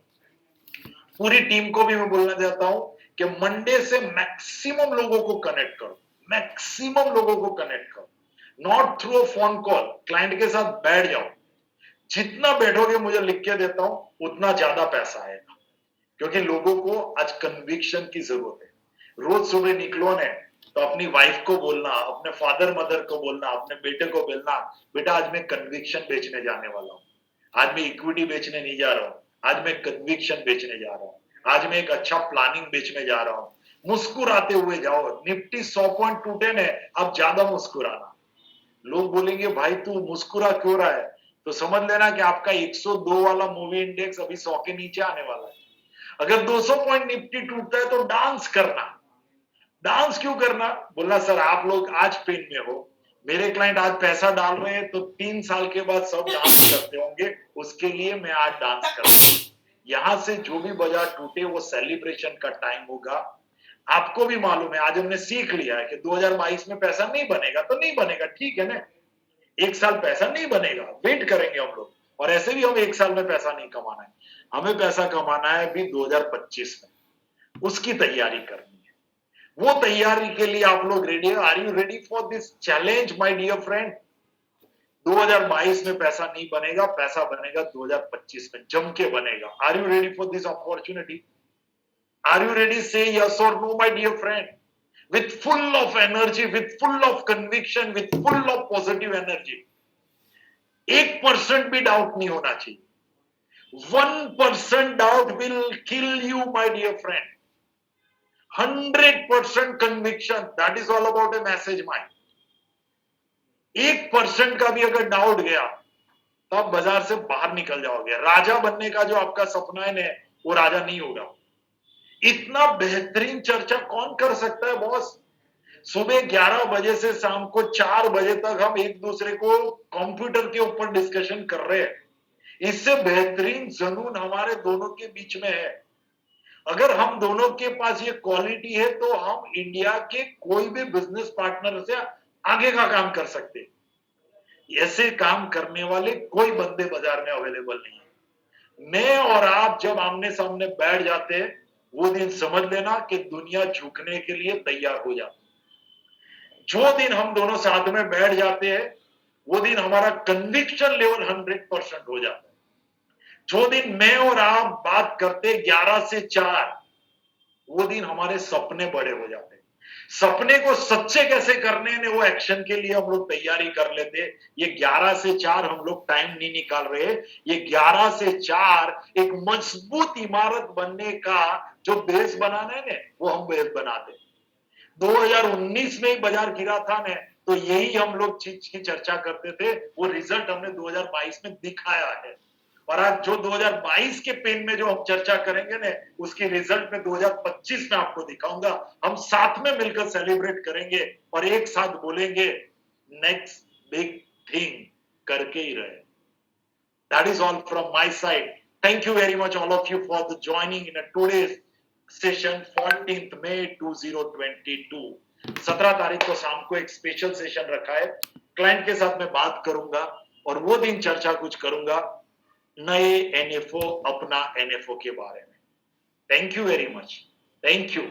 पूरी टीम को भी मैं बोलना चाहता हूं कि मंडे से मैक्सिमम लोगों को कनेक्ट करो, मैक्सिमम लोगों को कनेक्ट करो, not through a phone call, client के साथ बैठ जाओ। जितना बैठोगे मुझे लिख के देता हूं उतना ज्यादा पैसा आएगा, क्योंकि लोगों को आज कन्विक्शन की जरूरत है। रोज सुबह निकलो ने तो अपनी वाइफ को बोलना, अपने फादर मदर को बोलना, अपने बेटे को बोलना, बेटा आज मैं कन्विक्शन बेचने जाने वाला हूं, आज मैं इक्विटी बेचने नहीं जा रहा हूं, आज मैं कन्विक्शन बेचने जा रहा हूं, आज मैं एक अच्छा प्लानिंग बेचने जा रहा हूं। मुस्कुराते हुए जाओ। निफ्टी 100 पॉइंट टूटे ने, अब ज्यादा मुस्कुराना। लोग बोलेंगे भाई तू मुस्कुरा क्यों रहा है, तो समझ लेना कि आपका 102 वाला मूवी इंडेक्स अभी 100 के नीचे आने वाला है। अगर 200 पॉइंट निफ्टी टूटता है तो डांस करना। डांस क्यों करना? बोलना सर आप लोग आज पेन में हो, मेरे क्लाइंट आज पैसा डाल रहे हैं तो 3 साल के बाद सब डांस करते होंगे, उसके लिए मैं आज डांस कर रहा हूं। यहां से जो भी बाजार टूटे वो सेलिब्रेशन का टाइम होगा। आपको भी मालूम है, आज हमने सीख लिया है कि 2022 में पैसा नहीं बनेगा तो नहीं बनेगा, ठीक है ना। एक साल पैसा नहीं बनेगा, वेट करेंगे हम लोग, और ऐसे भी हम एक साल में पैसा नहीं कमाना है, हमें पैसा कमाना है भी 2025 में, उसकी तैयारी करनी है। वो तैयारी के लिए आप लोग रेडी है? Are you ready for this challenge my dear friend? 2022 में पैसा नहीं बनेगा, पैसा बनेगा 2025 में, जम के बनेगा। Are you ready for this opportunity? Are you ready? Say yes or no, my dear friend. With full of energy, with full of conviction, with full of positive energy. 1% भी डाउट नहीं होना चाहिए। 1% doubt will kill you, my dear friend. 100% conviction. That is all about a message mind. 1% का भी अगर doubt गया तो आप बाजार से बाहर निकल जाओगे। राजा बनने का जो आपका सपना है ना, वो राजा नहीं होगा। इतना बेहतरीन चर्चा कौन कर सकता है बॉस? सुबह 11 बजे से शाम को 4 बजे तक हम एक दूसरे को कंप्यूटर के ऊपर डिस्कशन कर रहे हैं। इससे बेहतरीन जुनून हमारे दोनों के बीच में है। अगर हम दोनों के पास ये क्वालिटी है तो हम इंडिया के कोई भी बिजनेस पार्टनर से आगे का काम कर सकते हैं। ऐसे काम करने वाले कोई बंदे बाजार में अवेलेबल नहीं है। मैं और आप जब आमने सामने बैठ जाते हैं, वो दिन समझ लेना कि दुनिया झुकने के लिए तैयार हो जाती। जो दिन हम दोनों साथ में बैठ जाते हैं, वो दिन हमारा कन्विक्शन लेवल 100% हो जाता है। जो दिन मैं और आप बात करते 11 से 4, वो दिन हमारे सपने बड़े हो जाते। सपने को सच्चे कैसे करने ने वो एक्शन के लिए हम लोग तैयारी कर लेते। ये 11 से 4 हम लोग टाइम नहीं निकाल रहे। ये 11 से 4 एक मजबूत इमारत बनने का जो बेस बनाना है ना, वो हम बेस बनाते। 2019 में ही बाजार गिरा था ना, तो यही हम लोग चीज की चर्चा करते थे। वो रिजल्ट हमने 2022 में दिखाया है। और आज जो 2022 के पेन में जो हम चर्चा करेंगे ना, उसकी रिजल्ट में 2025 में आपको दिखाऊंगा। हम साथ में मिलकर सेलिब्रेट करेंगे और एक साथ बोलेंगे नेक्स्ट बिग थिंग करके ही रहे। That is all from my side. Thank you very much all of you for the joining in today's session 14th May 2022. 17 तारीख को शाम को एक स्पेशल सेशन रखा है। क्लाइंट के साथ मैं बात करूंगा और वो दिन चर्चा कुछ करूंगा नए एनएफओ, अपना एनएफओ के बारे में। Thank you very much. Thank you.